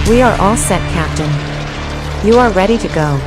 We are all set, Captain. You are ready to go.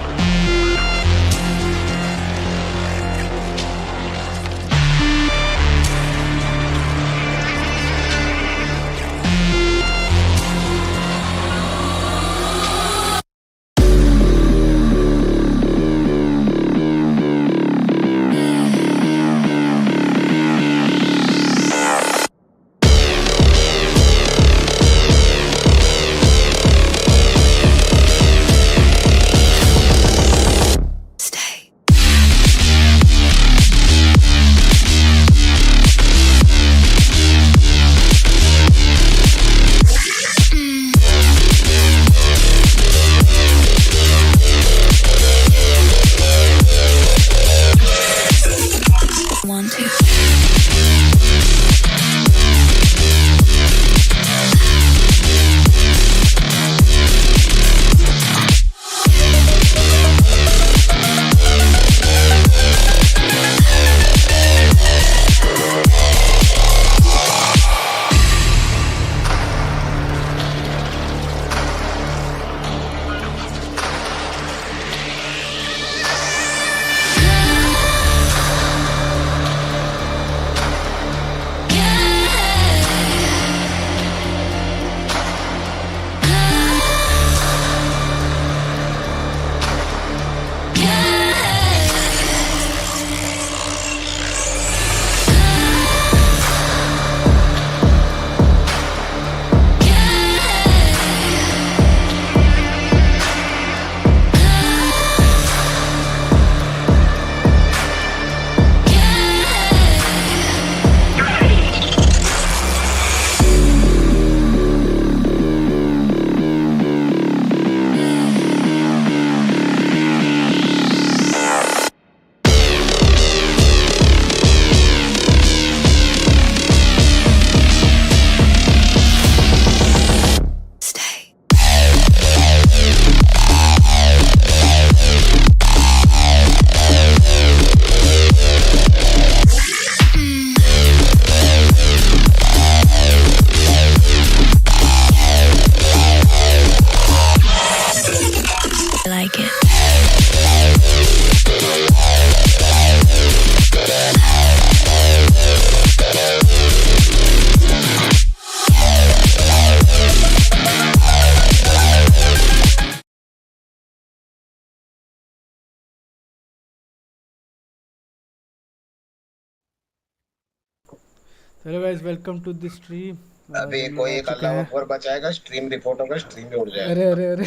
Hello guys, welcome to this stream. अभी कोई एक अल्लाह अकबर बचाएगा, stream report होगा, stream में उड़ जाएगा। अरे अरे अरे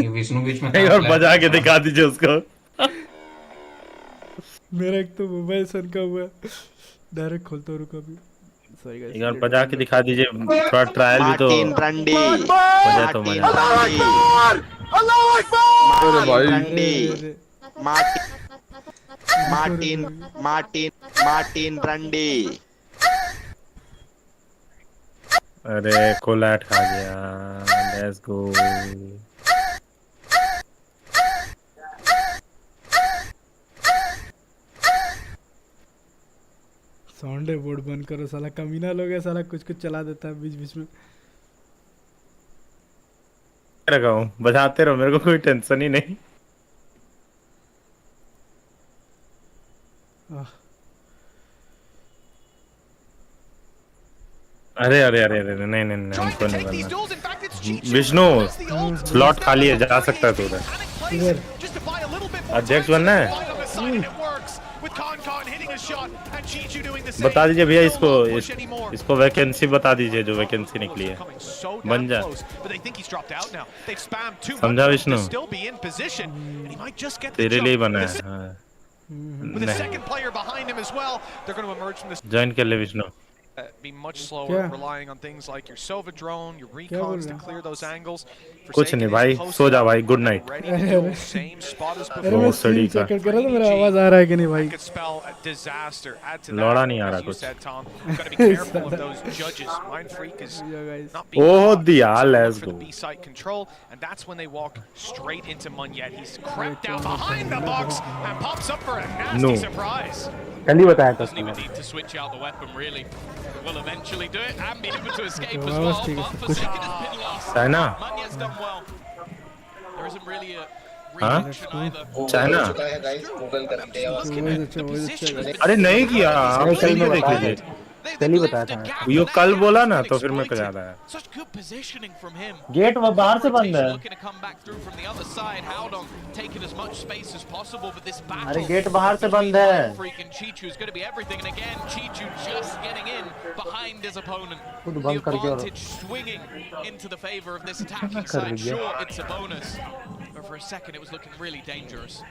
ये विष्णु बीच में और बजा के दिखा दीजिए उसको। मेरा एक तो मोबाइल सन का हुआ, डायरेक्ट खोलता हूँ, रुको अभी। सॉरी गाइस, एक बार बजा के दिखा दीजिए, थोड़ा ट्रायल भी तो बजा तो मजा। अल्लाह अकबर। अरे भाई मार्टिन रंडी। अरे कोलैट खा गया। Let's go. साउंड है, बोर्ड बंद करो साला, कमीना लोग है साला, कुछ कुछ चला देता है बीच बीच में। रखा हूँ, बजाते रहो, मेरे को कोई टेंशन ही नहीं। अरे अरे अरे अरे नहीं नहीं नहीं, हमको नहीं बनना। विष्णु स्लॉट खाली है, जा सकता है तू उधर। अध्यक्ष बनना है। बता दीजिए भैया इसको वैकेंसी बता दीजिए, जो वैकेंसी निकली है बन जा। समझा विष्णु, तेरे लिए बना है। ज्वाइन कर ले Vishnu. Be much slower, relying on things like your Sova drone, your recons to clear those angles. कुछ नहीं भाई, सो जा भाई, गुड नाइट। बहुत स्टडी का चेक कर रहा था, मेरा आवाज आ रहा है कि नहीं भाई। लौड़ा नहीं आ रहा कुछ। ओह दिया, let's go. And that's when they walk straight into Munyet. He's crept down behind the box and pops up for a nasty surprise. कल ही बताया था। Doesn't even need to switch out the weapon really. Will eventually do it and be able to escape as well, but Forsaken has been lost. China? Manya's done well. There isn't really a हाँ? reaction either. China? चुका है guys Google कर दिया उसके The position has been अरे नहीं किया, आप कल में देख लीजिए। कल ही बताया था। यो कल बोला ना तो फिर मेरे को याद आया। Such good positioning from him. Gate वो बाहर से बंद है। Looking to come back through from the other side. Howdong taking as much space as possible, but this battle. अरे गेट बाहर से बंद है। Freak and Chichu is going to be everything, and again Chichu just getting in behind his opponent. खुद The बंद करके और advantage swinging into the favor of this attacking side. Sure, it's a bonus, but for a second it was looking really dangerous.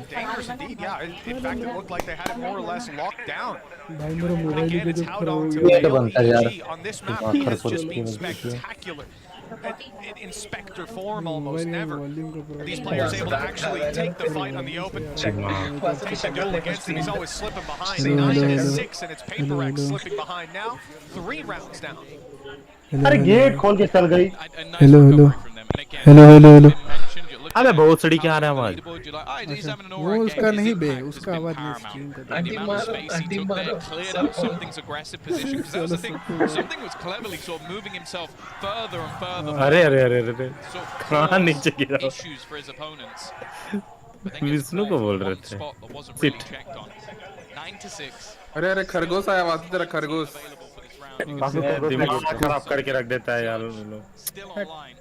Dangerous indeed, yeah. In fact, it looked like they had it more or less locked down. भाई मेरा And mobile again, भी it's जो how खराब long हो to गया। ये तो बनता है यार। EDG on this map दिमाग has खराब just होती been है उसकी। spectacular. In Spectre form almost mobile never. Volume का problem These players able to actually take the fight on the open. Take the goal against him, he's always slipping behind. 9-6, and it's Paper X slipping behind now. 3 rounds down. अरे gate खोल के चल गई। Hello hello hello hello hello अबे बहुत सड़ी क्या आ रहा है आवाज? वो उसका नहीं बे, उसका आवाज नहीं स्ट्रीम का। अंडी मारो अंडी मारो Something's aggressive position because that was the thing. Something was cleverly sort of moving himself further and further. अरे अरे अरे अरे Sort of कहाँ नीचे गिरा? issues for his opponents. But then gets Vishnu को बोल played रहे one थे। spot that wasn't really Sit. checked on. 9-6. अरे अरे खरगोश आया वापस तेरा खरगोश। Available for this round. दिमाग खराब करके रख देता है यार लोग। Still online.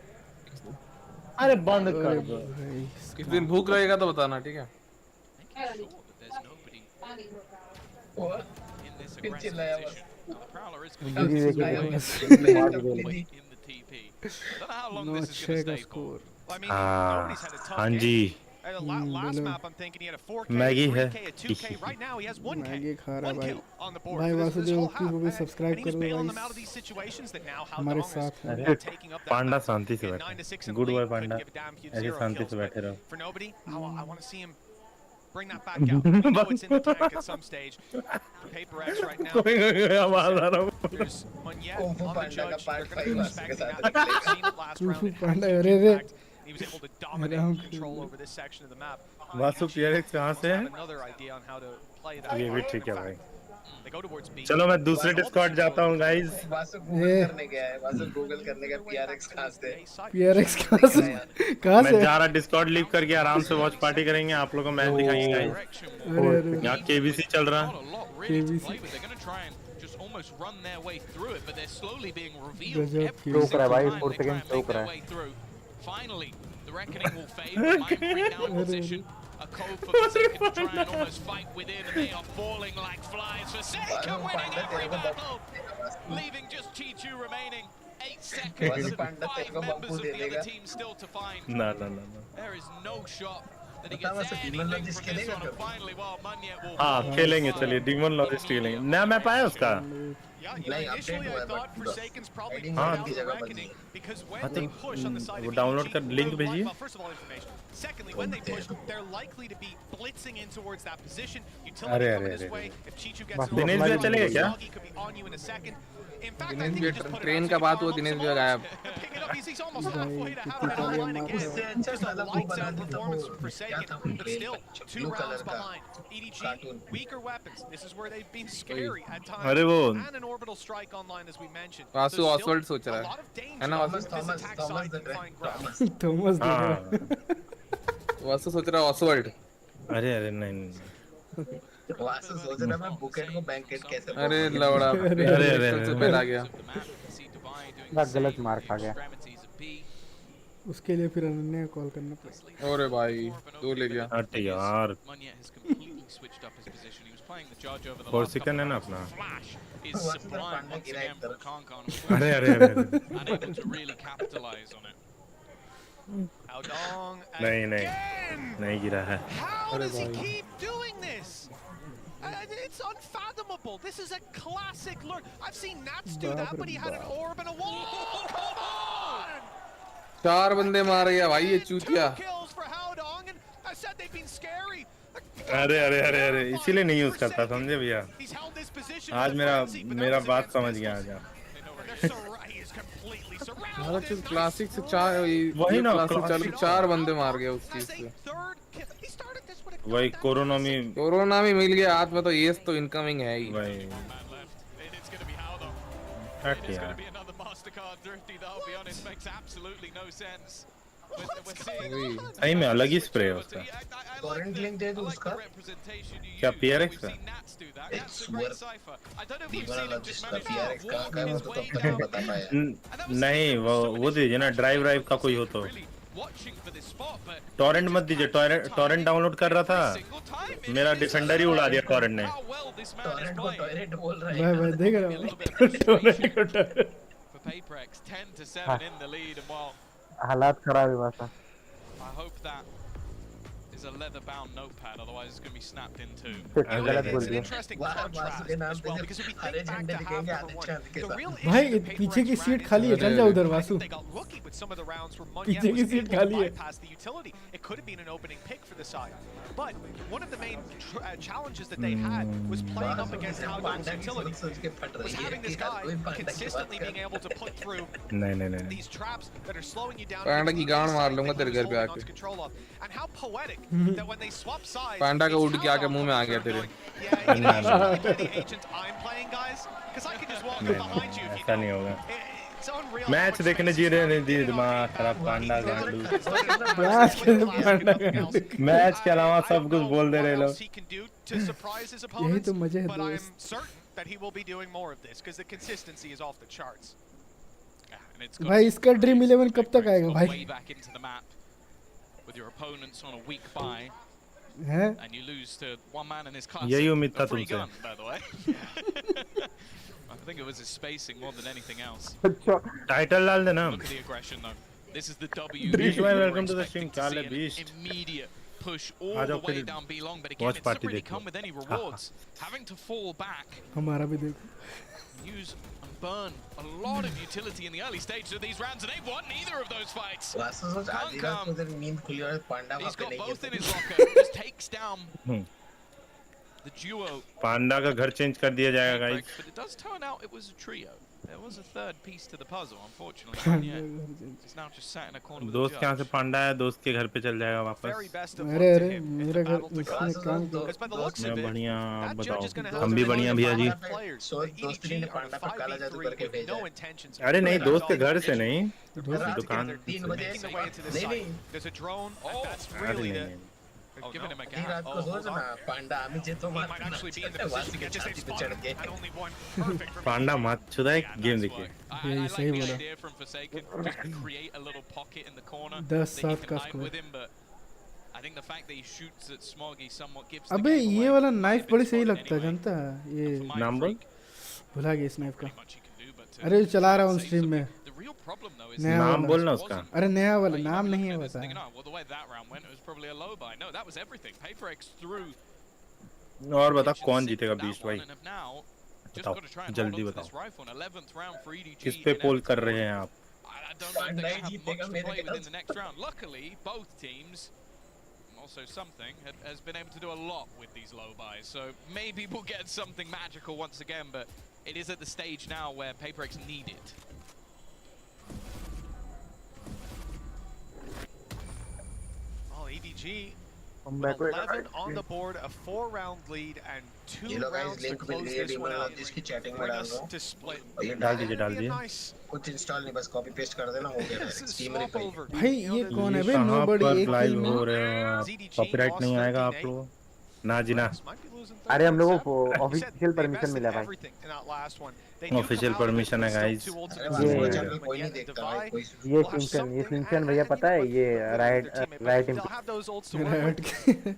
अरे बंद कर दो। किस दिन भूख लगेगा तो बताना, ठीक है? Making sure that there's nobody in this aggressive position. Now, the Prowler is going to ये be देखिए in the TP. I don't know how long now this is छह going का to stay for. Score. I mean, हाँ nobody's had a tough हाँ game. जी Last बोलो। map, I'm thinking he had a 4K, Maggi है। 3K, a 2K. Right now, he has 1K. Maggi खा रहा 1 भाई। kill on the board भाई for this Vasudev whole की वो भी half. Subscribe And he was कर दो bailing them guys. out of these situations that now हमारे Howdong साथ है। is taking up that Panda map. शांति से In बैठा 9-6 in the good lead, boy couldn't Panda give a damn, he had ऐसे 0 शांति kills, से but बैठे रहो for nobody, I want to see him bring that back out. We know it's in the tank at some stage. Paper X right now. आवाज आ रहा है There's Munyet Kung Fu on the Panda judge. ka They're part going to be 5 respecting के that. साथ They've seen it last Kung round. Fu It has Panda, huge अरे रे। impact. He was able to dominate Aram and control over this section of the map. Vasu PRX कहाँ से है? Another idea on how to play that. ये भी part. ठीक In है भाई। fact, they go towards B. चलो मैं दूसरे डिस्कॉर्ड जाता हूँ गाइस। वासु गूगल करने गया है वासु गूगल करने का PRX कहाँ से PRX कहाँ से मैं जा रहा डिस्कॉर्ड लीव करके आराम से वॉच पार्टी करेंगे आप लोगों को मैच दिखाएंगे गाइस। अरे अरे यहाँ KBC चल रहा Not a lot really to play with. They're going to try and just almost run their way through it, but they're slowly being revealed गजब every की। चौक रहा है भाई, single 4 time they try second and Chowk make their रहा है। way through. Finally, the reckoning will fade. Might bring down position. A code for Forsaken to try and almost fight within, and they are falling like flies. Forsaken winning every battle, leaving just Chichu remaining. 8 seconds and 5 members of the other team still to find. ना ना ना ना There is no shot that he gets anything from this one, and finally, well, Munyet will. हाँ खेलेंगे चलिए demon लॉजिस्ट खेलेंगे नया मैप आया उसका Yeah, Like, initially update I हुआ है, thought but Forsaken's probably hiding put हाँ, out की the जगह reckoning बदली। because हाँ when तो they push on the side वो of डाउनलोड EDG, कर लिंक well, भेजिए first of all, information. Secondly, when they push, they're likely to be blitzing in towards that position. अरे, Utility अरे, coming this अरे, way. If Chichu gets बस an Dinesh overrun, भैया चलेगा क्या? Doggy could be on you in a second. In fact, I Dinesh think भैया he just put it train out का to बात हुआ, Carl दिनेश some भैया more. गायब। Pick it up, he's almost भाई halfway to कितनी have it तालियां online मार again. रहे हो। अच्छा Just a साला वो lights बना out दी था performance वो from क्या था Forsaken, but blade still, 2 blue rounds colour का behind. EDG, cartoon weaker weapons. This is where they've been scary at times. अरे वो And an orbital strike online, as we mentioned. Vasu So still Oswald सोच a रहा lot है of danger है ना if Vasu? this attack side can find ground. Thomas देख रहा हाँ वासु सोच रहा है ऑसवर्ल्ड। अरे अरे नहीं नहीं वासु सोच रहा मैं बुकेट को बैंकेट कैसे अरे लवड़ा अरे, अरे, से पहला गया। ना गलत मार खा गया। उसके लिए फिर अनन्या कॉल करना पड़ेगा। अरे भाई 2 ले गया। हट यार Munyet has completely switched up his position. He was playing the judge over the four last couple second है of ना rounds. अपना Flash is sublime once again from Kankan, अरे अरे अरे अरे unable to really capitalize on it. Howdong नहीं नहीं again! नहीं गिरा है How does he keep doing this? It's unfathomable. This is a classic lure. I've seen Nats do that, but he had an orb and a wall. Come on! 4 बंदे मार गया भाई ये 2 चूतिया। kills for Howdong, and I said they've been scary. अरे अरे अरे अरे इसीलिए नहीं यूज करता समझे भैया He's held this position आज in मेरा frenzy, but मेरा that was बात against समझ गया pistols. आज आप He is completely हमारा surrounded. चीज क्लासिक से 4 वही ना, क्लासिक चल classic। 4 बंदे मार गया उस चीज As a से। third kill. He started this with a वही countdown. कोरोना में कोरोना में मिल गया हाथ में तो एस तो इनकमिंग है ही। वही And it's cut It's going यार to be another MasterCard Thrifty, that I'll be honest, makes absolutely no sense. We're seeing सही में अलग ही स्प्रे है उसका टोरेंट लिंक दे दो उसका क्या PRX का एक सुअर दीवाना जिसका PRX कहाँ का है वो तो तब तक नहीं बता पाया नहीं वो दीजिए ना ड्राइव का कोई हो तो टॉरेंट मत दीजिए टॉरेंट डाउनलोड कर रहा था मेरा डिफेंडर ही उड़ा दिया टॉरेंट ने टोरेंट को टॉयलेट बोल रहा है मैं देख रहा हूँ टोरेंट को Torrent PayPrex 10 to 7 in the lead, and while हालात खराब है बस I hope that is a leather-bound notepad, otherwise it's going to be snapped into. गलत बोल It's an दिया interesting वाह contrast वासु के नाम as well, पे because if we Hare think back झंडे to half दिखेंगे number आधे one, चांद के the साथ real भाई issue that पीछे की PayPrex सीट ran खाली है into चल जा उधर I Vasu think they got lucky with some of the rounds where पीछे Munyan की was सीट able to खाली है bypass the utility. It could have been an opening pick for the side. But one of the main challenges that they had was playing up against Howard's utility. सोच के फट Was रही है having this कि यार कोई guy पांडा की बात consistently कर being able to put through नहीं these traps that are slowing you down. पांडा की गांड मार लूंगा तेरे घर पे holding आके onto control of. And how poetic that when they swap sides, पांडा का it's उड़ के आके how मुंह में आ गया they're तेरे going, yeah, you know, you should play the agent I'm playing, guys, because I can just walk up behind you if you ऐसा नहीं don't. होगा It's unreal how match much देखने space जी he's रहे got. नहीं दी Get it on दिमाग feet खराब back. पांडा He's गांडू match के पांडा गांडू match के अलावा I सब don't कुछ know बोल दे what रहे else लोग he can do to surprise his यही opponents, तो मजे है but I'm दोस्त certain that he will be doing more of this because the consistency is off the charts. And it's got भाई इसका ड्रीम 11 कब तक आएगा way भाई back into the map with your opponents on a weak buy, हैं and you lose to one man in his class. यही उम्मीद था A free तुमसे gun, by the way. I think it was his spacing more than anything else. Title डाल देना Look at the aggression though. This is the W. Beast, we were welcome to the expecting stream. क्या हाल है, see an Beast? immediate push all uh the जाओ way फिर down B long, but again, watch it party doesn't really देखो। come with any rewards. Having to fall back, हमारा भी देखो use and burn a lot of utility in the early stages of these rounds, and they've won neither of those fights. Vasu सोच आधी रात को तेरी नींद खुली और पांडा वहाँ He's पे got नहीं both in है his locker, just takes down the duo. पांडा का घर चेंज कर दिया जाएगा guys But it does turn out it was a trio. There was a third piece to the puzzle, unfortunately. Yeah, he's now just sat in a corner with दोस्त the के यहाँ से judge. पांडा है दोस्त के घर पे चल जाएगा Very वापस best of luck अरे to अरे him in the मेरा घर battle to उसने come. काम किया Because by the looks मैं of it, बढ़िया आप that judge is बताओ going to हम भी बढ़िया भैया जी players. So, The दोस्त EDG ने are पांडा पे काला जादू 5v3 करके with भेजा no है। intentions. अरे नहीं दोस्त के घर से नहीं रात दुकान के 3 बजे Making their way into the नहीं site. नहीं There's a drone, and that's अरे really नहीं the... नहीं They've given him a आधी gap. रात को सोच ना पांडा हमें जेतो He मार might actually be in the Vasu position to की get this छाती पे spot, चढ़ के and only one perfect for पांडा मत चुदा एक Yeah, गेम that's देखिए why. I यही like सही the बोला idea from Forsaken, just create a little pocket in the corner 10 that you 7 can का hide score with him, but I think the fact that he shoots at Smoggy somewhat gives the अबे game ये away. वाला Might knife have been बड़ी सही spotted लगता है anyway. जानता है ये For Mind नंबर Freak, भुला गया इस नाइफ का pretty much you can do, but अरे चला रहा हूँ save स्ट्रीम में something. The real problem though is नया that नाम वाला बोलना उसका अरे नया वाला you नाम might be नहीं है looking at this बता and thinking, "Oh, well, the way that round went, it was probably a low buy." No, that was everything. PayPrex threw और बता should कौन sit जीतेगा with that बीस्ट one भाई and have now just बताओ, got to try and जल्दी hold on to this बताओ। rifle. An 11th round for EDG. किस पे in पोल Everton. कर रहे हैं आप I don't know if they're going to have जीतेगा much to मेरे play with in ख्याल the next round. Luckily, both teams, and also something, has been able to do a lot with these low buys. So maybe we'll get something magical once again, but it is at the stage now where PayPrex need it. Well, EDG Come with back with 11 on the board, a 4-round lead, and ये 2 लोग guys rounds to link mill close गई है this one out. डीमोनोलॉजिस्ट की chatting में Bring डाल us दो to split. और ये डाल दीजिए That'd डाल be a दीजिए nice कुछ इंस्टॉल नहीं बस कॉपी पेस्ट कर देना हो गया this is steam swap reply over. भाई ये कौन है बे कहाँ नोबडी पर एक किल लाइव में हो रहे हो आप कॉपीराइट नहीं आएगा आप लोग ना जी ना Might be losing अरे हम लोगों 13-7. को He said official they permission invested मिला भाई everything in that last one. They do come official out of it, permission है but still guys too old to अरे lose. वासु ये- का चैनल कोई नहीं Again, देखता भाई divide. कोई ये We'll have सिंचन something, भैया and पता है you ये put their right teammate, right but they'll have those ults to work right with.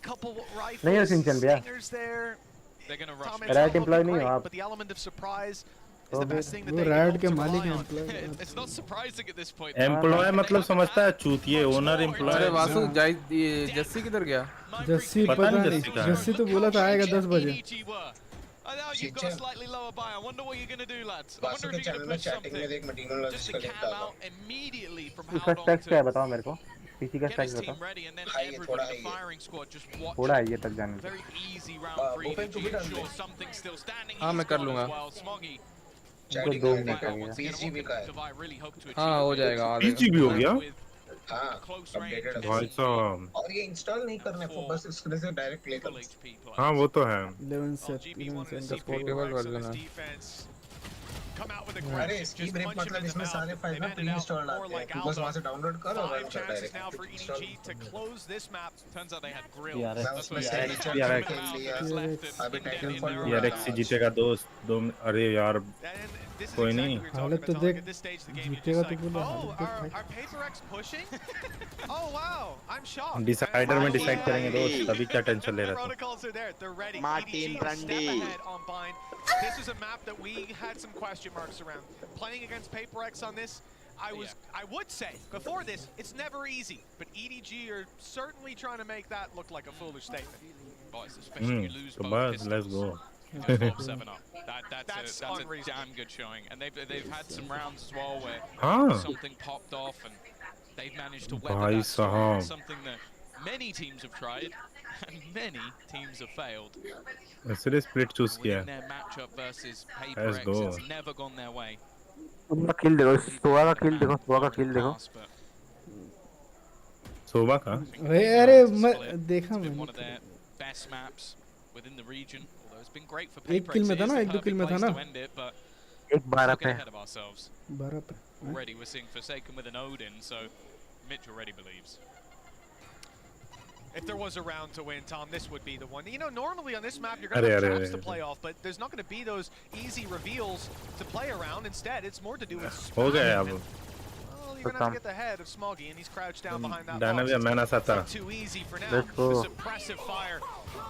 Couple rifles, नहीं हो सिंचन भैया stingers there. They're going to rush. Tom mid. and Riot Tom employee look नहीं हो great, आप। but the element of surprise is तो the best thing that वो they can right hope के to मालिक rely हैं on. Employ It's not surprising at this point. Employ मतलब समझता है चूतिए ओनर अरे एम्प्लॉय वासु जाई ये जस्सी किधर गया जस्सी पता पता नहीं नहीं जस्सी का। जस्सी तो बोला था आएगा 10 बजे I know you've got a slightly lower buy. I wonder what you're going to do, lads. I Vasu wonder के if you're चैनल going में to push चैटिंग में something देख मैं just डीमोनोलॉजिस्ट to का लिंक cam डाल out immediately from इसका Howard stacks क्या है to बताओ मेरे को पीसी का get स्टैक्स his बताओ team ready, and then High है, everybody, थोड़ा the high है। firing squad, just watch. थोड़ा है ये तक जाने में। Very easy round for open to EDG. be done, Sure, mate. something's still standing. हाँ, He's मैं कर gone लूँगा। as well. Smoggy. चैटिंग दो में मिनट देखा का Once again, पीसी भी what का can है Divide really hope to achieve हाँ हो with जाएगा आ पीजी भी हो गया with हाँ close range अपडेटेड भाई साहब और ये इंस्टॉल नहीं करने को बस इसमें से डायरेक्ट प्ले full कर HP हाँ players. वो तो है 11 से GB 11 wanted से to see का score portable PayPrex on version his है। defense. अरे इसकी ब्रेक मतलब इसमें सारे फाइल ना प्री इंस्टॉल्ड आते हैं, तू बस वहां से डाउनलोड कर और रन कर chances now for direct EDG to close this map. Turns out they had grills. मैं That's उसमें what से it रिचर्ड PRX खेल लिया अभी टाइटल फॉल PRX जीतेगा दोस्त दो। अरे यार And this is कोई exactly नहीं। what we were हालत talking तो about. देख, At this stage of the game, you're जीतेगा just तो like, बोला, oh, हालत देख are PaperX pushing? Oh wow, I'm shocked. Decider में डिसाइड करेंगे दोस्त, तभी क्या टेंशन ले रहा था। Protocols are there. They're ready. Martin EDG a step Randy. ahead on Bind. This was a map that we had some question marks around. Playing against PaperX on this, I would say before this, it's never easy. But EDG are certainly trying to make that look like a foolish statement. Boys, especially you lose तो both बस pistols. let's go। 12-7 up. That's a unreasonable. damn good showing. And they've had some rounds as well where हाँ something popped off and they've managed to weather भाई that storm. साहब। Something that many teams have tried and many teams have failed. इसलिए split choose किया Winning their matchup versus Let's PaperX, go। it's never gone their way. तुम किल देखो, सोवा का किल देखो, सोवा का किल देखो। Pass, but सोबा का। अरे मैं देखा it's been one मैंने of their best maps within the region. Although it's been great for एक PaperX. किल में It था is ना, the एक दो किल perfect में था place ना। to end it, but एक 12 we're पे getting ahead of ourselves. 12 पे Already we're seeing Forsaken with an Odin, so Mitch already believes. If there was a round to win, Tom, this would be the one. You know, normally on this map, you're going to have traps to play off, but there's not going to be those easy reveals to play around. Instead, it's more to do with हो गया spamming. अब। Well, you're going to have to get the head of Smoggy, and he's crouched down behind that Diana box. भी मैंने साथा। Not too easy for now. Let's go. The suppressive fire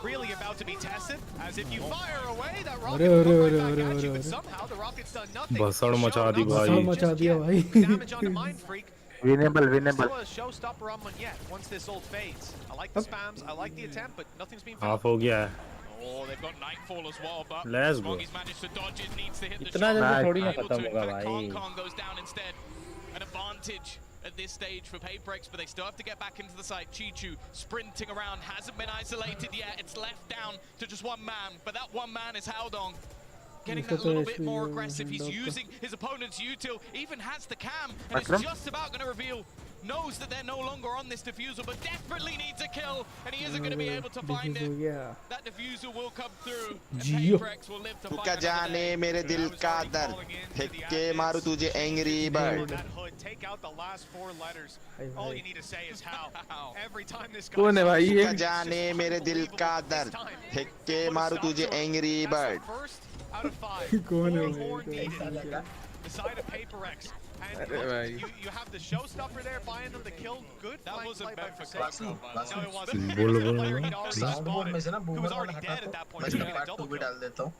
really about to be tested, as if you fire away, that rocket अरे, will अरे, come right अरे, back at अरे, you, but अरे। somehow the rocket's done nothing. भसड़ मचा दी Show, भाई। not भसड़ मचा just दिया yet. भाई। Damage onto Mind Freak. Winnable winnable. Still a showstopper on one yet, once this ult fades. I like the spams, I like the attempt, but nothing's been half found. हो गया है। Oh, they've got Nightfall as well, but Let's go। Smoggy's managed to dodge it, needs to hit the इतना shot. जल्दी थोड़ी ना Able खत्म to, होगा in fact, भाई। Kong goes down instead. An advantage at this stage for PaperX, but they still have to get back into the site. Chichu sprinting around, hasn't been isolated yet. It's left down to just one man, but that one man is Haldong. Getting that little bit more aggressive. He's using his opponent's util, even has the cam, and it's just about going to reveal. Knows that they're no longer on this diffuser, but desperately needs a kill, and he isn't going to be able to find हो it. गया। That diffuser will come through, and Jio. PaperX will live to तू fight क्या another जाने day. मेरे दिल का दर्द, फेंक के मारू तुझे angry bird. That hood, take out the last 4 letters. All you need to say is how. Every time this guy कौन है भाई तू ये? क्या जाने मेरे दिल का दर्द, फेंक के मारू तुझे angry bird. First out of 5. कौन है Four भाई? needed. The side of PaperX. And अरे look, भाई। you have the showstopper there buying them the kill. Good That flank wasn't play by meant for Forsaken. Basu, No, it wasn't. बोलो, It was the बोलो, player बोलो। he'd already sound board में spotted, से ना who boomer was वाला already हटा dead दो, at that point. मैं He इसमें got a पार्ट 2 double भी kill. डाल देता हूँ।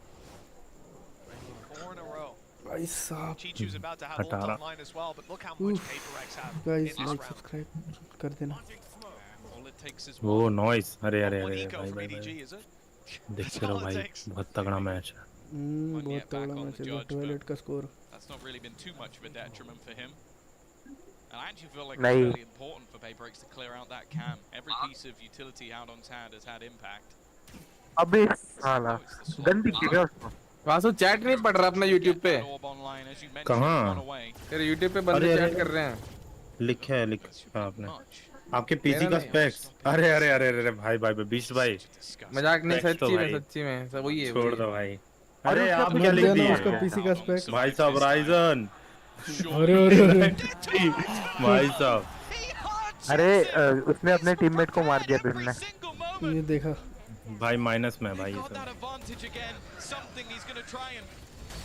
4 in a row. भाई साहब Chichu's about to have ult 18 online as well, but look how much PaperX have in guys this like round. Subscribe कर देना। All it takes is वो one. Noise. अरे अरे One अरे eco भाई from भाई EDG, भाई। is it? देखते रहो भाई, बहुत तगड़ा मैच है। One बहुत yet back तगड़ा on मैच the है। judge, 12 का score. That's not really been too much of a detriment for him. And I actually feel like Nahi. it's really important for PaperX to clear out that cam. Every piece of utility Haldong's had has had impact. अबे साला गंदी kick है उसको। Vasu chat नहीं पढ़ रहा अपना YouTube पे? That orb online, as you mentioned, कहाँ? run away. तेरे YouTube पे बंदे अरे, चैट कर रहे हैं। लिखा है आपने। Much. आपके पीसी का स्पेक्स। अरे अरे अरे अरे भाई भाई बीस्ट भाई। Disgusting. मजाक नहीं, Text तो सच्ची में भाई। सच्ची में सब वही है। छोड़ दो भाई। अरे अरे आप उसका क्या लिख देना दिए? उसका पीसी का स्पेक्स। भाई साहब राइजन। अरे अरे अरे। भाई साहब। अरे उसने अपने टीममेट को मार दिया बिल ने। Every single moment. ये देखा। भाई माइनस में He भाई got ये that सब। advantage again. Something he's going to try and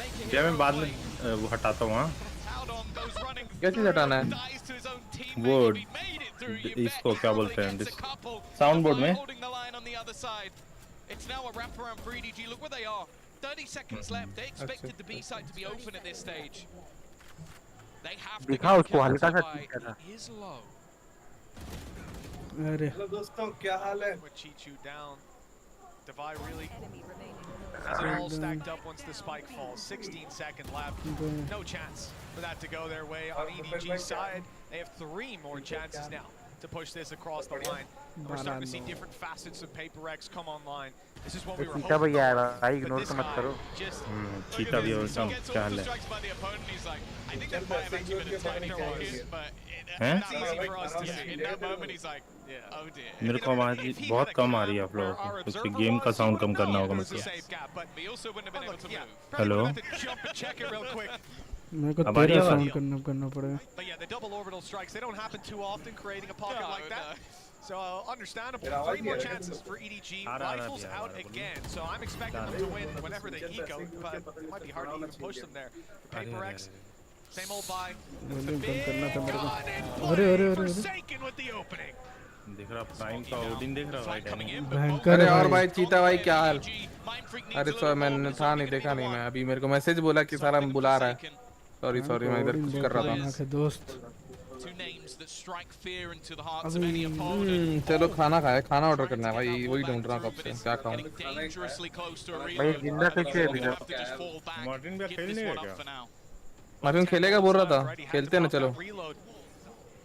make a क्या hero मैं बाद play. में वो हटाता हूँ हाँ। Haldong goes running कैसे through, हटाना है? dies to his own teammate. वो If he made it through, you इसको bet क्या Haldong बोलते हैं? gets a couple. Sound board में? Holding the line on the other side. It's now a wraparound for EDG. Look where they are. 30 seconds left. They expected the B side to be open at this stage. They have to दिखा get उसको killed हल्का सा by- ठीक था। He is low. अरे दोस्तों क्या हाल है? With Chichu down. Divide really has it all stacked up once the spike falls. 16-second left. No chance for that to go their way on EDG's side. They have 3 more chances now to push this across the line. And we're starting to see different facets of PaperX come online. This is what we were चीता hoping भैया for. है भाई, But ignore this तो मत guy करो। just चीता भी He होता हूँ gets क्या all हाल the है? strikes by the opponent. He's like, I think that might have actually been a time target, but हैं? it's easy for us to see. In that moment, he's like, oh dear. मेरे को आवाज बहुत कम आ रही है आप लोगों को। उसके गेम का साउंड कम करना होगा It was a मुझे। safe gap, but But he also wouldn't have been able to move. Hello? Jump and check it real quick. मेरे को अब आ रही तेरा है साउंड आवाज? करना पड़ेगा। But yeah, the double orbital strikes, they don't happen too often, creating a pocket No, like that. So understandable. Yeah, 3 more yeah, chances for EDG. RRR, Rifles yeah, out RRR. again. So I'm expecting them to win whenever they eco, but it might be hard to even push them there. Paper X, same old buy. The volume come big करना था मेरे को। gun in अरे play, अरे अरे अरे Forsaken with the opening. देख रहा प्राइम का ओडिन देख रहा Flank भाई coming in, डैनी। but भयंकर अरे है और भाई। भाई चीता भाई क्या हाल? Mind Freak needs अरे a little सॉरी more, मैंने but था it's नहीं only देखा gonna be नहीं the मैं one. अभी मेरे को मैसेज बोला कि सारा बुला रहा है। सॉरी सॉरी मैं इधर ओडिन कुछ बहुत कर रहा था। खतरनाक है दोस्त। Two names that strike fear into the hearts of any opponent. चलो खाना खाए, खाना ऑर्डर करना है भाई, वही ढूंढ रहा हूँ कब से, क्या खाऊं? Getting dangerously close to a भाई reload. जिंदा कैसे है They'll बिना? have to just fall back, Martin भी give this खेलने one का up for क्या? now. मार्टिन खेलेगा बोल रहा था, Ready, had खेलते to हैं ना pop चलो। that reload.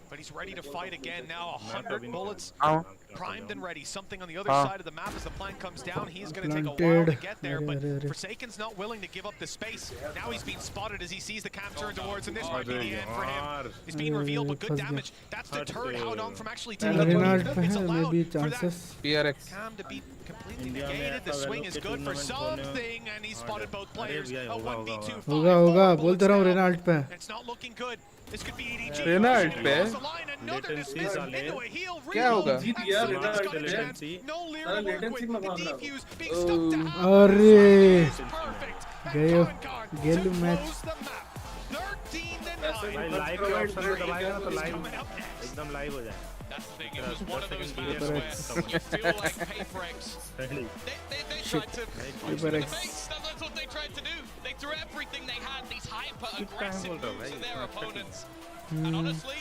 But he's ready to fight again now. मैं तो 100 अभी नहीं bullets हाँ primed and ready. Something on the other हाँ side of the map as the plan comes down. He's going to take a while Planted. to get there, अरे, but अरे, अरे। Forsaken's not willing to give up the space. Now he's being spotted as he sees the cam turn towards him. This might be अरे the end for him. यार It's being revealed, but good फंस गया। damage. That's deterred Haodong from actually अरे taking the Reginald lead. पे It's है, allowed may be for that chances. PRX cam to be completely India में negated. The ऐसा swing value is के good for tournament होने something, and he spotted both players. भैया, A होगा, 1v2 होगा। होगा होगा बोलते रहा हूँ रेनाल्ड पे। It's not looking good. This could be EDG. Reginald पे? Across the line, another Latency dismiss साले। into a heel क्या reload. होगा? जीत And गया, Simon's रेनाल्ड got a पे। chance. No Lear to work with. The defuse being stuck to Howard. अरे Is perfect. And गए हो, Vanguard गेल to match. close the map. 13 to भाई 9. Live के ऑप्शन पे दबाएगा ना तो लाइव Coming up next. एकदम लाइव हो जाए। That's the thing, it was one of those Paper maps X. where you feel like Paper X. Ready? They tried to punch him Paper in the X. face. That's what they tried to do. They threw everything they had, these hyper-aggressive बोल रहा हूँ moves भाई, at their इतना opponents. And honestly,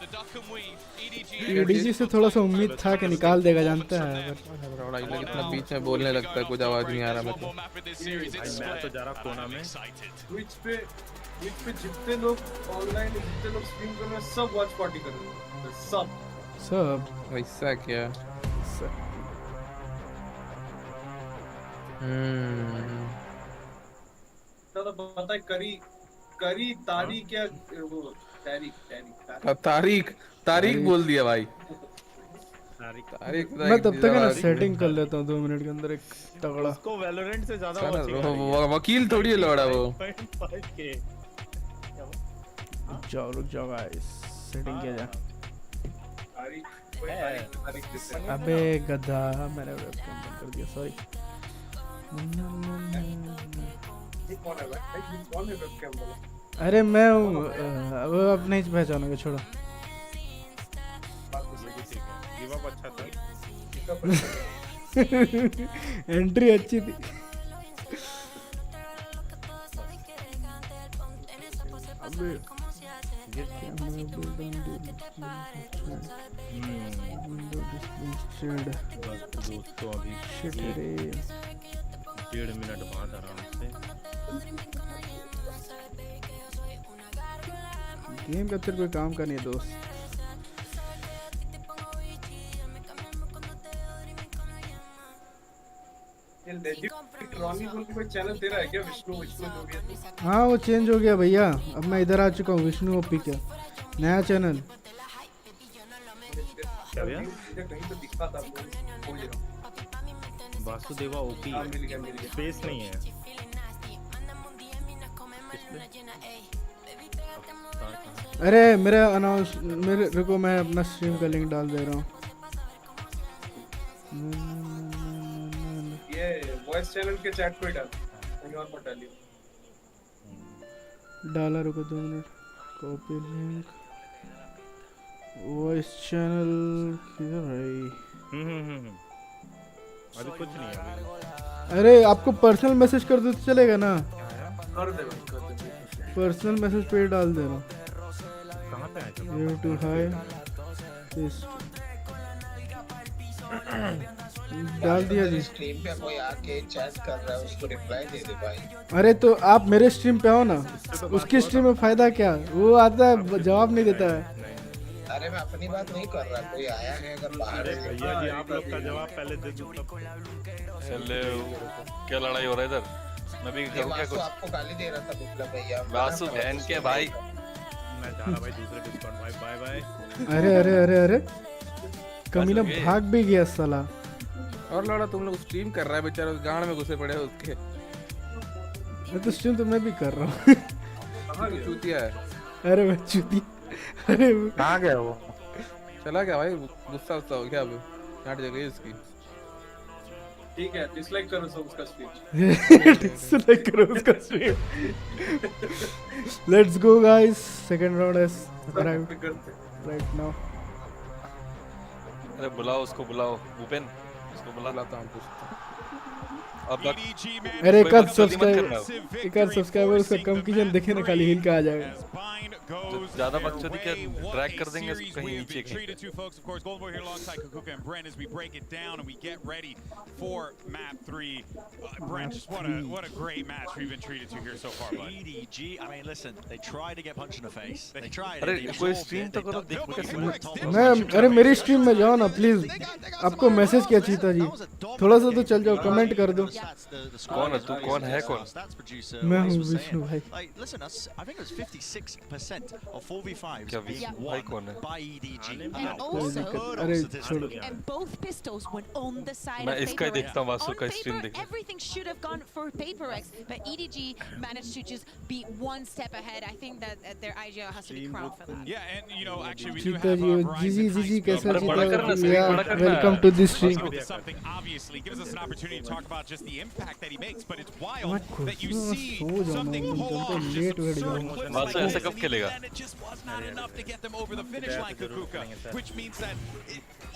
the duck and weave, EDG... EDG से थोड़ा सा उम्मीद था कि निकाल देगा, जानता है पर बड़ा ये लोग इतना बीच में बोलने लगता है, कुछ आवाज नहीं आ रहा One more मतलब। map in this series, it's भाई मैं तो split, जा रहा and कोना I'm में। excited. ट्विच पे जितने लोग ऑनलाइन जितने लोग स्ट्रीम कर रहे हैं सब वॉच पार्टी कर रहे हैं सब। सब वैसा क्या? तो पता है करी करी तारीख क्या वो तारीख तारीख बोल दिया भाई। तारीख मैं तब तक है ना सेटिंग कर लेता हूँ 2 मिनट के अंदर एक तगड़ा। उसको वैलोरेंट से ज्यादा साला watching आ रही है। वो वकील थोड़ी है लौड़ा वो। 5K रुक जाओ गाइस, सेटिंग किया जाए। तारीख अबे गधा, मैंने वेबकैम बंद कर दिया, सॉरी। कौन है भाई कौन है वेबकैम वाला? अरे मैं हूँ, वो अब नहीं पहचानोगे, छोड़ो। गिव अप अच्छा था। एंट्री अच्छी थी। अबे दोस्तों अभी शिट रे, 1.5 मिनट बाद आराम से गेम का तेरे कोई काम का नहीं है दोस्त। रॉनी बोल के कोई चैनल तेरा है क्या? विष्णु विष्णु जो भी है। हाँ वो चेंज हो गया भैया, अब मैं इधर आ चुका हूँ, विष्णुओपी का नया चैनल। क्या भैया? मुझे कहीं तो दिखा था खोज रहा हूँ। वासुदेवा ओपी हाँ, मिल गया। स्पेस नहीं है। अरे मेरा अनाउंस, मेरे रुको, मैं अपना स्ट्रीम का लिंक डाल दे रहा हूँ। ये वॉइस चैनल के चैट पे डाल, कहीं और मत डालिए। डाला, रुको 2 minute. Copy link, voice channel किधर है? अभी कुछ नहीं है अभी। अरे आपको पर्सनल मैसेज कर दो तो चलेगा ना? कर दे भाई, कर दे। पर्सनल मैसेज पे डाल दे रहा हूँ। कहाँ पे आया? YouTube हाय डाल दिया जी। स्ट्रीम पे कोई आके चैट कर रहा है उसको रिप्लाई दे दे भाई। अरे तो आप मेरे स्ट्रीम पे आओ ना, उसकी स्ट्रीम में फायदा क्या? वो आता है जवाब नहीं देता है। अरे मैं अपनी बात नहीं कर रहा, कोई आया है अगर बाहर अरे से। भैया जी आप लोग का जवाब पहले दे दो तब। हेलो, क्या लड़ाई हो रहा है इधर? मैं भी ये करूं क्या वासु कुछ? आपको गाली दे रहा था बिप्लब भैया। वासु बहन के भाई। मैं जा रहा भाई दूसरे डिस्कॉर्ड भाई, बाय बाय। अरे अरे अरे अरे कमीना भाग भी गया साला। और लौड़ा तुम लोग स्ट्रीम कर रहा है बेचारा, उस गांड में घुसे पड़े हो उसके। मैं तो स्ट्रीम तो मैं भी कर रहा हूँ। चूतिया है। अरे मैं चूती, अरे कहाँ गया वो? चला गया भाई, गुस्सा हो गया अब, डांट जगह इसकी। ठीक है, डिसलाइक करो सब उसका स्पीच। डिसलाइक करो उसका stream. Let's go guys, second round is arrived right now. अरे बुलाओ उसको, बुलाओ भूपेन, उसको बुलाता हूँ कुछ। अब अरे एक सब्सक्राइबर उसका कम कीजिए, देखे ना खाली हिल का आ जाएगा। ज्यादा बकचोदी क्या ड्रैग कर देंगे इसको कहीं नीचे कहीं। What a great match we've been treated to here so far, bud. EDG, I mean, listen, they tried to get punched in the face. They tried. अरे कोई स्ट्रीम तो करो, देखो मैं, अरे मेरी स्ट्रीम में जाओ ना प्लीज। आपको मैसेज किया चीता जी, थोड़ा सा तो चल जाओ, कमेंट कर दो। कौन है तू, कौन है कौन? मैं हूँ विष्णु भाई। Listen, I think it was 56% of 4v5s क्या विष्णु भाई कौन है? by EDG. And also, अरे छोड़ो। and both pistols went on the side मैं of इसका ही Paper X. देखता हूँ, वासु On का स्ट्रीम paper, देखता हूँ। everything should have gone for Paper X, but EDG managed to just be one step ahead. I think that their IGL has to be crowned for that. Yeah, and you know, actually we do चीता have जी, जी कैसा बड़ा चीता? करना, सही या बड़ा करना। Welcome to this stream. something obviously gives us an opportunity to talk about just the impact that he makes, but it's wild that you see something pull off just absurd clips like ऐसा this, कब खेलेगा? and it just was not enough to get them over the finish line, Kukuka, which means that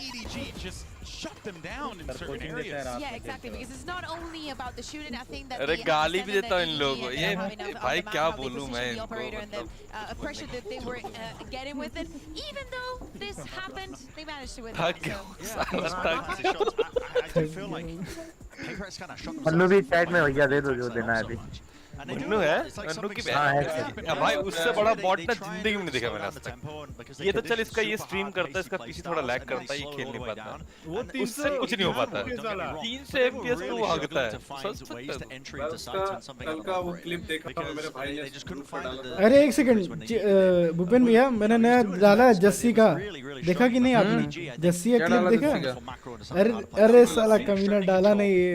EDG just shut them down in certain areas. Yeah, exactly, because it's not only about the shooting. I think that अरे the गाली भी understanding देता हूँ that in EDG लोगों को। and ये them having on भाई the क्या map, how they बोलूँ मैं positioned the इनको, operator and the pressure that they were getting with it. Even though this happened, they managed to win. थक So. I do feel like Paper X kind of shot Mannu भी chat में भैया दे दो जो देना है अभी। मन्नू है, मन्नू की भाई उससे बड़ा बॉट ना जिंदगी में नहीं देखा मैंने आज तक। ये तो चल इसका ये स्ट्रीम करता है, इसका पीसी थोड़ा लैग करता है, ये खेल नहीं पाता, उससे कुछ नहीं हो पाता। 300 FPS तो वो भागता है। कल का वो क्लिप देखा था मेरे भाई ने, अरे एक सेकंड, भूपेन भैया मैंने नया डाला जस्सी का, देखा कि नहीं आपने? जस्सी का क्लिप देखा? अरे साला कमीना डाला नहीं ये,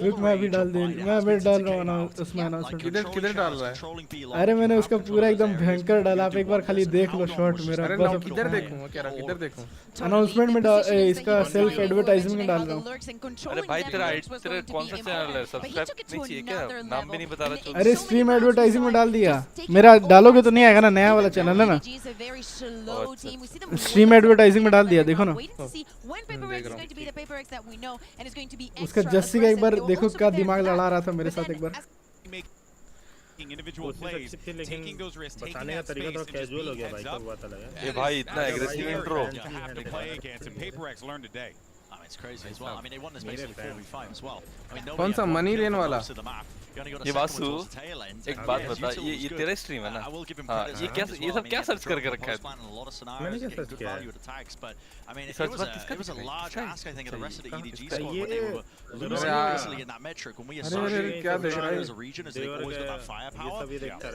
रुक मैं अभी डाल रहा हूँ ना उसमें अनाउंसमेंट। किधर डाल रहा है? अरे मैंने उसका पूरा एकदम भयंकर डाला, आप एक बार खाली देख लो शॉट मेरा। अरे किधर देखूं, क्या रहा, किधर देखूं? अनाउंसमेंट में इसका सेल्फ एडवर्टाइजमेंट में डाल रहा हूँ। अरे भाई तेरा कौन सा चैनल है? सब्सक्राइब नहीं चाहिए क्या? नाम भी नहीं बता रहा। अरे स्ट्रीम एडवर्टाइजिंग में डाल दिया, मेरा डालोगे तो नहीं आएगा ना, नया वाला चैनल है ना। स्ट्रीम एडवर्टाइजिंग में डाल दिया, देखो ना। उसका जस्सी का एक बार देखो क्या दिमाग लड़ा रहा था मेरे साथ एक बार। individual plays, taking those risks, taking that space, and just being heads up. ये भाई इतना aggressive intro. You have to play against, and Paper X learned today. I mean, it's crazy as well. I mean, they won this basically 4v5 as well. I mean, कौन सा money rain वाला? ये वासु एक बात बता, ये तेरा stream है ना? हाँ, ये सब क्या सर्च करके रखा है? मैंने क्या सर्च किया है? I mean, सर्च it बात किसका? was a large ask, I think, of the rest of the EDG ये squad when they were losing easily in that metric. When we associate क्या देख रहा है? as a region, as they've always got that firepower,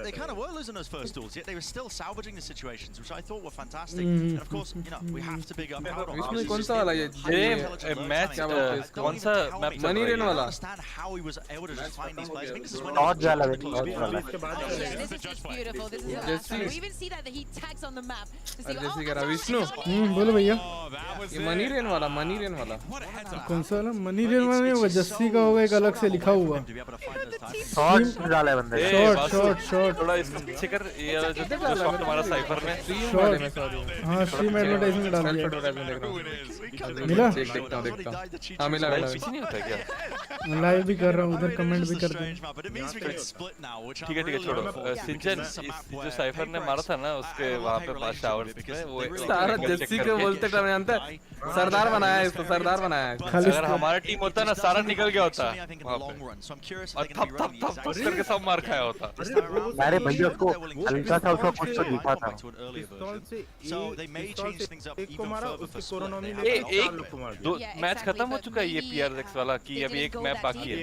they kind of were losing those first duels, yet they were still salvaging the situations, which I thought were fantastic. And of course, you know, we have to big up Powder. इसमें कौन सा वाला ये match कौन सा map money rain वाला? Understand how he was able to just find these players. I think this is when बहुत ज्यादा Yeah, this is just beautiful. This is the last time. We even see that he tags on the map to see. जैसे कह रहा विष्णु, बोलो भैया। ये money rain वाला कौन सा वाला? मनी रेन वाला नहीं, वो जस्सी का होगा एक अलग से लिखा हुआ। शॉट डाला है बंदे ने। शॉट थोड़ा इसको पीछे कर, ये जो शॉट हमारा साइफर में हाँ स्ट्रीम एडवर्टाइजिंग में डाल दिया। मिला? देखता हूँ। हाँ मिला। पीछे नहीं होता क्या? लाइव भी कर रहा हूँ, उधर कमेंट भी कर दें। ठीक है छोड़ो। सिंचन जो साइफर ने मारा था ना उसके वहाँ पे पास शावर में, वो सारा जस्सी को बोलते टाइम जानता है, सरदार बनाया है इसको, सरदार बनाया है। अगर हमारा टीम होता ना सारा निकल गया होता और थप करके सब मार खाया होता। अरे भैया उसको हल्का सा उसका कुछ तो दिखा था। एक को मारा, उसके कोरोना में दो मैच खत्म हो चुका है ये PRX वाला की अभी एक मैप बाकी है।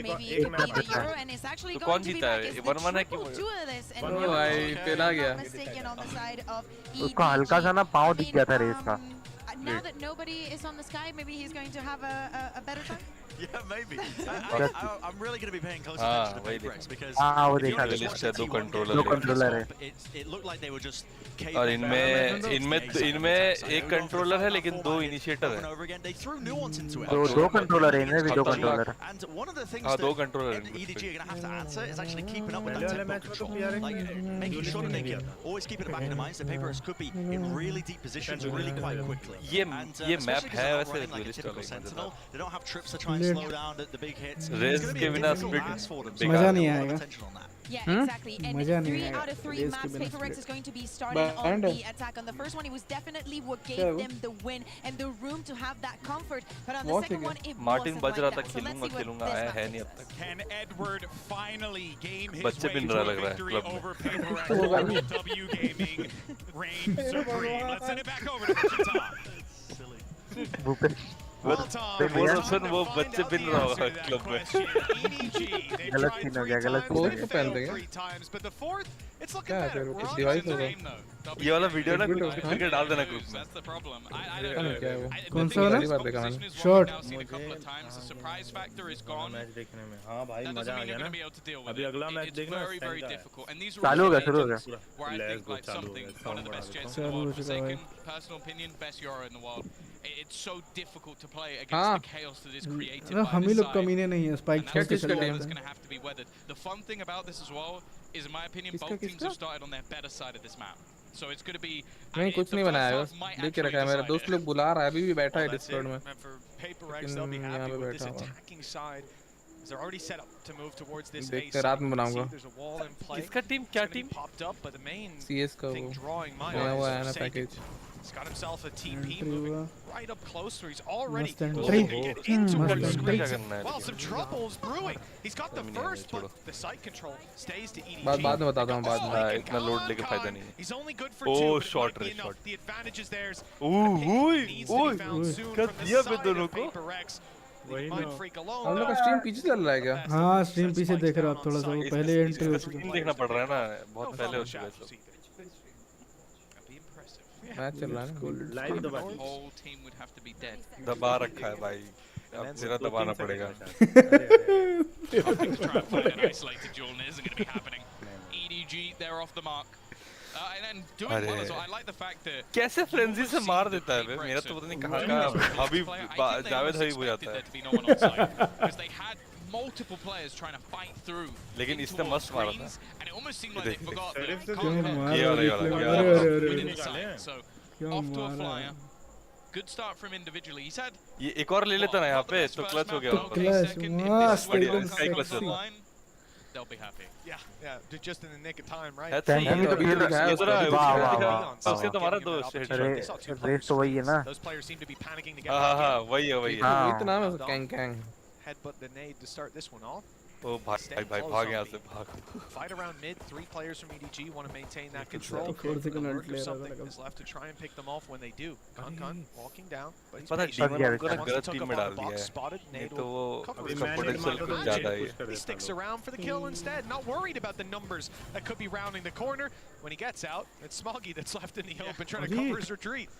तो कौन जीता है? 1-1 है कि भाई पेला गया। उसको हल्का सा ना पाँव दिख गया था रेस का। Now that nobody is on the sky, maybe he's going to have a better time. Yeah, maybe. I'm really going to be paying close attention to PaperX because वो if you देखा just watch the दो T1 controller game, दो controller है it looked like they were just और इनमें एक controller है लेकिन दो इनिशिएटर है दो कंट्रोलर है इनमें भी दो controller and one of the things हाँ दो that कंट्रोलर है EDG are going to have to answer is actually keeping up with that tempo control, like making sure that they can always keep it in the back of their minds that PaperX could be in really deep positions really quite quickly. ये especially map 'cause है they're not वैसे running like a realist typical वाला sentinel. They don't have trips to try and slow down the big hits. Race It's going to के be a बिना difficult split maps for them. So मजा they नहीं have a lot of आएगा potential on that. Yeah, exactly. And मजा नहीं 3 आएगा out of 3 race के maps बिना PaperX split. is going to be starting on Band the है। attack. On the first one, it was definitely what क्या gave वो? them the win and the room to have that comfort. But on the बहुत second ठीक one, it Martin wasn't बज like रहा था that. So let's see what खेलूंगा this आया map है नहीं is. अब तक Can Edward finally game his बच्चे way पिन to रहा a लग रहा है victory क्लब में over PaperX? W Gaming reigns supreme. Let's send it back over to Tom. Bhupesh Well, Tom, वो बच्चे पिन रहा होगा क्लब में गलत सीन हो गया गलत सीन हो गया पहन देंगे it's looking क्या better. फिर We're on device to the होगा game though. ये वाला वीडियो ना क्लिक करके डाल देना ग्रुप में That's the problem. I पता don't नहीं क्या है know. वो कौन सा वाला? पहली बार देखा मैंने Short. I've seen a couple of times. The surprise factor is gone. Match देखने में हाँ भाई That मजा doesn't आ mean गया you're ना going to be able to deal with अभी it. अगला मैच It's देखना very, very स्टैंड का है difficult. And these चालू हो गया are शुरू हो गया where I Let's think go, like चालू हो something, गया, one of the best sound jets in the चालू world, हो चुका है। Forsaken, personal opinion, best Yora in the world. It's so difficult to play against हाँ। the chaos that is created अरे by हम ही this लोग side. कमीने नहीं है स्पाइक And छोड़ that's के the चले storm जाते that's हैं going to have to be weathered. The fun thing about this as well is, in my opinion, किसका- both teams किसका? have started on their better side of this map. So it's going to be. नहीं कुछ नहीं बनाया है बस देख के रखा है मेरा दोस्त लोग बुला रहा है अभी भी बैठा है डिस्कॉर्ड में And for PaperX, they'll be लेकिन happy यहाँ पे with this बैठा हुआ attacking side. As they're already set up to move towards this A देखते रात में side. बनाऊंगा See, there's a wall in play. इसका टीम क्या It's gonna team be popped up, but the main CS का thing वो drawing my नया eyes हुआ is है ना Forsaken. Package He's got himself a TP Entry moving हुआ। right up close where he's already मस्त entry। looking to get into मस्त where the entry। क्या screens. करना है Well, some trouble's brewing. He's got the नहीं, नहीं, first, छोड़ो। but the site control stays to EDG. बाद में बताता हूँ बाद में हाँ, इतना लोड लेके फायदा नहीं है He's only good for Oh, two, but it short might be range, enough. short. The advantage is theirs. ओए Needs to be found ओए soon क्या from the दिया बे side दोनों of को PaperX. The वही Mind ना। Freak alone. हम लोग का स्ट्रीम पीछे चल रहा है क्या हाँ स्ट्रीम पीछे देख रहे हो आप थोड़ा सा वो पहले एंट्री हो चुका स्क्रीन देखना पड़ रहा है ना बहुत पहले हो चुका है सब Be impressive. मैच चल रहा है ना लाइव दबा The whole team would have to be dead. दबा रखा है भाई अब तेरा दबाना पड़ेगा To try and find an isolated duel and it isn't going to be happening. EDG, they're off the mark. And then doing well as well. I like the fact that कैसे frenzy से मार देता है बे मेरा तो पता नहीं कहाँ का अभी जावेद हबीब हो जाता है to be no one on site because they had multiple players trying to fight through. लेकिन इसने towards मस्त मारा था screens, and it almost seemed like they देख, forgot देख। that क्यों can't मार ये रहा वाला, ये वाला, है ये वाला। अरे अरे within अरे the site. So क्यों off to a मार रहा flyer. है Good start from individually. He's had ये एक और ले लेता ना यहाँ पे तो क्लच हो गया तो होगा। क्लच second, if मस्त this is where एकदम they'll come across the sexy line, they'll be happy. Yeah, just in the nick of time, right? That's it, Thank you, अभी Peter. तो ये तो रहा है, वाह, उसके वाह, दिखा- वाह, उसके तो हमारा दो हेड अरे रेस तो वही है ना Those players seem to be panicking to get हाँ back हाँ in. वही है वही है हाँ। वही तो नाम है उसका Kang Kang Headbutt the nade to start this one off. ओ भाई भाई भाग यहाँ से भाग Fight around mid. 3 players from EDG want to maintain that control. 4 second The ult lurk ले of रहा था something लगा is left to try and pick them off when they do. Kun walking down, but he's पता है patient. Demon को ना Once he गलत took team up में on डाल the दिया box, है spotted, नहीं nade तो will वो cover उसका his पोटेंशियल कुछ ज़्यादा ही है He sticks around for the kill instead, not worried about the numbers that could be rounding the corner. When he gets out, it's Smoggy that's left in the open trying to cover his retreat.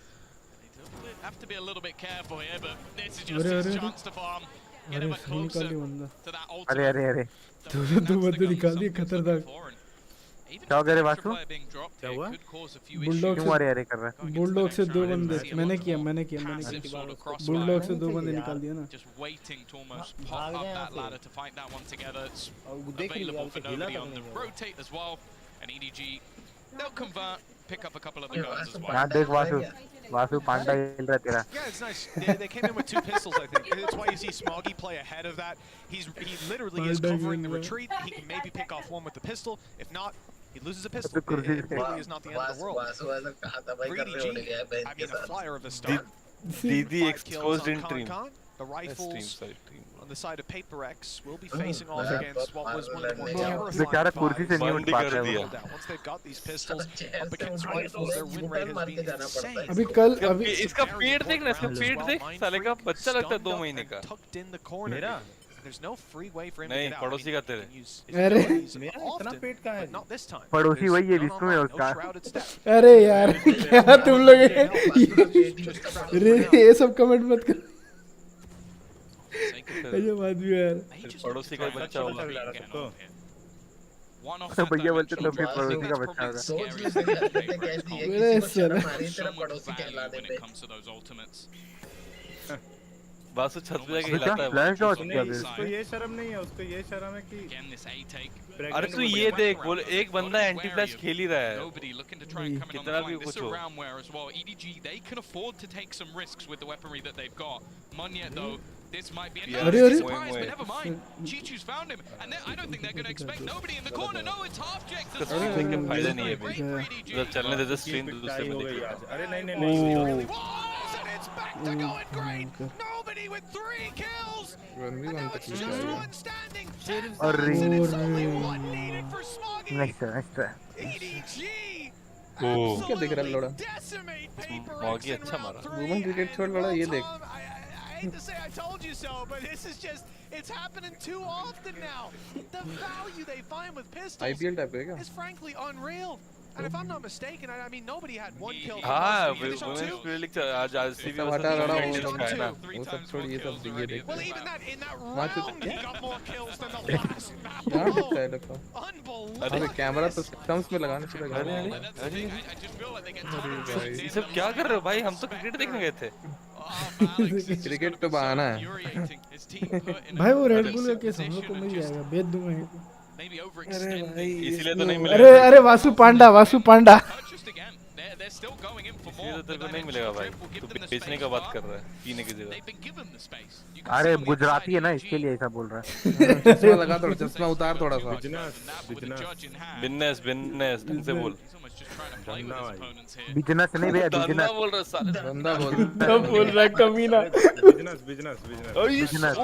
They have to be a little bit careful here, but this is just his chance to farm. Get him अरे closer निकाल दिया बंदा to that अरे ultimate. अरे अरे दो बंदे निकाल दिए खतरनाक क्या हो गया रे वासु क्या हुआ बुलडॉग क्यों अरे अरे कर रहा है बुलडॉग से दो बंदे मैंने किया बुलडॉग से दो बंदे निकाल दिया ना Just waiting to almost pop up that ladder to fight that one together. It's available for nobody on the rotate as well. And EDG, they'll convert, pick up a couple of the guns as well. यहाँ देख वासु वासु पांडा हिल रहा है तेरा Yeah, it's nice. They came in with 2 pistols, I think. That's why you see Smoggy play ahead of that. He literally is covering the retreat. He can maybe pick off one with the pistol. If not, he loses a pistol. It really is not the end of the world. For EDG, I mean, a flyer of a start. दीदी 5 exposed kills in on stream Con. The rifles stream on the side of PaperX will be facing off against what was one of the more बेचारा कुर्सी से नहीं उठ बंद पा कर रहा दिया है Once they've got these pistols up against rifles, their win rate has been insane. अभी कल अभी इसका पेट देख ना इसका पेट देख साले का बच्चा लगता है 2 महीने का Tucked in the corner. मेरा There's no free way for him to नहीं get out. पड़ोसी का तेरे He can use his अरे abilities मेरा इतना often, पेट कहाँ है but not this time. पड़ोसी वही है There's विष्णु है no उसका shrouded step. अरे यार क्या तुम लोग ये सब कमेंट मत कर अजब आदमी है यार। पड़ोसी का बच्चा होगा। भैया बोलते तो फिर पड़ोसी का बच्चा होगा। सोच लो तेरी हरकतें कैसी है, किसी को शर्म आ रही है तेरा पड़ोसी कहला दे पे। बासु छत पे जाके हिलाता है। फ्लैश डॉट क्या बे? उसको ये शर्म नहीं है, उसको ये शर्म है कि अरे तू ये देख, बोल एक बंदा एंटी फ्लैश खेल ही रहा है, कितना भी कुछ हो। EDG, they can afford to take some risks with the weaponry that they've got. Munya though, this might be Yeah, अरे, अरे। surprise, but never mind. Chichu's found him, and I don't think they're going to expect nobody in the corner. No, it's half-Jack. देख के फायदा नहीं है अभी, जब चलने दे दे स्क्रीन दूसरे में देख। अरे नहीं नहीं नहीं It's back to going great. Nobody with 3 kills. Just one standing. अरे Only one needed for Smoggy. Nice nice. EDG. क्या दिख रहा है लोड़ा? Decimate paper. मॉगी अच्छा मारा। वुमेन क्रिकेट छोड़ लोड़ा ये देख। I hate to say I told you so, but this is just, it's happening too often now. The value they find with pistols IPL type है क्या? is frankly unreal. And if I'm not mistaken, I mean nobody had 1 kill. हाँ, women's premier league आज CV हटा रहा हूँ वो वो सब छोड़ ये सब ये देख। Well, even that in that Watch it. round, he got more kills than the last क्या match. दिखता है देखो। Unbelievable. अरे कैमरा तो सिस्टम्स में लगाना चाहिए। अरे अरे I just feel like they get tired of ये सब क्या कर रहे हो भाई, हम तो क्रिकेट देखने गए थे। क्रिकेट तो बहाना है। भाई वो रेड बुल का केस हम लोग को मिल जाएगा, बेच दूंगा यहीं पे। इसीलिए तो नहीं मिलेगा। अरे अरे वासु पांडा They're still going in for ये more. तो तेरे को नहीं मिलेगा भाई, तू बेचने का बात कर रहा है, पीने की जगह। They've been given the space. You can अरे see on the गुजराती है ना इसके लिए ऐसा बोल रहा है। चश्मा लगा थोड़ा, चश्मा उतार थोड़ा सा। with the judge in hand. Business business ढंग से बोल। He's almost just trying to play with his opponents here. Business नहीं भैया धंधा बिजनेस। बोल रहा है साले। बंदा बोल। तब बोल रहा है कमीना। Business business business business.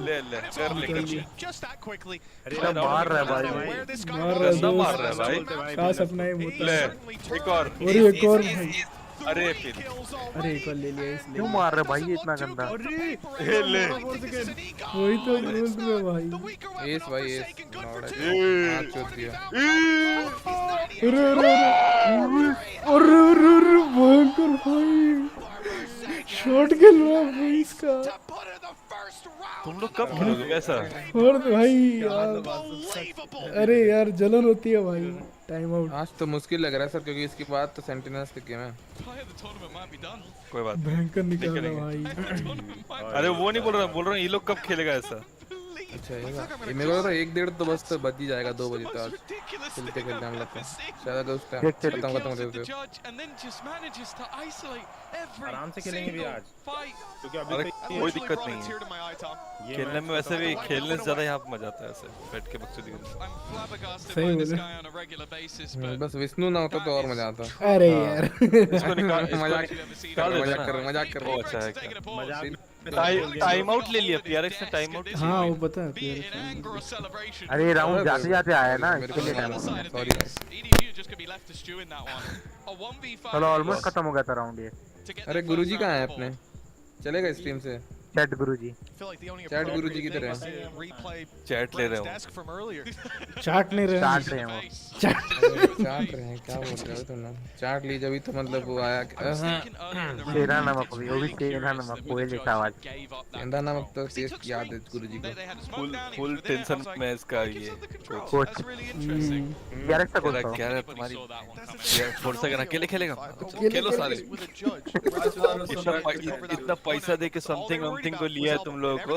ले ले कर ले कर ले। Just that quickly. क्या मार रहा है भाई? Where this guy मार was. गंदा मार रहा है भाई। का सपना है मोटा। ले एक और। एक और भाई। अरे फिर अरे एक और ले लिया इसलिए। क्यों मार रहा है भाई ये इतना गंदा? ले वही तो बोल रहे भाई। एस भाई एस। हाथ चोट दिया। अरे अरे अरे अरे भयंकर भाई। शॉट खेल रहा है भाई इसका। तुम लोग कब खेलोगे वैसा? और भाई यार, अरे यार जलन होती है भाई। Time out. आज तो मुश्किल लग रहा है सर, क्योंकि इसके बाद तो सेंटिनल्स के गेम है। कोई बात नहीं। भयंकर निकल रहा भाई। अरे वो नहीं बोल रहा ये लोग कब खेलेगा ऐसा? अच्छा ये मेरे को तो 1-1.5 तो बस तो बज ही जाएगा 2 बजे तक खेलते खेलते हम लगता है शायद अगर उस टाइम खत्म होते आराम से खेलेंगे भी आज, क्योंकि अरे अभी कोई दिक्कत नहीं है खेलने में। वैसे भी खेलने से ज्यादा यहाँ पे मजा आता है ऐसे बैठ के बकचोदी करने। सही बोले। बस विष्णु ना होता तो और मजा आता। अरे यार इसको निकाल, मजाक कर। ओ अच्छा है क्या? टाइम आउट ले लिया PRX ने, टाइम आउट। हाँ वो पता है। अरे राउंड जाते जाते आया ना इसके लिए टाइम। सॉरी चलो ऑलमोस्ट खत्म हो गया था राउंड ये। अरे गुरुजी कहाँ है अपने? चलेगा स्ट्रीम से? चैट गुरुजी। चैट गुरुजी की तरह चैट ले रहे हो। चाट नहीं रहे। चाट रहे हैं वो। चाट रहे हैं क्या बोल रहे हो तुम लोग? चाट ली जब तो मतलब वो आया। तेरा नमक भी, वो भी तेरा नमक, कोई जैसा आवाज। तेरा नमक तो टेस्ट याद है गुरुजी को। फुल टेंशन में इसका ये कोच PRX का कोच क्या है तुम्हारी? फोर्स अगर अकेले खेलेगा खेलो सारे। इतना पैसा दे के समथिंग को लिया है तुम लोगों को।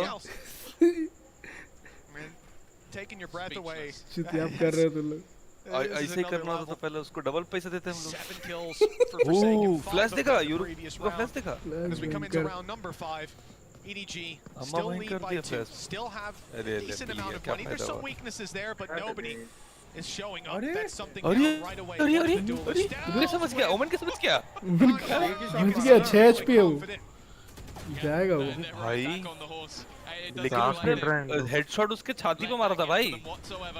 चुतियाप कर रहे हो तुम लोग। ऐसे ही करना होता तो पहले उसको डबल पैसा देते हम लोग। फ्लैश देखा? यूरो का फ्लैश देखा? EDG अम्मा still वहीं lead कर by दिया 2, flash. still have decent amount of money. There's some weaknesses there, but nobody is showing up. That's something right away. अरे समझ गया, ओमन के समझ गया। बच गया 6 HP है वो। जाएगा वो भाई, लेकिन उसने हेडशॉट उसके छाती पे मारा था भाई।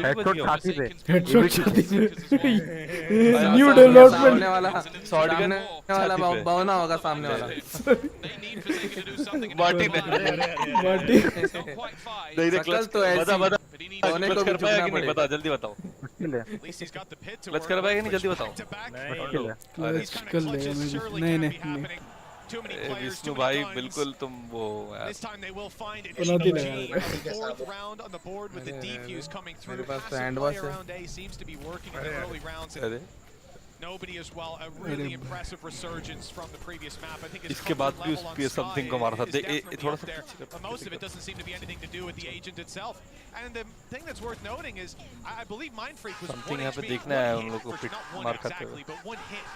हेडशॉट छाती पे, हेडशॉट छाती पे। न्यू डेवलपमेंट वाला शॉटगन वाला बावना होगा सामने वाला। मार्टिन नहीं रे क्लच तो ऐसे बता होने को कर पाएगा कि नहीं? बता जल्दी बताओ। क्लच कर पाएगा नहीं? जल्दी बताओ। क्लच कर ले। नहीं Too many players, Vishnu too भाई many guns. बिल्कुल तुम वो यार This time they will find an Penalty EDG लगा on the fourth round on the board with the defuse coming through. मेरे पास तो Passive hand play wash है। around A seems to be working in the early rounds. अरे Nobody as well. A really impressive resurgence from the previous map. I think his इसके बाद comfort भी level उस पे on something Sky को मारा था is देख definitely थोड़ा up सा there, पीछे but most of it doesn't seem to be anything to do with the agent itself. And the thing that's worth noting is, I believe Mindfreak was Something one यहाँ पे HP, देखना है one उन hit, लोगों को for not one मार खाते हुए exactly, but one hit.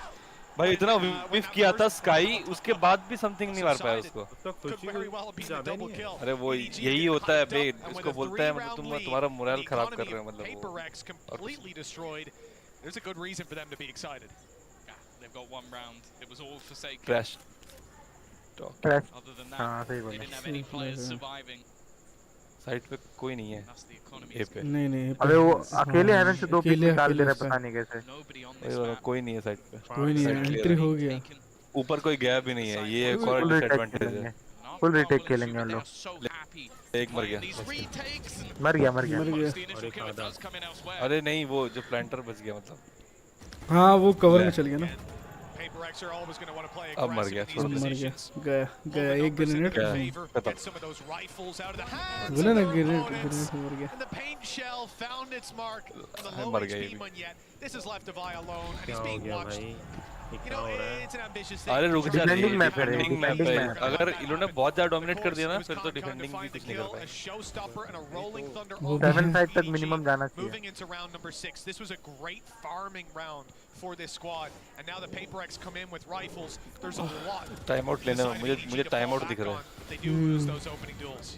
भाई इतना विफ किया था स्काई उसके बाद भी समथिंग नहीं मार पाया उसको Could very well have been a double kill. अरे वो EDG यही getting होता है hyped bay up, and with उसको a बोलते हैं मतलब 3-round तुम lead, तुम्हारा मोरल the खराब कर economy रहे हो of मतलब वो PaperX completely destroyed. There's a good reason for them to be excited. Yeah, they've got one round. It was all Forsaken. Crash Other than that, हाँ सही they बोला didn't have any players surviving. Side पे कोई नहीं है That's the economy. ए पे नहीं नहीं अबे वो अकेले हेवन से दो पिक अकेले निकाल दे रहा है अकेले पता नहीं कैसे Nobody on वही this वाला map. कोई नहीं है साइड पे कोई नहीं है एंट्री हो गया ऊपर कोई गया भी नहीं है ये एक और फुल रिटेक डिसएडवांटेज खेलेंगे है फुल रिटेक खेलेंगे हम They लोग are so happy. एक मर गया These retakes and मर गया मर गया the initial kill does come in elsewhere. अरे नहीं वो जो प्लांटर बच गया मतलब हाँ वो कवर में चल गया ना PaperX are always going to want to play अब मर aggressive गया in these अब मर गया positions. गया गया एक grenade Get some of those rifles out of the hands बोला of ना their ग्रेनेड opponents. ग्रेनेड मर गया And the paint shell found its mark on the low मर गया HP ये भी। one yet. This has left Devi alone, and he's being watched. You know, it's an ambitious thing. अरे रुक जा Defending map है रे, डिफेंडिंग मैप defending है map। अगर इन्होंने बहुत ज्यादा डोमिनेट कर दिया ना Of फिर course, तो it was डिफेंडिंग भी Khan कुछ to नहीं कर find the पाए kill, a showstopper and a rolling thunder वो over 7 साइड तक EDG, मिनिमम जाना चाहिए moving into round number 6. This was a great farming round for this squad, and now the PaperX come in with rifles. There's a lot. Time out लेने में मुझे time out दिख रहा है They do lose those opening duels.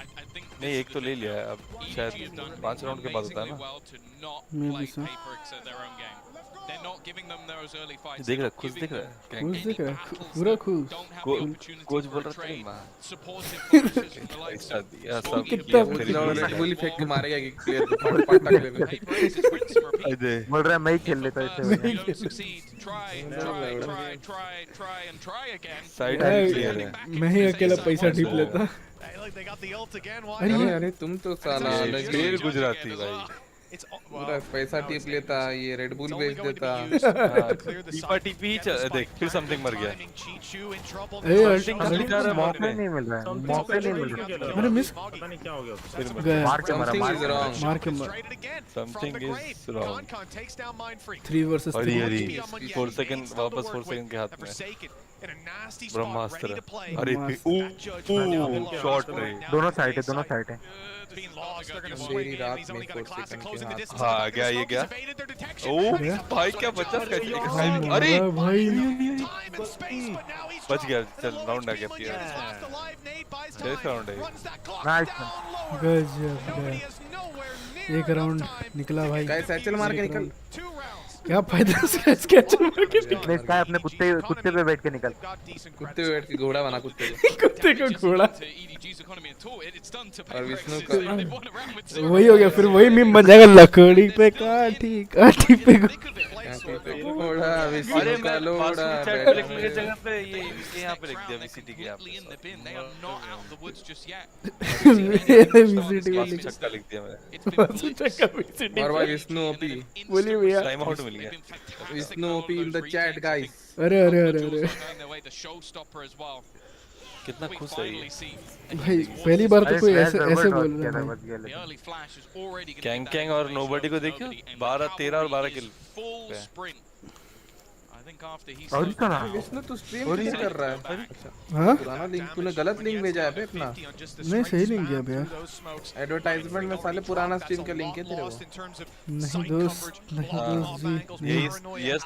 I think नहीं एक तो ले लिया है अब EDG have शायद done 5 राउंड के बाद होता है amazingly ना well to not Maybe play so. PaperX at their own game. They're not giving them those early fights. देख They're रहा not खुश giving दिख रहा them है खुश दिख रहा है battles पूरा that खुश don't have को- the opportunity कोच for बोल a रहा था trade. माँ Supportive bonuses from the likes of या सब Smokey कितना and बुरा Billy. रेड बुल फेंक के मारेगा एक प्लेयर को फट फट लगेगा PaperX is rinse and repeat. अरे बोल रहा है मैं ही खेल If लेता at इससे first they बढ़िया don't succeed, try and try again. Side Hey, clear है मैं ही अकेला पैसा ढीप लेता Hey, look, they got the ult again. Why अरे अरे not? अरे तुम तो साला अलग ही क्लियर गुजराती भाई It's पूरा पैसा टिप लेता ये रेड बुल It's only बेच going to देता be used to clear the टीपा site. TP Get the spike देख फिर back. समथिंग मर गया Timing, Chichu in trouble. A, Now ulting shows कर रहा है मौके नहीं मिल रहा है मौके नहीं मिल रहा है मैंने मिस पता नहीं क्या हो गया उसको। That's a गया मार के मरा Something मार is के मरा wrong. मार के मर Straight again from Something the is grave. wrong. Khan takes down Mindfreak. 3 versus अरे 3 अरे HP on one yet. 4 second Needs still to वापस work 4 सेकंड के with. हाथ में Forsaken in a nasty spot, Brahmastra ready to play. अरे That judge right now will shot lose. रे Now दोनों he's side है getting दोनों sight. Side है Being lost, they're going to Andheri swing in. रात He's में only got a 4 classic second closing के the हाथ distance. हाँ Attack, गया the ये smoke क्या has evaded their detection. Oh And he's up भाई close क्या to the बचा top. कैसे मारा अरे भाई Time and space, but now he's बच गया dropped. चल And the राउंड आ low गया HP फिर Munyan is last alive. Nate buys Chase time. round है ये। Runs that clock Nice down lower. गजब Nobody गया has nowhere near एक enough राउंड time निकला भाई गाइस सैचल मार के निकल 2 rounds. क्या फायदा उसका स्केच मार के नहीं इसका अपने कुत्ते कुत्ते पे बैठ के निकल They've got decent कुत्ते credits. बैठ के घोड़ा बना कुत्ते को कुत्ते को घोड़ा To EDG's economy at all. It's done to और विष्णु PaperX. का They've won a round with 0. वही हो गया फिर वही मीम बन जाएगा लकड़ी पे काठी काठी पे कांटे पे घोड़ा अरे विष्णु का मैं लोड़ा फास्ट चैट पे लिखने की जगह पे ये यहाँ पे लिख दिया वीसीटी के यहाँ Completely in पे the bin. They are not out of the woods just yet. VCT को फास्ट छक्का लिख दिया मैंने It's been लिख चक्का वीसीटी और भाई विष्णु ओपी बोलिए भैया टाइम आउट मिल गया Vishnu OP in the chat guys अरे अरे अरे अरे The showstopper as well. कितना We खुश है ये finally see भाई पहली बार तो कोई ऐसे ऐसे बोल किया रहा था है बच गया the लेकिन early flash is already going to Kang be Kang और नोबडी को देखियो 12 13 और 12 किल full sprint. I think after he और इसका ना विष्णु तू स्ट्रीम किस कर रहा है हाँ पुराना लिंक तूने गलत लिंक भेजा है बे अपना नहीं सही लिंक किया भैया एडवर्टाइजमेंट में साले पुराना स्ट्रीम का लिंक है तेरे को नहीं दोस्त नहीं दोस्त जी यही यस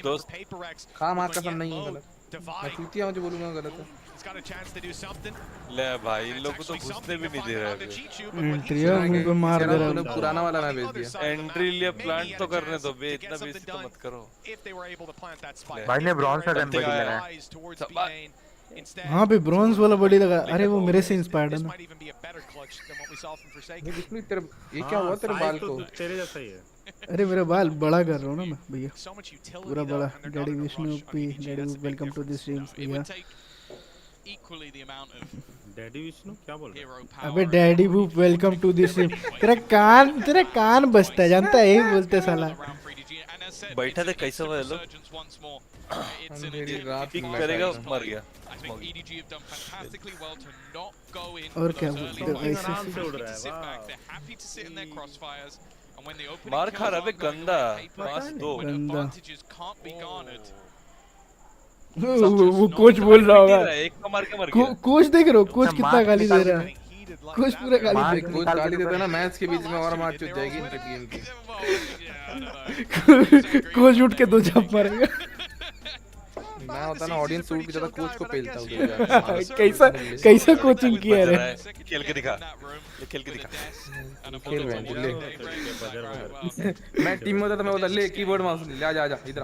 दोस्त काम आ कसम नहीं है गलत मैं चूतिया हूं जो बोलूंगा गलत है ले भाई इन लोगों को तो घुसने भी नहीं दे रहे हैं एंट्रिया मुंह पे मार दे रहा तूने है पुराना वाला ना भेज दिया एंट्री लिए प्लांट तो करने दो बे इतना बेसिक तो मत करो भाई ने ब्रॉन्ज का गन बड़ी लगाया हाँ भाई ब्रॉन्ज वाला बड़ी लगा अरे वो मेरे से इंस्पायर्ड है ना ये विष्णु तेरे ये क्या हुआ तेरे बाल को तेरे जैसा ही है अरे मेरा बाल बड़ा कर रहा हूँ ना मैं भैया पूरा बड़ा daddy Vishnu P daddy welcome to this stream भैया equally the amount of daddy Vishnu क्या बोल रहा hero है power. अबे डैडी वो वेलकम टू दिस स्ट्रीम तेरा कान बजता है जानता है यही बोलते साला बैठा थे कैसे हुआ ये लोग It's an मेरी रात पिक में करेगा मर गया I think EDG have done fantastically well to not go in और for क्या those early बोलते fights. हैं, They're ऐसे happy to sit back. They're happy to sit in their crossfires. And when the opening मार खा kills रहा है aren't going गंदा away, paperX, दो when गंदा। advantages can't be garnered. वो कोच बोल रहा होगा, एक को मार के मर गया कोच देख रहे हो, कोच कितना गाली दे रहा है, कोच पूरा गाली दे रहा कोच गाली देता है ना, मैच के बीच में और मार चुट जाएगी इनके गेम की। है। कोच उठ के 2 झाप मारेगा। मैं होता ना ऑडियंस सूट की ज्यादा कोच को पेलता हूँ। कैसा कैसा कोचिंग किया रे, खेल के दिखा, खेल के दिखा, खेल रहे हैं ले। मैं टीम में होता तो मैं बोलता ले कीबोर्ड माउस ले, आ जा इधर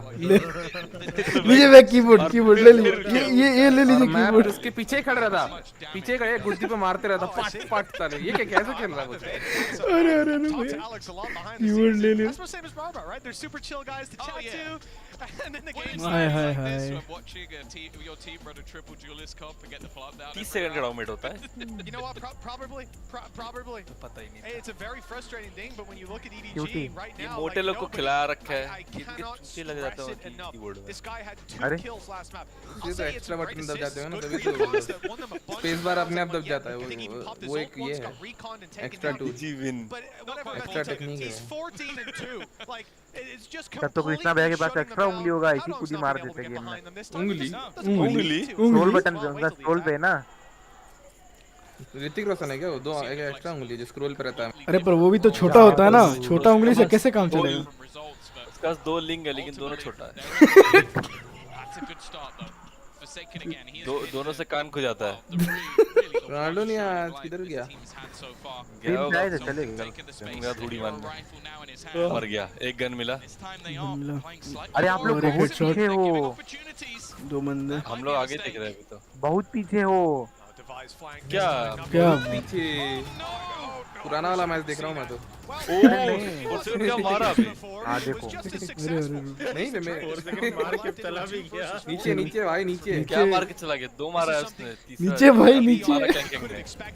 लीजिए मैं कीबोर्ड ले लीजिए, ये ले लीजिए मैं कीबोर्ड। उसके पीछे खड़ा रहता, पीछे खड़े गुड्डी पे मारते रहता, फट फट साले ये कैसे खेल रहा है मुझे। अरे कीबोर्ड ले लिया। That's what same as Barbara, right? They're super chill guys to chat to. And then the game's hi like hi This hi. when watching your team run a triple duelist comp and get the flop down. 30 second का डाउनमेट होता है You know what? Probably. पता ही नहीं Hey, it's a very frustrating thing, but when you look at EDG right ये now, मोटे लोग को nobody- खिला रखा है I इनके cannot चूचे लग जाते stress हैं it enough. कीबोर्ड में This guy had 2 kills last map. ये I'll तो say it's extra great button दब जाते हैं ना, assists, तभी good तो recons that won them a bunch space of bar rounds अपने आप at दब the जाता end. है, I think he popped his वो ult एक ये once, है got reconned and taken extra down. 2 G win But whatever, Extra man, technique he's है। 14 and 2. Like, it's just तब तो कृष्णा भैया के पास एक्स्ट्रा उंगली होगा, एक ही कुदी मार देते गेम में। उंगली स्क्रॉल बटन पे होगा, स्क्रॉल पे ना। ऋतिक रोशन है क्या वो? 2 एक एक्स्ट्रा उंगली जो स्क्रॉल पे रहता है। अरे पर वो भी तो छोटा होता है ना, छोटा उंगली से कैसे काम चलेगा? उसके पास 2 लिंग है लेकिन दोनों छोटा है। That's a good start though. Forsaken again. He is दोनों से कान खो जाता है। रोनाल्डो नहीं आज किधर गया? गया होगा, जाए तो चलेगा। गंगा धूड़ी मारने मर गया, एक गन मिला। अरे आप लोग बहुत पीछे हो, 2 बंदे। हम लोग आगे दिख रहे हैं अभी तो। बहुत पीछे हो। क्या क्या पीछे पुराना वाला मैच देख रहा हूँ मैं तो। ओह और क्या मारा अभी? हाँ देखो। नहीं मैं मार के चला भी गया। नीचे नीचे भाई नीचे। क्या मार के चला गया? 2 मारा है उसने। नीचे भाई नीचे।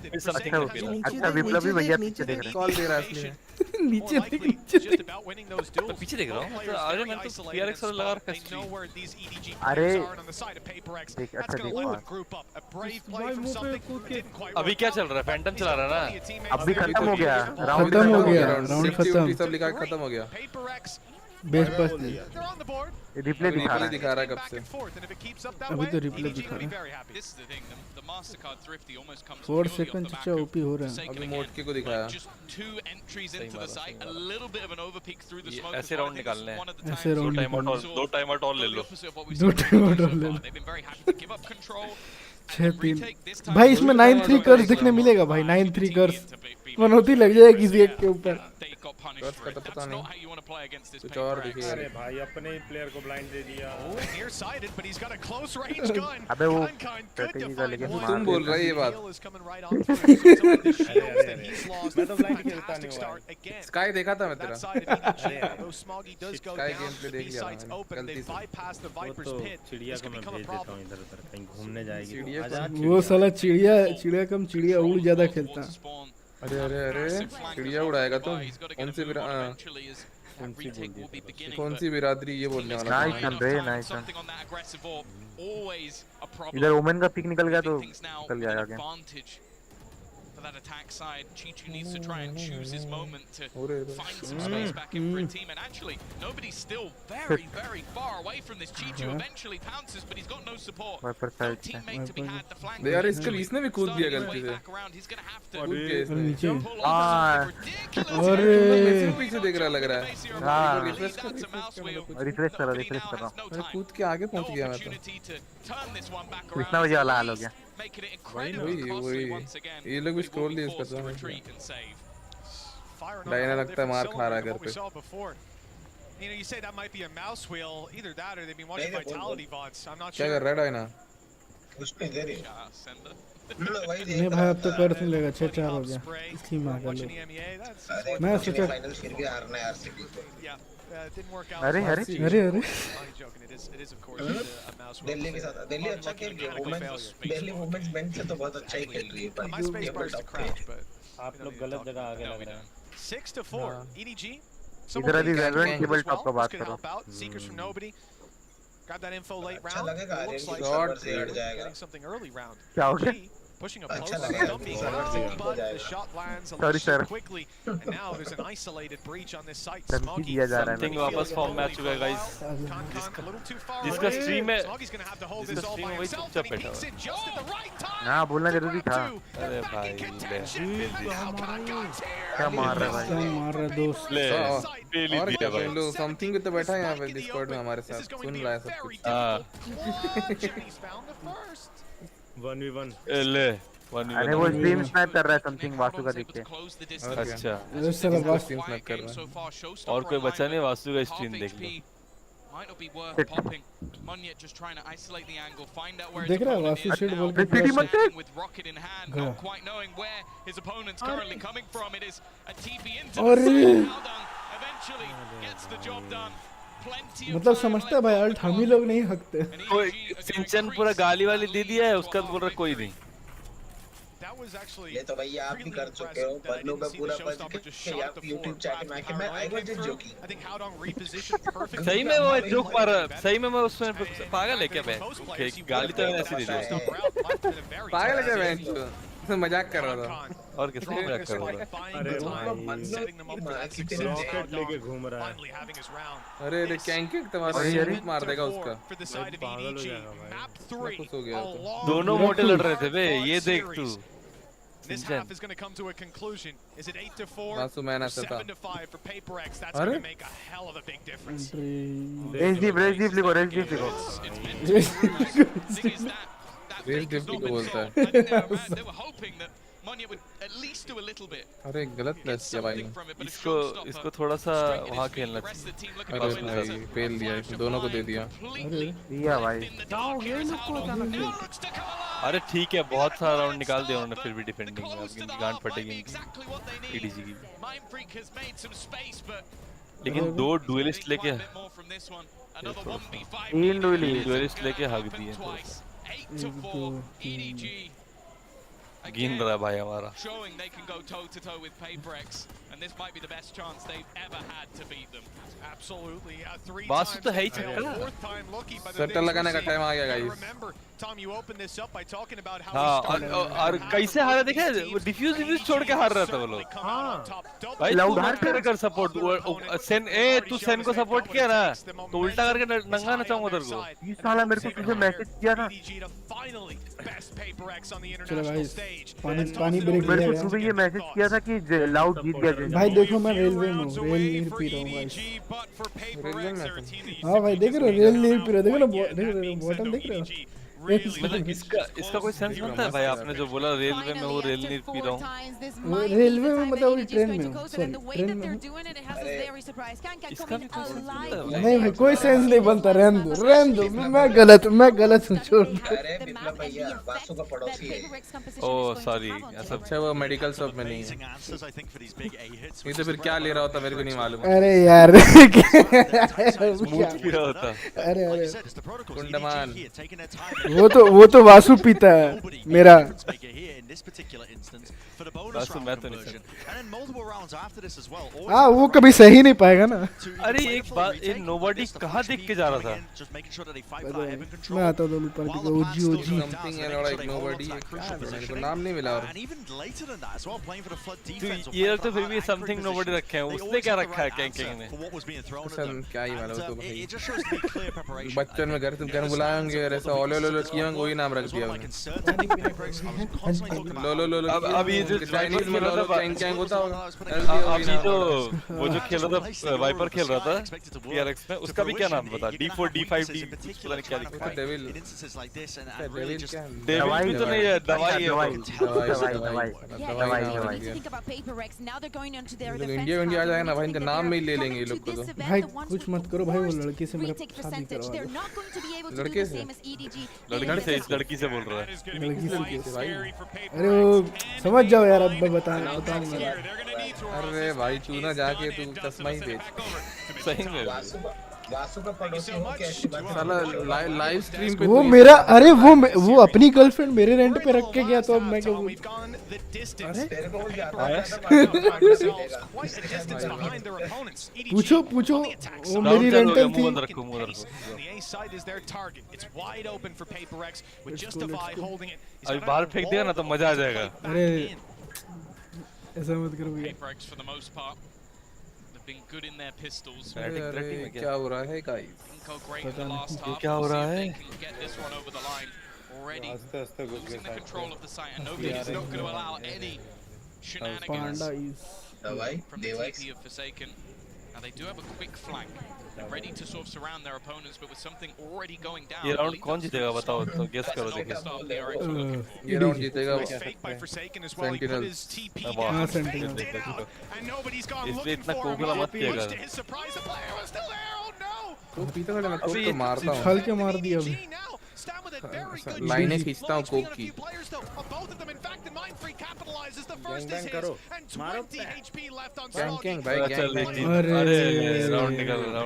अच्छा विप्लवी भैया पीछे देख रहे हैं। कॉल दे रहा है इसलिए। नीचे देख, नीचे देख। तो पीछे देख रहा हूँ। तो अरे मैं तो PRX वाला लगा रखा है। अरे देख अच्छा देख। अभी क्या चल रहा है? फैंटम चला रहा है ना? अब भी खत्म हो गया, राउंड खत्म हो गया, राउंड खत्म। सब लिखा खत्म हो गया। बेस्ट बस रिप्ले दिखा रहा है। दिखा रहा है कब से। अभी तो रिप्ले दिखा रहा है। 4 सेकंड चचा ओपी हो रहा है। अभी मोटके को दिखाया। ऐसे राउंड निकालने हैं। ऐसे राउंड 2 टाइम आउट और ले लो। 2 टाइम आउट और ले लो। 6-3 भाई इसमें 9-3 कर्स दिखने मिलेगा भाई, 9-3 कर्स मनोती लग जाएगी किसी एक के ऊपर। कर्स का तो पता नहीं, कुछ और दिखेगा। अरे भाई अपने ही प्लेयर को ब्लाइंड दे दिया। अबे वो स्ट्रेटजी का लेके तुम बोल रहे ये बात। मैं तो ब्लाइंड खेलता नहीं हुआ। स्काई देखा था मैं तेरा। स्काई गेम प्ले देख लिया मैंने गलती से। तो चिड़िया को मैं भेज देता हूँ इधर उधर कहीं घूमने जाएगी। वो साला चिड़िया कम चिड़िया उड़ ज्यादा खेलता। अरे अरे अरे चिड़िया उड़ाएगा तुम? कौन सी बिरादरी ये बोलने वाला? नाइस सन रे, नाइस सन। इधर ओमेन का पिक निकल गया तो निकल जाएगा game. that attack side, Chichu needs to try and choose his moment to find some space back in for a team. And actually, nobody's still very, very far away from this. Chichu eventually pounces, but he's got no support. No teammate to be had the flank. यार इसने भी कूद दिया गलती से। He's gonna have to कूद के इसने। अरे पीछे देख रहा लग रहा है। रिफ्रेश कर रहा हूँ। कूद के आगे पहुंच गया मैं तो। कृष्णा भैया वाला हाल हो गया। वही ये लोग भी स्क्रॉल नहीं कर रहे हैं। डायना लगता है मार खा रहा है घर पे। You know, you say that might be a mouse wheel, either that or they've been watching Vitality VODs. I'm not क्या sure. कर रहा है डायना? उसमें इधर ही नहीं भाई अब तो कर नहीं लेगा, 6-4 हो गया। इसकी मां का लो। मैं सोचा फाइनल्स फिर भी हारना है आरसीबी को। अरे अरे अरे दिल्ली के साथ दिल्ली अच्छा खेल रही है। वुमेन्स दिल्ली वुमेन्स बेंच से तो बहुत अच्छा ही खेल रही है। आप लोग गलत जगह आगे लग रहे हैं। 6-4 EDG. इधर अभी वैलोरेंट टेबल टॉप का बात करो। Grab that info late अच्छा round. लगेगा It looks like सर्वर से हट जाएगा getting something early round. क्या हो गया? Pushing up अच्छा close to लगेगा Dumpy, सर्वर से हट but the जाएगा shot lands a Sorry, little sir. too quickly, and now there's an isolated breach on this site. धमकी Smoggy, दिया जा रहा है Something वापस फॉर्म में आ चुका है guys a little too far जिसका away. स्ट्रीम है Smoggy's gonna have to hold जिसका this all स्ट्रीम by है वही himself, चुपचाप and he बैठा peeks हुआ in just at the right time. हाँ बोलना जरूरी था है अरे भाई ले क्या मार रहा है क्या भाई मार रहा है दोस्त ले पेली और दिया क्या भाई तुम लोग समथिंग तो बैठा है यहाँ पे डिस्कॉर्ड में हमारे साथ सुन रहा है सब कुछ हां He's found the first. 1v1 ले अरे वो स्ट्रीम स्नैप कर रहा है समथिंग वासु का देख के अच्छा अरे साला वासु स्ट्रीम स्नैप कर रहा है और कोई बचा नहीं वासु का स्ट्रीम देख लो Might not be worth popping. Munya just trying to isolate the angle, find out where his देख रहा है opponent Vasu is, shade and बोल now के standing with rocket in hand, not quite knowing where his opponent's currently coming from. It is a TP into the side. Haldung eventually gets the job done. Plenty of मतलब time समझता है भाई alt हम ही लोग नहीं हकते कोई सिंचन पूरा गाली वाली दे दिया है उसका बोल रहा कोई नहीं That was actually ये तो भैया आप भी कर चुके हो बन्नू में पूरा बच के आप YouTube चैट में आके मैं I was just joking I think Haldung repositioned perfectly. सही में वो जोक मार सही में मैं उसमें पागल है क्या मैं गाली तो मैंने ऐसी दे दी पागल है क्या मैं मजाक कर रहा था और किसका मजाक कर रहा था अरे भाई रॉकेट लेके घूम रहा है अरे अरे कैंक तुम्हारा मार देगा उसका पागल हो जाएगा भाई खुश हो गया दोनों मोटे लड़ रहे थे बे ये देख तू This half is going to come to a conclusion. Is it 8-4 or 7-5 for PaperX? That's going to make a hell of a big difference. रेजडीप लिखो रेजडीप लिखो रेजडीप को बोलता है they were hoping that Munya would at least do a little bit. अरे गलत place किया भाई इसको थोड़ा सा वहाँ खेलना चाहिए अरे भाई फेल दिया दोनों को दे दिया दिया भाई अरे ठीक है बहुत सारा राउंड निकाल दिया उन्होंने फिर भी डिफेंडिंग में अब इनकी गांड फटेगी ईडीजी की लेकिन दो डुएलिस्ट लेके तीन डुएलिस्ट लेके हक दिए गिन रहा भाई हमारा Showing they can go toe to toe with PaperX, and this might be the best chance they've ever had to beat them. Absolutely. Basu तो है ही चक्कर Fourth time lucky by the सट्टा लगाने का टाइम आ गया guys Remember, Tom, you opened this up by talking about how हाँ और कैसे हारा देखा वो डिफ्यूज छोड़ के हार रहा था वो लोग भाई लाउड हार कर सपोर्ट सेन ए तू सेन को सपोर्ट किया ना तो उल्टा करके नंगा नचाऊंगा तेरे को ये साला मेरे को तुझे मैसेज किया था चलो भाई पानी पानी ब्रेक मेरे लिया को गया सुबह ये मैसेज किया था कि लाउड जीत गया भाई देखो मैं रेलवे में हूँ रेल नहीं पी रहा हूँ भाई हाँ भाई देख रहे हो रेल नहीं पी रहा देखो ना देख रहे हो बॉटम देख रहे हो मतलब इसका कोई सेंस बनता है भाई आपने जो बोला रेलवे में वो रेल नहीं पी रहा हूँ रेलवे में मतलब ट्रेन में हूँ सॉरी ट्रेन में इसका भी कोई सेंस बनता है नहीं भाई कोई सेंस नहीं बनता रहने दो मैं गलत हूँ छोड़ दो अरे विप्लव भैया वासु का पड़ोसी है ओह सॉरी ऐसा अच्छा वो मेडिकल शॉप में नहीं है ये तो फिर क्या ले रहा होता मेरे को नहीं मालूम अरे यार पी रहा होता अरे अरे कुंडमान वो तो वासु पीता है मेरा वासु मैं तो नहीं हाँ वो कभी सही नहीं पाएगा ना अरे एक बात ये नोबडी कहाँ देख के जा रहा था मैं आता हूँ ऊपर की ओजी समथिंग एंड लाइक नोबडी मेरे को नाम नहीं मिला और तो ये तो फिर भी समथिंग नोबडी रखे हैं उसने क्या रखा है कैंकिंग ने क्या ही मालूम तो भाई बच्चन में घर तुम घर बुलाए होंगे और ऐसा ओलो लो किया होंगे वही नाम रख दिया लो अब ये जो चाइनीज में लो कैंग कैंग होता होगा अभी तो वो जो खेल रहा था वाइपर खेल रहा था पीआरएक्स में उसका भी क्या नाम बता D4 D5 D पता नहीं क्या लिखा है डेविल डेविल भी तो नहीं है दवाई है इंडिया आ जाएगा ना भाई इनका नाम में ही ले लेंगे ये लोग को तो भाई कुछ मत करो भाई वो लड़की से मेरा शादी करवा लड़के से इस लड़की से बोल रहा है लड़की से भाई अरे वो समझ जाओ यार अब मैं बताऊंगा अरे भाई तू ना जाके तू चश्मा ही बेच सही में वासु का पड़ोसी हो कैसी बात है? साला लाइव स्ट्रीम पे वो मेरा अरे वो अपनी गर्लफ्रेंड मेरे रेंट पे रख के गया तो अब मैं क्या बोलूं? अरे तेरे को कुछ ज्यादा पूछो वो मेरी रेंटल थी। अभी बाहर फेंक देगा ना तो मजा आ जाएगा। अरे ऐसा मत करो भैया। Been good in their pistols. क्या हो रहा है guys? क्या हो रहा है? Get this one over the line already. Losing the control of the site, and nobody is not going to allow any shenanigans from the TP of Forsaken. Now they do have a quick flank. They're ready to sort of surround their opponents, but with something already going down. ये round कौन जीतेगा बताओ तो guess करो देखिए। ये round जीतेगा Sentinel. इसलिए इतना कोगला मत किया कर। तो पीछे वाले मैं तो मारता हूँ। छल के मार दिया अभी। लाइनें खींचता हूँ कोक की। गैंग करो मारो गैंग भाई गैंग। अरे राउंड निकल गया।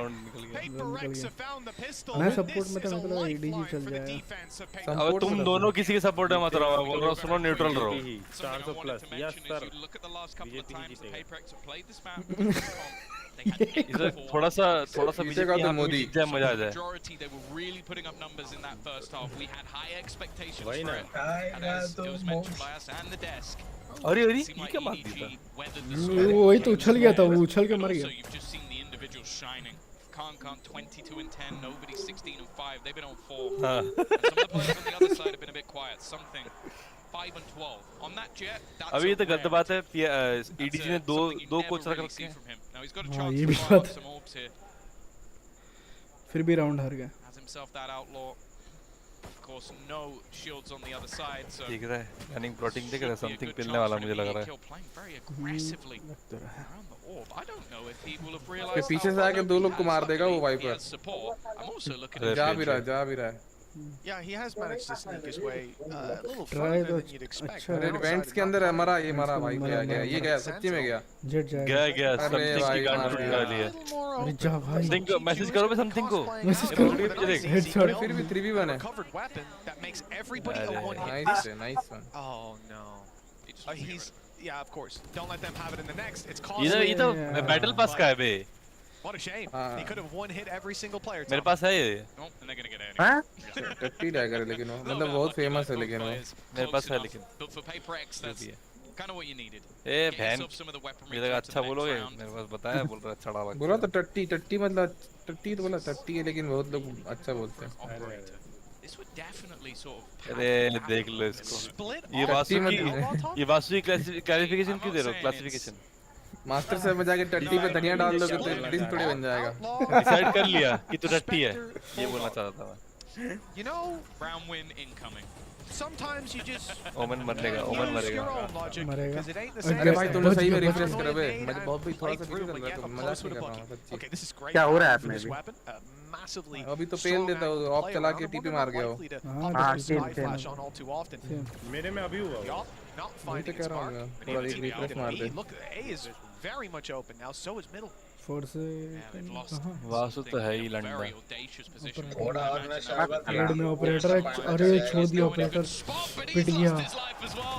मैं सपोर्ट में तो मतलब एडीजी चल जाएगा। अब तुम दोनों किसी के सपोर्ट में मत रहो, बोल रहा हूँ सुनो न्यूट्रल रहो। 400 प्लस यस सर। इधर थोड़ा सा पीछे का तो मोदी जय मजा आ जाए। वही ना। अरे ये क्या मार दिया था? वही तो उछल गया था, वो उछल के मर गया। Khan 22 and 10, nobody 16 and 5. They've been on 4. Some of the players on the other side have been a bit quiet. Something 5 and 12 on that jet. अभी ये तो गलत बात है। EDG ने दो कोच रख रखे हैं। Now he's got a chance ये to भी fire बात off some orbs here. फिर भी राउंड हार गया। Has himself that outlaw. Of course, no shields on the other side. So देख रहा है, रनिंग प्लॉटिंग देख रहा है, समथिंग पिलने वाला मुझे लग रहा है। Playing very aggressively around the orb. I don't know if he will have के realized. पीछे से आके दो लोग को मार देगा वो wiper. I'm also looking at जा भी रहा है। Yeah, he has managed to sneak his way a little Try further the than you'd expect. अच्छा इवेंट्स के अंदर मरा भाई ये गया सच्ची में गया। जेट जाएगा। गया समथिंग की गांड टूट गई है। अरे जा भाई। समथिंग को मैसेज करो बे समथिंग को। मैसेज करो। हेडशॉट। फिर भी 3v1 है। Covered weapon that makes everybody a one hit. Nice one. Oh no. He's yeah, of course. Don't let them have it in the next. It's ये तो battle pass का है बे। What a shame. He could have one hit every single player. मेरे पास है ये। Nope, and they're going to get out. हाँ? टट्टी dagger लेकिन वो मतलब बहुत फेमस है लेकिन वो। मेरे पास है लेकिन। But for Paper X, that's kind of what you needed. ए बहन। ये लगा अच्छा बोलोगे? मेरे पास बताया बोल रहा अच्छा लगा। बोला तो टट्टी मतलब टट्टी तो बोला टट्टी है लेकिन बहुत लोग अच्छा बोलते हैं। This would definitely sort of. अरे देख लो इसको। ये वासु की क्लैरिफिकेशन क्यों दे रहे हो? क्लासिफिकेशन। मास्टर सर में जाके टट्टी पे धनिया डाल दोगे तो डिश थोड़ी बन जाएगा। डिसाइड कर लिया कि तू टट्टी है। ये बोलना चाहता था मैं। You know, round win incoming. Sometimes you just ओमन मरेगा। मरेगा। अरे भाई तुमने सही में रिफ्रेश करा बे। मैं बहुत भी थोड़ा सा कर रहा हूं, मजाक नहीं कर रहा हूं सच्ची। क्या हो रहा है आपने अभी तो पेल देता हूं, ऑफ चला के टीपी मार गया हो। हां मेरे में अभी हुआ। मैं तो कह रहा हूं थोड़ा रिफ्रेश मार दे। very much open now. So is middle. Force Vasu तो है ही लंडा। रेड में ऑपरेटर है। अरे छोड़ दिया ऑपरेटर पिट गया।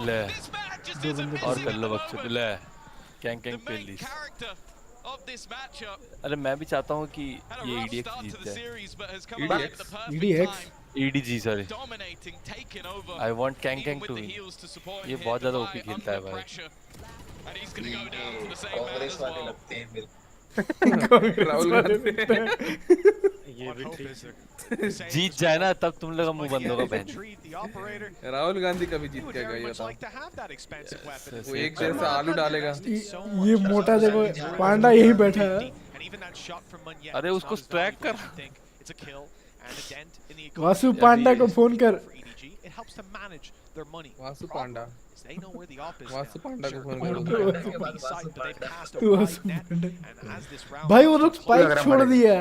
ले और कर लो बच्चों ले कैंग पेल दी। अरे मैं भी चाहता हूँ कि ये EDX जीत जाए। EDG sorry. I want Kang to win। ये बहुत ज़्यादा OP खेलता है भाई। कांग्रेस वाले लगते हैं मेरे। राहुल गांधी ये भी ठीक जीत जाए ना तब तुम लोग का मुंह बंद होगा बहन। राहुल गांधी कभी जीत जाएगा ये बताओ। वो एक जैसा आलू डालेगा। ये मोटा देखो पांडा यही बैठा है। अरे उसको स्ट्रैक कर। वासु पांडा को फोन कर। वासु पांडा को फोन करो। भाई वो लोग स्पाइक छोड़ दिया।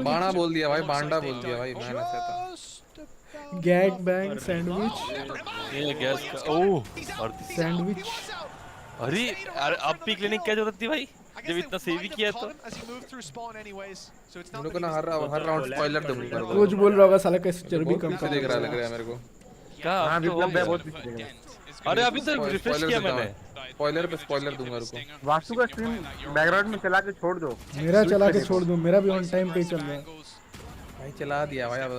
बाणा बोल दिया भाई, बांडा बोल दिया भाई। मैं ऐसा था। Gag bang sandwich. ये गैस का ओह और सैंडविच। अरे अब पी क्लिनिक क्या जरूरत थी भाई? जब इतना सेव ही किया तो मेरे को ना हर राउंड स्पॉइलर दूंगा। कोच बोल रहा होगा साला कैसे चर्बी कम कर देख रहा लग रहा है मेरे को। क्या हाँ विप्लव भाई बहुत अरे अभी तो रिफ्रेश किया मैंने। स्पॉइलर पे स्पॉइलर दूंगा रुको। वासु का स्ट्रीम बैकग्राउंड में चला के छोड़ दो। मेरा चला के छोड़ दूं, मेरा भी ऑन टाइम पे ही चल रहा है भाई। चला दिया भाई, अब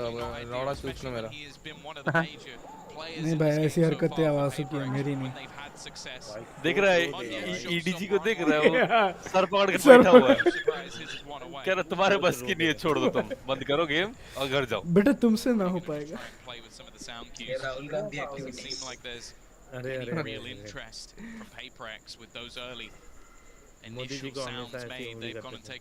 रौड़ा सूच लो मेरा। नहीं भाई ऐसी हरकतें वासु की मेरी नहीं। देख रहा है ईडीजी को, देख रहा है वो सर पकड़ के बैठा हुआ है, कह रहा तुम्हारे बस की नहीं है, छोड़ दो, तुम बंद करो गेम और घर जाओ। बेटा तुमसे ना हो पाएगा। राहुल गांधी एक्टिविटीज। अरे मोदी जी को हमेशा ऐसे उंगली करते थे।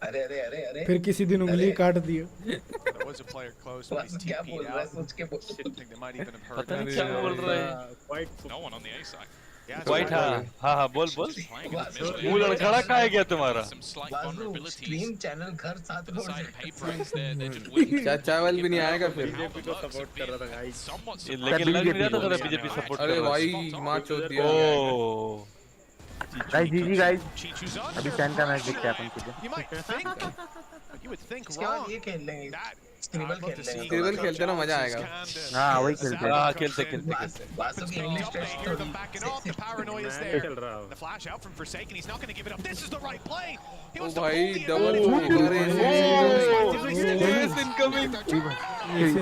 अरे अरे अरे अरे फिर किसी दिन उंगली काट दियो। क्या बोल रहा है सोच के पता नहीं क्या बोल रहा है। वाइट हाँ बोल मुंह लड़खड़ा कहाँ है क्या तुम्हारा। स्ट्रीम चैनल घर साथ चावल भी नहीं आएगा फिर। बीजेपी को सपोर्ट कर रहा था गाइस, लेकिन लग नहीं रहा था थोड़ा बीजेपी सपोर्ट। अरे भाई मां चोद दिया। ओ गाइस जीजी गाइस अभी चैन का मैच देखते हैं अपन तुझे। ये खेल लेंगे, स्क्रिबल खेलते ना मजा आएगा। हाँ वही खेलते हैं। हाँ खेलते वासु की इंग्लिश टेस्ट चल रहा है। ओ भाई डबल इनकमिंग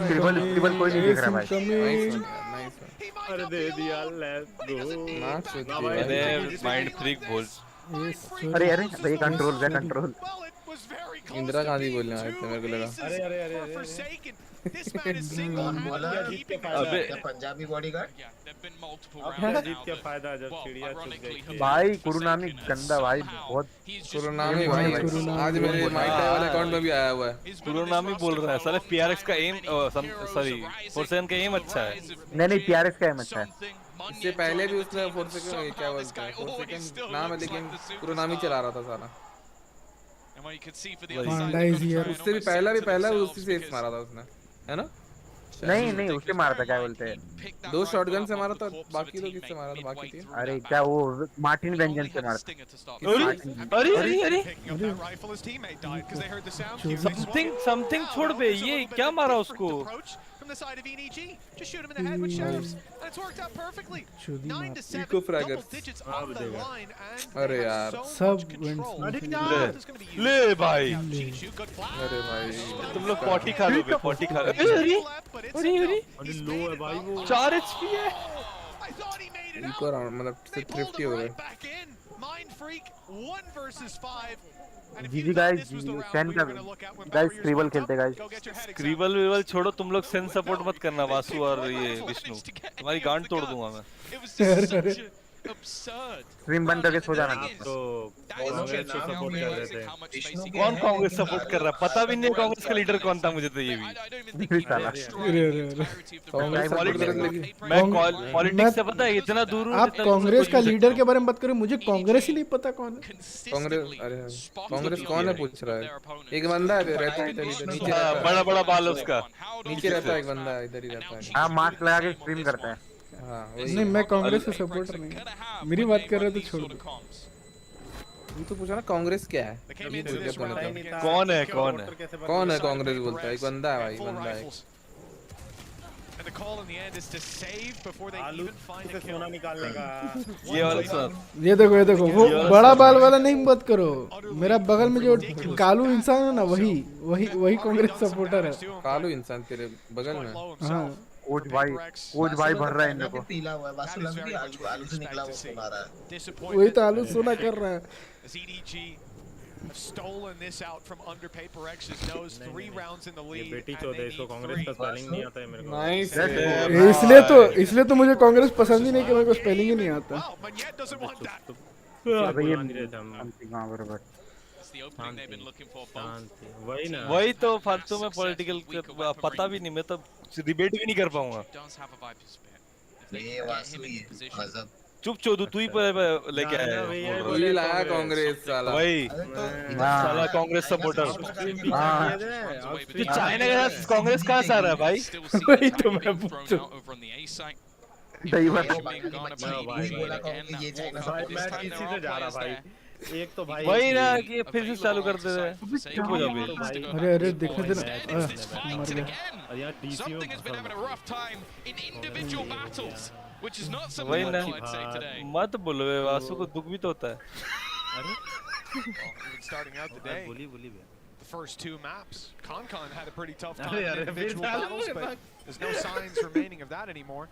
स्क्रिबल कोई नहीं देख रहा भाई। अरे दे दिया, लेट्स गो। माइंड फ्रीक बोल। अरे भाई कंट्रोल इंदिरा गांधी बोलने आए थे मेरे को लगा। अरे पंजाबी बॉडीगार्ड जीत क्या फायदा जब चिड़िया चुग गई। भाई कुरुनामी गंदा भाई, बहुत कुरुनामी भाई। आज मेरे माइक वाले अकाउंट में भी आया हुआ है। कुरुनामी बोल रहा है साले। पीआरएक्स का एम सॉरी फोर्सेन का एम अच्छा है। नहीं पीआरएक्स का एम अच्छा है। इससे पहले भी उसने फोर्सेन क्या बोलता है, फोर्सेन नाम है लेकिन कुरुनामी चला रहा था साला। उससे भी पहला उसी से मारा था उसने, है ना? नहीं उससे मारा था, क्या बोलते हैं, 2 शॉटगन से मारा था। बाकी तो किससे मारा था? बाकी थी अरे क्या वो मार्टिन वेंजन से मारा था। अरे समथिंग छोड़ बे, ये क्या मारा उसको? the side of EDG. Just shoot him in the head with sheriffs, and it's worked out perfectly. 9 to 7, double digits on the line, and अरे यार सब ले भाई। अरे भाई तुम लोग 40 खा लो, 40 खा लो। अरे लो है भाई वो 4 HP है। इनको मतलब से 50 हो गए। Mind Freak 1 versus 5. जीजी गाइस सेन का गाइस स्क्रिबल खेलते गाइस। स्क्रिबल छोड़ो, तुम लोग सेन सपोर्ट मत करना वासु और ये विष्णु, तुम्हारी गांड तोड़ दूंगा मैं। स्ट्रीम बंद करके सो जाना। तो कांग्रेस को सपोर्ट कर रहे थे। कौन कांग्रेस सपोर्ट कर रहा है? पता भी नहीं कांग्रेस का लीडर कौन था मुझे तो ये भी। मैं पॉलिटिक्स से पता है इतना दूर हूं। आप कांग्रेस का लीडर के बारे में बात करें, मुझे कांग्रेस ही नहीं पता कौन है। कांग्रेस कौन है पूछ रहा है? एक बंदा है रहता है इधर नीचे, बड़ा बाल है उसका, नीचे रहता है एक बंदा, इधर ही रहता है। हां मास्क लगा के स्ट्रीम करता है। हाँ नहीं मैं कांग्रेस से सपोर्टर नहीं है, मेरी बात कर रहे तो छोड़ दो। तू तो पूछा ना कांग्रेस क्या है? कौन है कांग्रेस बोलता है? एक बंदा है भाई, बंदा है। सोना निकालने का ये वाला सर, ये देखो वो बड़ा बाल वाला नहीं मत करो। मेरा बगल में जो कालू इंसान है ना, वही कांग्रेस सपोर्टर है। कालू इंसान तेरे बगल में? हाँ कोच भाई भर रहा है इन लोगों को। पीला हुआ है वासु, लग भी आलू से निकला वो सुना रहा है। वही तो आलू सोना कर रहा है। stolen this out from under Paper X's nose. 3 rounds in the lead. बेटी चौदह, इसको कांग्रेस का स्पेलिंग नहीं आता है मेरे को। नाइस। इसलिए तो मुझे कांग्रेस पसंद ही नहीं कि मेरे को स्पेलिंग ही नहीं आता। अबे ये हां बराबर वही तो फालतू में पॉलिटिकल पता भी नहीं, मैं तो डिबेट भी नहीं कर पाऊंगा। ये वासु ही मजहब चुप चोदू, तू ही लेके आया वही लाया कांग्रेस साला। वही साला कांग्रेस सपोर्टर। चाइना के साथ कांग्रेस कहाँ से आ रहा है भाई? वही तो मैं पूछूं। बोला कि ये चाइना मैं इसी से जा रहा भाई। एक तो भाई वही ना कि फिर से चालू कर दे रहे चुप हो जाओ भाई। अरे अरे देखने देना मर गया यार डीसी में वही ना मत बोलो वासु को दुख भी तो होता है। अरे starting out the day. बोली The first two maps, Concon had a pretty tough time अरे in अरे individual battles, but there's no signs remaining of that anymore.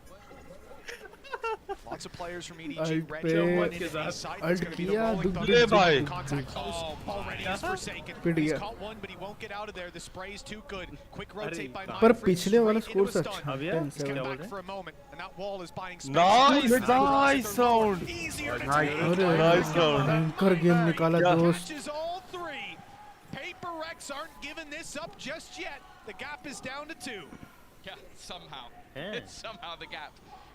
Lots of players from EDG, RADHE, one in his side. It's going to be the rolling thunder. Contact close already is Forsaken. He's caught one, but he won't get out of there. The spray is too good. Quick rotate by पर Mindfreak, पिछले वाला straight into score a अच्छा stun. है He's come back for a moment, and that wall is buying space. Nice sound. Easier to अरे take. Nice sound. भयंकर game निकाला दोस्त। Catches all three. Paper Rex aren't giving this up just yet. The gap is down to 2. Yeah, somehow. Somehow the gap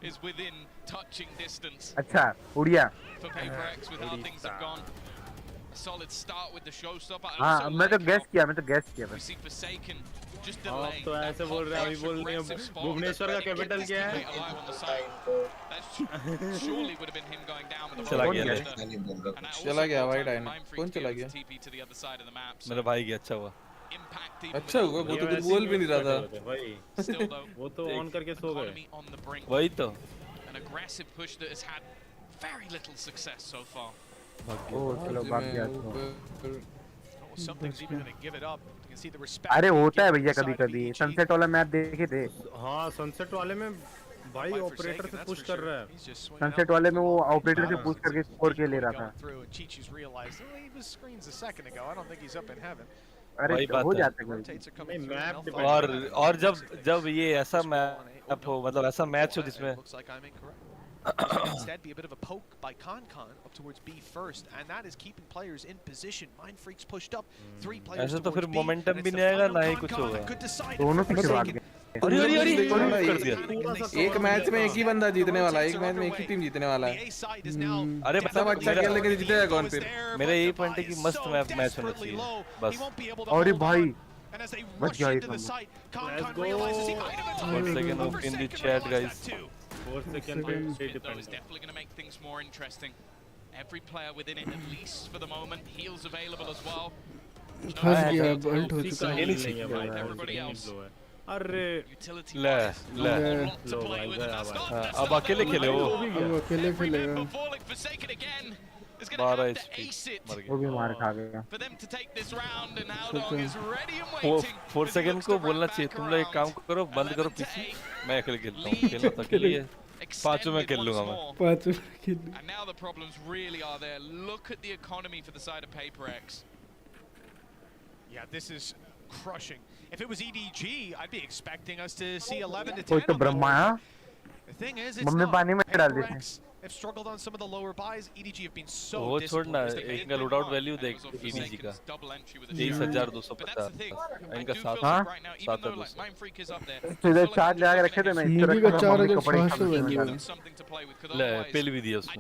is within touching distance. अच्छा Odia For Paper X with how things have gone. A solid start with the showstopper. हाँ मैं तो gas किया We see Forsaken just आप delaying. तो ऐसे बोल रहे हैं अभी बोल रहे हैं भुवनेश्वर का कैपिटल क्या है? That surely would have been him going down with the चला गया चला गया भाई डायन कौन चला गया TP to the other side of the map. मेरा भाई गया अच्छा हुआ अच्छा हुआ वो तो कुछ बोल भी नहीं रहा था Still though, वो तो ऑन करके सो गए economy on the brink. वही तो An aggressive push that has had very little success so far. चलो भाग गया Something's even going to give it up. You can see the respect. अरे होता है भैया कभी-कभी सनसेट वाला मैप देखे थे हाँ सनसेट वाले में भाई ऑपरेटर से पुश कर रहा है सनसेट वाले में वो ऑपरेटर से पुश करके स्कोर के ले रहा था अरे हो जाता है और जब ये ऐसा मैप हो मतलब ऐसा मैच हो जिसमें Instead be a bit of a poke by Concon up towards B first, and that is keeping players in position. Mindfreak's pushed up, 3 players ऐसे तो towards फिर B, मोमेंटम भी नहीं आएगा ना ही कुछ होगा दोनों पीछे भाग गए अरे कर दिया एक मैच में एक ही बंदा जीतने वाला है एक मैच में एक ही टीम जीतने वाला है अरे सब अच्छा खेल लेकिन जीतेगा कौन फिर मेरा यही पॉइंट है कि मस्त मैच होना चाहिए बस अरे भाई And as they बच rush गया into the site, Concon realizes he might have been 1 second targeted. of in the chat guys 4 second पे Though is definitely going to make things more interesting. Every player within it, at least for the moment, heals available as well. फंस गया बल्ट हो चुका है Everybody else. अरे ले To play with, and that's not अब अकेले खेले वो अब अकेले खेलेगा falling Forsaken again. Is going to 12 have to HP ace it वो भी मार खा गया for them to take this round, and Aldong is ready and waiting. 4 second को बोलना चाहिए तुम लोग एक काम करो बंद करो पीछे मैं अकेले खेलता हूँ खेलना तो अकेले ही है पांचों में खेल लूंगा मैं पांचों खेल And now the problems really are there. Look at the economy for the side of Paper X. Yeah, this is crushing. If it was EDG, I'd be expecting us to see 11 to 10. कोई तो Brahma The thing is, it's mummy not. पानी में डाल Paper देते X have struggled on some of the lower buys. EDG have been so वो छोड़ना disciplined. एक का लूट आउट वैल्यू देख EDG का 23,250 इनका 7,000 तो इधर चार्ज लगा के रखे थे मैं इस तरह का चार्ज कपड़े ले पिल भी दिया उसमें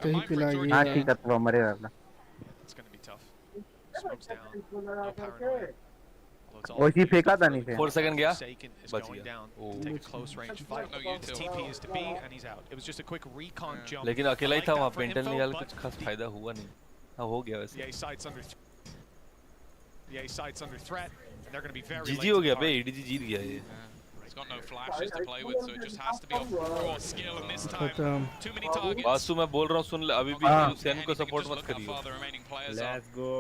कहीं पिला गया हाँ ठीक है तो मरे रहना It's going to be tough. Smokes down. No paranoia. वैसे फेंका था नहीं थे 4 सेकंड गया Forsaken is बच going गया down to take a close range fight. His TP is to B and he's out. It was just a quick recon jump. लेकिन अकेला ही I था like वहाँ that पे for इंटेल info, निकाल but कुछ खास फायदा हुआ नहीं हाँ हो गया वैसे The A site's under threat, and they're going to be very जीजी late हो to गया the बे party. EDG जीत गया ये He's got no flashes to play with, so it just has to be off raw skill. And this time, too many targets. Vasu मैं बोल रहा हूँ सुन ले अभी भी हुसैन को सपोर्ट मत करियो लेट्स गो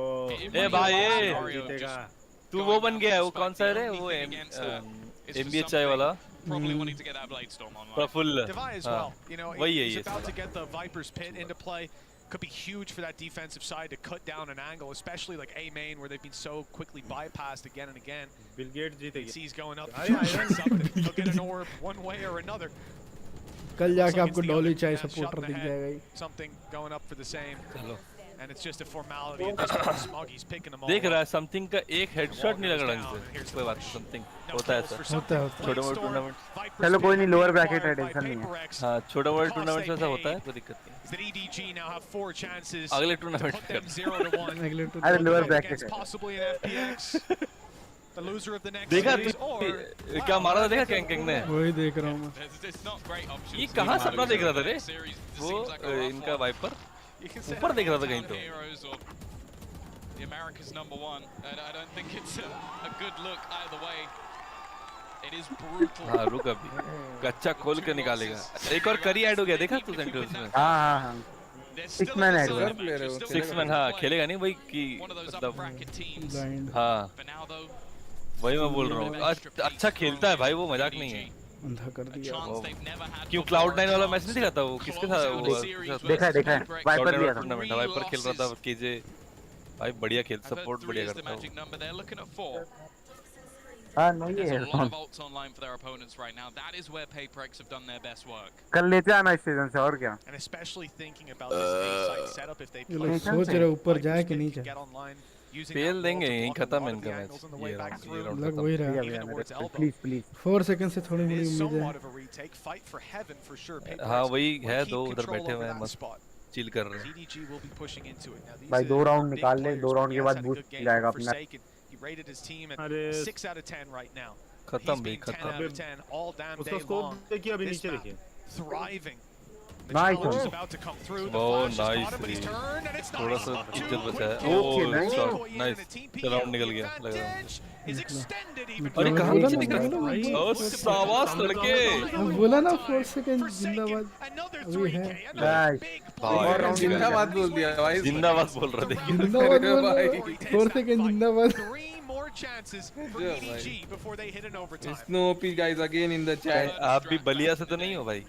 ए भाई तू वो बन गया है वो कौन सा है वो MBHI वाला Probably wanting to get that blade storm on. Praful Divide as well. You know, वही है he's ये about to get the Viper's pit into play. Could be huge for that defensive side to cut down an angle, especially like A main where they've been so quickly bypassed again and again. Bill Gates जीतेगा He's going up. Something. He'll get an orb one way or another. कल जाके आपको डॉली चाय supporter दिख जाएगा ही Something going up for the same. And it's just a formality at this point. Smoggy's picking them all. देख रहा है something का एक हेडशॉट नहीं लगा ढंग से कोई बात समथिंग होता है ऐसा होता है छोटा मोटा टूर्नामेंट चलो कोई नहीं लोअर ब्रैकेट है टेंशन नहीं है हाँ छोटा मोटा टूर्नामेंट में ऐसा होता है कोई दिक्कत नहीं That EDG now have 4 chances. अगले टूर्नामेंट Put them 0 to 1. अरे लोअर ब्रैकेट है Possibly an FPX. The loser of the next देखा series or क्या मारा था देखा कैंग ने वही देख रहा हूँ मैं It's not great options. ये कहाँ सपना देख रहा था रे वो इनका वाइपर ऊपर देख रहा था कहीं तो। The America's #1, and I don't think it's a good look either way. It is brutal. हाँ रुक अभी कच्चा खोल के निकालेगा। एक और करी ऐड हो गया देखा तू सेंट्रल्स में? हाँ 6 मैन ऐड हुआ। 6 मैन हाँ खेलेगा नहीं भाई कि मतलब हाँ वही मैं बोल रहा हूँ। अच्छा खेलता है भाई वो, मजाक नहीं है। अंधा कर दिया। क्यों Cloud9 वाला मैच नहीं दिखा था वो किसके था वो? देखा है वाइपर लिया था टूर्नामेंट, वाइपर खेल रहा था केजे भाई, बढ़िया खेल सपोर्ट बढ़िया करता है। हाँ नहीं है कल लेते आना इस सीजन से और क्या। ये लोग सोच रहे ऊपर जाए कि नहीं जाए। फेल देंगे यहीं खत्म इनका मैच। ये लग वही रहा है। प्लीज 4 सेकंड से थोड़ी मोड़ी उम्मीद है। हाँ वही है, दो उधर बैठे हुए हैं मस्त चिल कर रहे हैं भाई। 2 राउंड निकाल ले, 2 राउंड के बाद बूस्ट जाएगा अपना। खत्म भाई खत्म। उसका स्कोप देखिए अभी नीचे देखिए। नाइस ओह नाइस थोड़ा सा इज्जत बचा है। ओह नाइस राउंड निकल गया लग रहा है। अरे कहां से निकल गया? ओह शाबाश लड़के, बोला ना 4 सेकंड जिंदाबाद अभी है। नाइस और राउंड जिंदाबाद बोल दिया भाई, जिंदाबाद बोल रहे थे जिंदाबाद भाई। 4 सेकंड जिंदाबाद। Snoopy guys again in the chat. आप भी बलिया से तो नहीं हो भाई?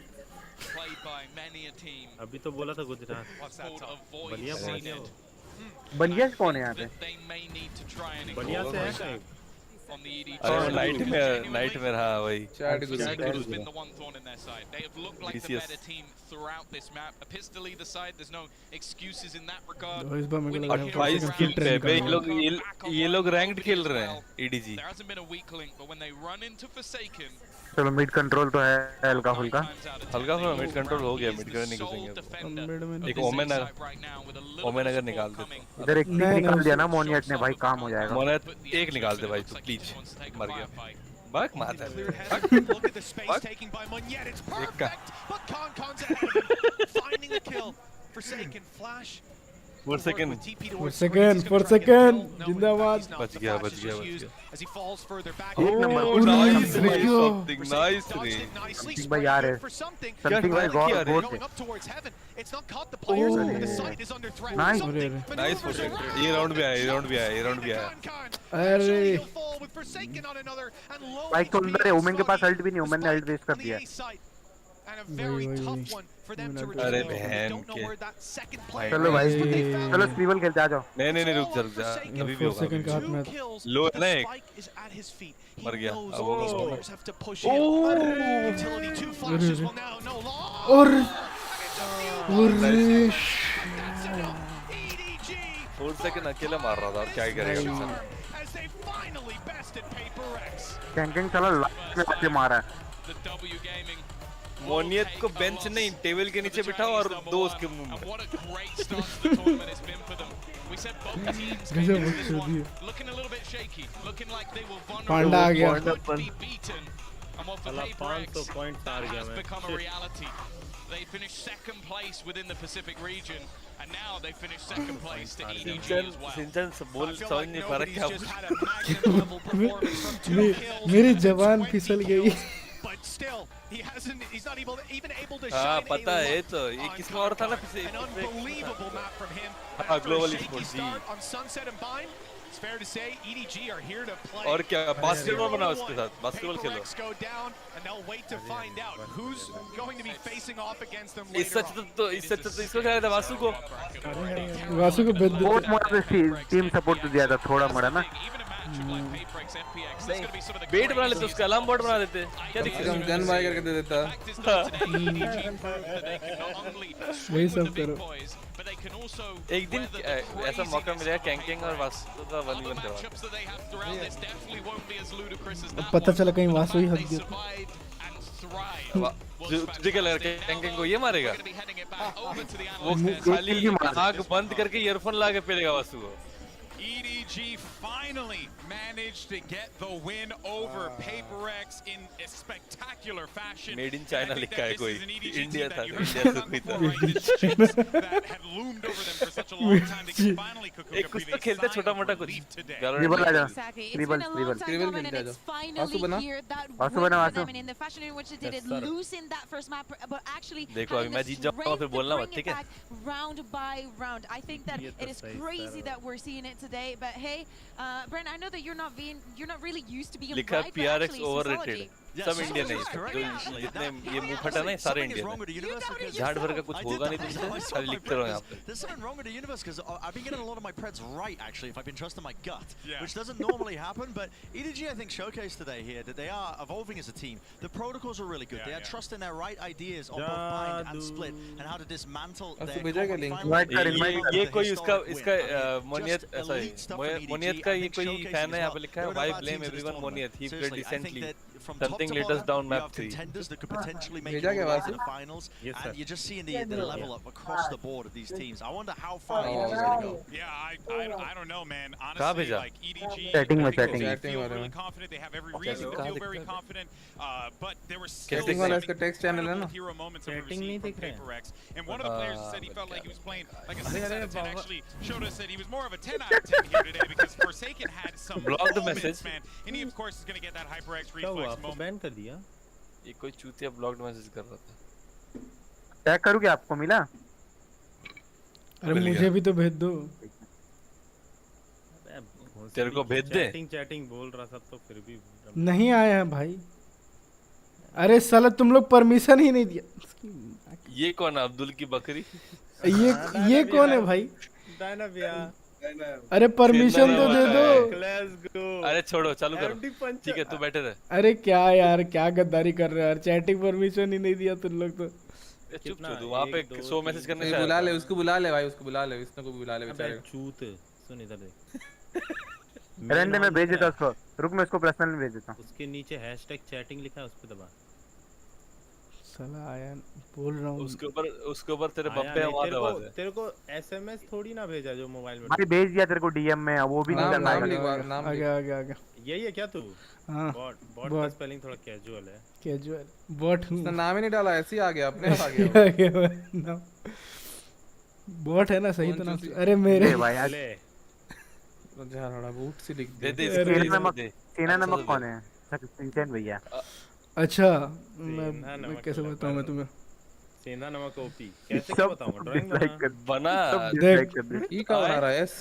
अभी तो बोला था गुजरात। बलिया कौन है? बलिया कौन है यहाँ पे? बलिया से है क्या? अरे नाइट में हाँ वही Forsaken has been the one thorn in their side. They have looked like the better team throughout this map. A pistol either side. There's no excuses in that regard. 28 किल पे ये लोग रैंक्ड खेल रहे हैं EDG। There hasn't been a weak link, but when they run into Forsaken, चलो mid control तो है हल्का फुल्का मिड कंट्रोल हो गया। मिड कर नहीं घुसेंगे। एक ओमेन अगर निकाल दे इधर एक निकाल दिया ना मोनियट ने भाई, काम हो जाएगा। मोनियट एक निकाल दे भाई तू प्लीज, मर गया बक माता है। एक का 4 सेकंड जिंदाबाद। बच गया एक नंबर नाइस भाई यार है समथिंग भाई गॉड नाइस नाइस। ये राउंड भी आया अरे भाई तो अंदर है, ओमेन के पास अल्ट भी नहीं, ओमेन ने अल्ट वेस्ट कर दिया। अरे बहन के चलो भाई चलो स्टीवल खेलते आ जाओ। नहीं रुक जा अभी भी होगा। लो है ना एक मर गया अब वो और 4 सेकंड अकेला मार रहा था और क्या ही करेगा। कैंकिंग चला लास्ट में बच्चे मारा है। मोनियत को बेंच नहीं टेबल के नीचे बिठाओ और 2 उसके मुंह में। पांडा आ गया। 500 पॉइंट्स हार गया मैं। They finished second place within the Pacific region, and now they finished second place to EDG as well. सिंचन बोल समझ नहीं पा रहा क्या। मेरी जबान फिसल गई। But still, he's not even able to हाँ shine पता है तो ये किसका और था ना an unbelievable map from him. हाँ global Shaky sports start on Sunset and Bind. It's fair to say EDG are here to play. और क्या बास्केटबॉल बनाओ उसके साथ, basketball Khelo. PaperX go down and they'll wait to find out who's going to be facing off against them इस सच तो इसको क्या था वासु को बहुत मोड़ा टीम सपोर्ट तो दिया था थोड़ा मोड़ा ना। बेट बना लेते उसका अलार्म बोर्ड बना देते क्या दिक्कत है? गन बाय करके दे देता। वही सब करो। एक दिन ऐसा मौका मिलेगा कैंकिंग और वासु का 1v1 करवा। पता चला कहीं वासु ही हक दिया। तुझे क्या लग रहा है कैंकिंग को ये मारेगा? वो खाली आँख बंद करके ईयरफोन ला के पेलेगा वासु को। EDG finally managed to get the win over PaperX in a spectacular fashion. Made in China लिखा है कोई इंडिया था that had loomed over them for such a long time. They can finally cook एक कुछ तो खेलते छोटा मोटा कुछ ट्रिबल आ जा Exactly. It's ट्रिबल been a long ट्रिबल time coming and it's finally here. That Vasu worked बना for Vasu them and in the fashion in which they did it, losing that first map, but actually देखो अभी मैं जीत जाऊंगा फिर बोलना मत ठीक है round by round. I think that it is crazy that we're seeing it today. But hey, Brent, I know that you're not really used to being लिखा right, but PRX actually overrated सब Indian है जो जितने ये मुंह फटा ना सारे इंडियन है झाड़ भर का कुछ होगा नहीं तुमसे खाली लिखते रहो यहाँ पे There's something wrong with the universe because I've been getting a lot of my preds right actually if I've been trusting my gut, which doesn't normally happen. But EDG I think showcased today here that they are evolving as a team. The protocols are really good. They are trusting their right ideas on both bind and split and how to dismantle their. ये कोई इसका मोनियत ऐसा है मोनियत का ये कोई fan है यहाँ पे लिखा है why blame everyone मोनियत he played decently something let us down map 3 contenders that could potentially make it in the finals, and you're just seeing the level up across the board of these teams. I wonder how far EDG is going to go. Yeah, I don't know, man. Honestly, like EDG, Chatting they feel really confident. They have every reason to feel very confident. But there were still hero moments that we received from PaperX. And one of the players said he felt like he was playing like a 6 out of 10. Actually, showed us that he was more of a 10 out of 10 here today because Forsaken had some moments, man. And he, of course, is going to get that HyperX reflex moment. Ban कर दिया ये कोई चूतिया blocked message कर रहा था check करूँ क्या आपको मिला अरे मुझे भी तो भेज दो तेरे को भेज दे चैटिंग बोल रहा था तो फिर भी नहीं आया है भाई अरे साला तुम लोग परमिशन ही नहीं दिया ये कौन है अब्दुल की बकरी ये कौन है भाई अरे परमिशन तो दे दो अरे छोड़ो चालू करो ठीक है तू बैठे रहे अरे क्या यार क्या गद्दारी कर रहे हो यार चैटिंग परमिशन ही नहीं दिया तुम लोग तो चुप तू वहां पे 100 मैसेज करने से बुला ले उसको बुला ले भाई उसको बुला ले विष्णु को बुला ले बेचारे चूत सुन इधर देख रैंडम में भेज देता उसको रुक मैं उसको पर्सनल में भेज देता हूं उसके नीचे #चैटिंग लिखा है उस पे दबा साला आया बोल रहा हूँ उसके ऊपर तेरे बप्पे आवाज है तेरे को एसएमएस थोड़ी ना भेजा जो मोबाइल में भाई भेज दिया तेरे को डीएम में वो भी नहीं करना नाम आ गया यही है क्या तू हां बॉट का स्पेलिंग थोड़ा कैजुअल है कैजुअल बॉट उसने नाम ही नहीं डाला ऐसे ही आ गया अपने आप आ गया बॉट है ना सही तो नाम अरे मेरे भाई आज झाड़ा बूट से लिख दे सेना नमक कौन है सिंचन भैया अच्छा मैं कैसे बताऊं मैं तुम्हें सेंधा नमक ओपी कैसे क्या बताऊं ड्राइंग बना देख ये क्या बना रहा है एस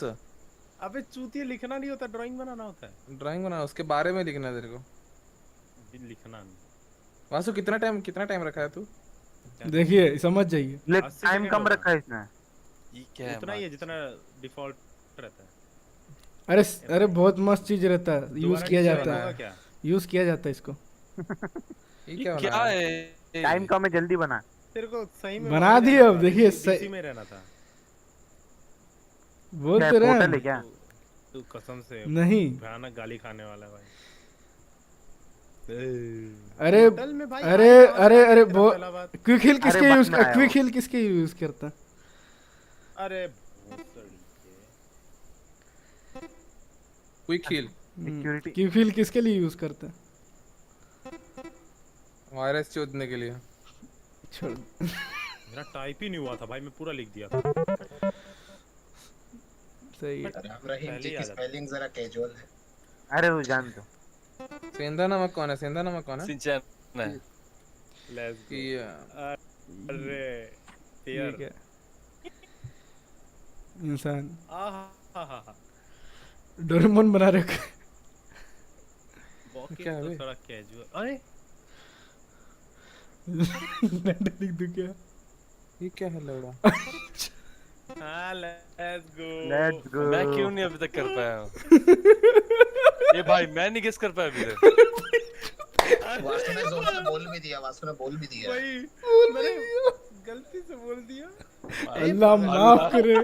अबे चूतिया लिखना नहीं होता ड्राइंग बनाना होता है ड्राइंग बनाना उसके बारे में लिखना है तेरे को लिखना नहीं वासु कितना टाइम रखा है तू देखिए समझ जाइए टाइम कम रखा है इसने ये क्या है उतना ही है जितना डिफॉल्ट रहता है अरे बहुत मस्त चीज रहता है यूज किया जाता है इसको क्या है टाइम कम है जल्दी बना तेरे को सही में बना दिए अब देखिए सही में रहना था बोल तो रहा है क्या तू कसम से नहीं भयानक गाली खाने वाला है भाई अरे क्विक हिल किसके यूज करता अरे क्विक हिल किसके लिए यूज करता है वायरस चोदने के लिए छोड़ मेरा टाइप ही नहीं हुआ था भाई मैं पूरा लिख दिया था सही है रहीम जी की स्पेलिंग जरा कैजुअल है अरे वो जान दो सेंधा नमक कौन है सिंचन है लेट्स अरे ठीक है इंसान डोरेमोन बना रखा क्या है थोड़ा कैजुअल अरे लिख दूं क्या ये क्या है लौड़ा हां लेट्स गो मैं क्यों नहीं अभी तक कर पाया हूं ये भाई मैं नहीं गेस कर पाया अभी तक वासु ने जोर से बोल भी दिया भाई मैंने गलती से बोल दिया अल्लाह माफ करे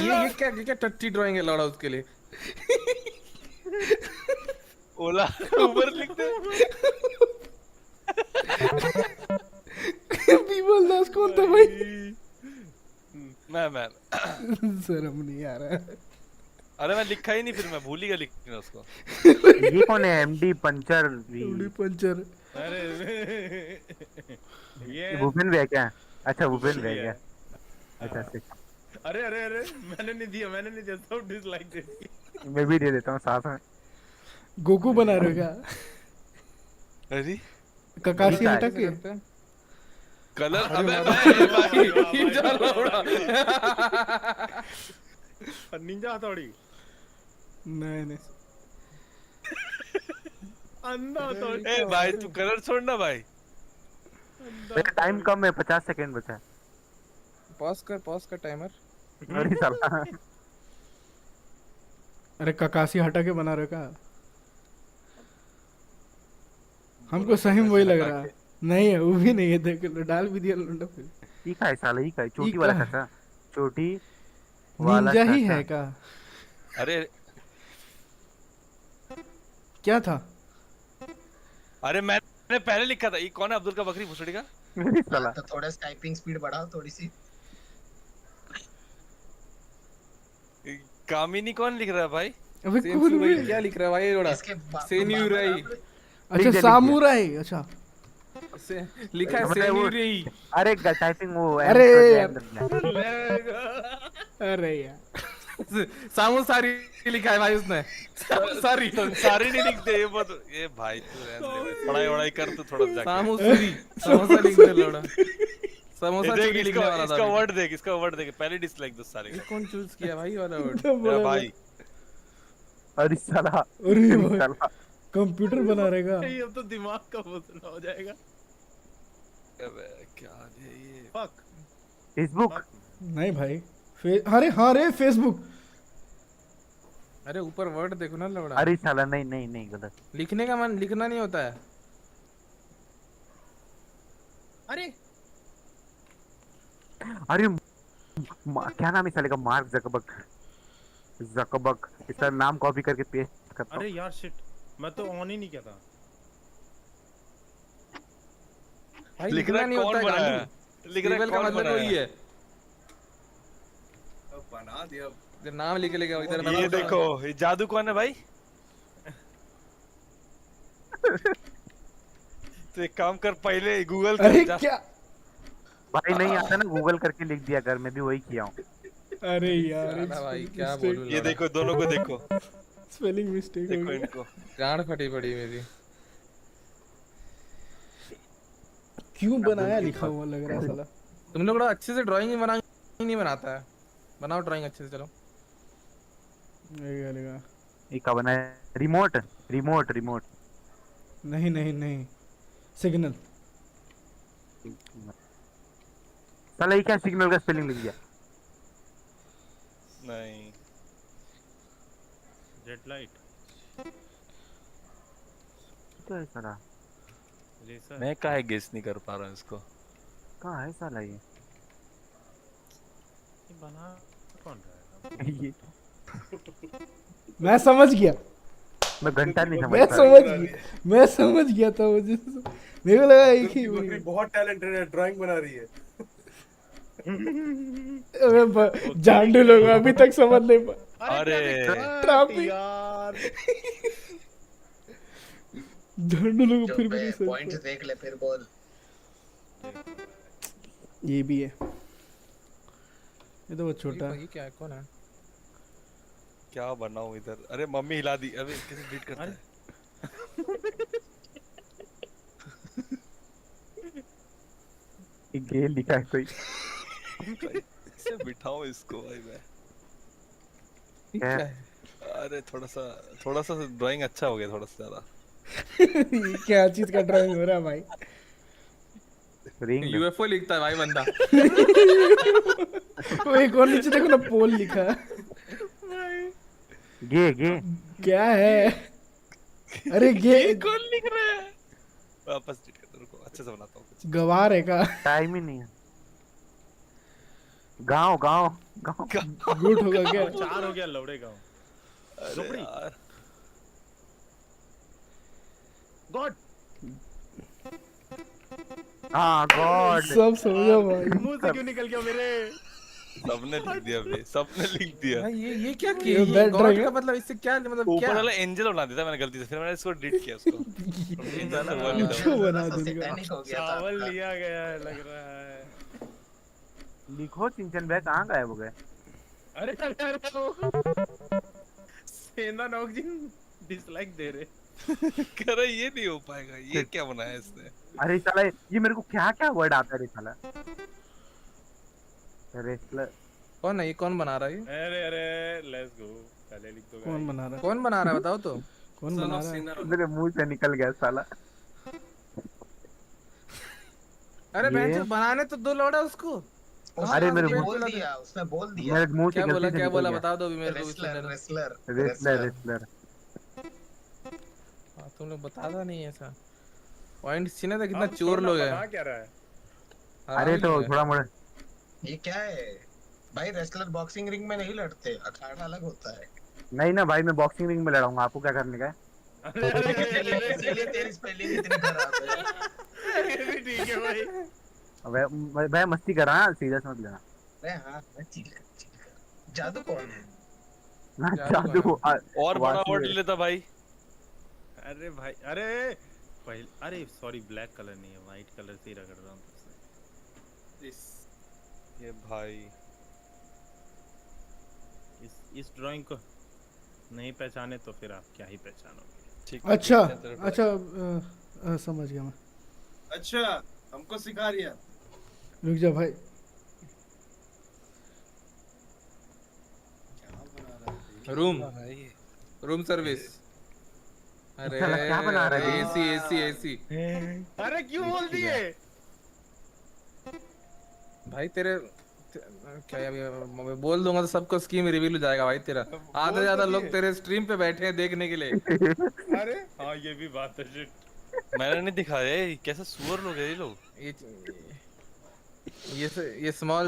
ये क्या टट्टी ड्राइंग है लौड़ा उसके लिए ओला ऊपर लिखते बीबल दास कौन था भाई मैं शर्म नहीं आ रहा है। अरे मैं लिखा ही नहीं, फिर मैं भूल ही गया लिखना उसको। ये कौन है? MD puncture. MD puncture. अरे ये भूपेन भी है क्या? अच्छा भूपेन भी है क्या? अच्छा सिक। अरे अरे अरे मैंने नहीं दिया सब डिसलाइक दे दिए। मैं भी दे देता हूँ साथ में। गोकू बना रहे हो क्या? अरे ककाशी हटा के कलर। अबे भाई चल रहा निंजा हथौड़ी। नहीं अंधा हथौड़ी। ए भाई तू कलर छोड़ ना भाई। मेरा टाइम कम है, 50 सेकंड बचा है। पॉज कर टाइमर। अरे साला। अरे ककाशी हटा के बना रहे हो क्या? हमको सही में वही लग रहा है। नहीं है, वो भी नहीं है, देख लो डाल भी दिया लुंडा फिर। ये का है साला? ये का है? चोटी वाला कैसा? चोटी वाला निंजा ही है क्या? अरे क्या था? अरे मैंने पहले लिखा था। ये कौन है? अब्दुल का बकरी भुसड़ी का साला। तो थोड़ा टाइपिंग स्पीड बढ़ाओ थोड़ी सी। कामिनी कौन लिख रहा है भाई? अबे कौन क्या लिख रहा है भाई? लोड़ा सेन्यूराई। अच्छा सामुराई। अच्छा लिखा है सेन्यूराई। अरे टाइपिंग वो। अरे अरे यार सामुसारी लिखा है भाई उसने। सारी नहीं लिखते ये भाई तू रहने दे, पढ़ाई वढ़ाई कर तू थोड़ा जाके। समोसा लिख दे लोड़ा। समोसा चोरी लिखने वाला था। इसका वर्ड देख पहले डिसलाइक दो सारे का। कौन चूज किया भाई वाला वर्ड? मेरा भाई। अरे साला। अरे साला कंप्यूटर बना रहेगा। ये अब तो दिमाग का मसला हो जाएगा। अबे क्या है ये? फक फेसबुक नहीं भाई। अरे हाँ रे फेसबुक। अरे ऊपर वर्ड देखो ना लवड़ा। अरे साला नहीं गलत। लिखने का मन लिखना नहीं होता है। अरे क्या नाम है साले का? Mark Zuckerberg. इसका नाम कॉपी करके पेस्ट करता हूं। अरे यार शिट, मैं तो ऑन ही नहीं किया था भाई। लिखना नहीं होता है। लिखने का मतलब वही है। बना दिया। इधर नाम लिख लेगा इधर। ये देखो ये जादू कौन है भाई? तो एक काम कर, पहले गूगल कर। अरे क्या भाई नहीं आता ना, गूगल करके लिख दिया कर। मैं भी वही किया हूँ। अरे यार भाई क्या बोलूं। ये देखो दोनों को देखो। स्पेलिंग मिस्टेक हो देखो गया। इनको। गांड फटी पड़ी मेरी। क्यों बनाया लिखा हुआ लग रहा है साला। तुम लोग अच्छे से ड्राइंग नहीं बनाता है। बनाओ ड्राइंग अच्छे से। चलो ये का बना है? रिमोट। नहीं सिग्नल। साला ये क्या सिग्नल का स्पेलिंग लिख दिया? नहीं जेट लाइट क्या है साला? मैं काहे गेस नहीं कर पा रहा हूँ इसको। कहाँ है साला ये? बना कौन रहा है? ये मैं समझ गया। मैं घंटा नहीं मैं समझ गया था मुझे। मेरे को लगा एक ही बकरी बहुत टैलेंटेड है, ड्राइंग बना रही है। अबे जानडू लोग अभी तक समझ नहीं पा। अरे यार जानडू लोग फिर भी नहीं समझ। पॉइंट्स देख ले फिर बोल। ये भी है। ये तो बहुत छोटा है। क्या कौन है? क्या बनाऊं इधर? अरे मम्मी हिला दी। अबे कैसे डिलीट करता है? गेल लिखा है कोई। कैसे बिठाऊं इसको भाई मैं? अरे थोड़ा सा ड्राइंग अच्छा हो गया, थोड़ा सा ज्यादा। ये क्या चीज का ड्राइंग हो रहा है भाई? यूएफओ लिखता है भाई बंदा। वो एक और नीचे देखो ना, पोल लिखा है। गे क्या है? अरे गे कौन लिख रहा है? वापस रुको, अच्छे से बनाता हूँ। गवार है का? टाइम ही नहीं है। गांव गुड होगा क्या? 4 हो गया लौड़े गांव। अरे यार गॉड। हाँ गॉड। सब समझा भाई। मुंह से क्यों निकल गया मेरे? सबने लिख दिया भाई, सबने लिख दिया। ये क्या किया? ये गॉड का मतलब इससे क्या मतलब क्या? ऊपर वाला एंजल बना दिया था मैंने गलती से, फिर मैंने इसको डिलीट किया उसको। क्यों बना दूंगा? चावल लिया गया है लग रहा है। लिखो चिंचन भाई कहाँ गायब हो गए? अरे सेना नौक जी डिसलाइक दे रहे। कह रहा ये नहीं हो पाएगा, ये क्या बनाया इसने? अरे साला ये मेरे को क्या क्या वर्ड आता है साला? रेसलर कौन है ये? कौन बना रहा है? अरे लेट्स गो, पहले लिख दो। कौन बना रहा है? कौन बना रहा है बताओ तो। कौन बना रहा है? मेरे मुंह से निकल गया साला। अरे बहन चोद बनाने तो दो लौड़ा उसको। अरे मेरे मुंह बोल दिया, उसने बोल दिया। मेरे मुंह से क्या बोला? क्या बोला? गया। बता दो अभी मेरे को। रेसलर तुम लोग बताता नहीं ऐसा। पॉइंट सीने तो कितना चोर लोग हैं। क्या रहा है? अरे तो थोड़ा मोड़ा ये क्या है भाई? रेसलर बॉक्सिंग रिंग में नहीं लड़ते, अखाड़ा अलग होता है। नहीं ना भाई, मैं बॉक्सिंग रिंग में लड़ाऊंगा, आपको क्या करने का है? इसलिए तेरी स्पेलिंग इतनी खराब है। ठीक है भाई। भाई मस्ती कर रहा है, सीरियस मत लेना। अरे हाँ, जादू कौन है? ना जादू और बड़ा वर्ड लेता भाई। अरे भाई, अरे पहले, अरे सॉरी ब्लैक कलर नहीं है, व्हाइट कलर से ही रगड़ रहा हूँ। ये भाई इस ड्राइंग को नहीं पहचाने तो फिर आप क्या ही पहचानोगे। अच्छा अच्छा समझ गया मैं। अच्छा हमको सिखा रिया। रुक जा भाई। Room service. अरे क्या बना रहा है? एसी। अरे क्यों बोल दिए भाई तेरे क्या अभी मैं बोल दूंगा तो सबको स्कीम रिवील हो जाएगा भाई तेरा। आधे से ज्यादा लोग तेरे स्ट्रीम पे बैठे हैं देखने के लिए। अरे हाँ ये भी बात है। शिट मैंने नहीं दिखाया ये कैसा सुअर लोग है ये लोग। ये स्मॉल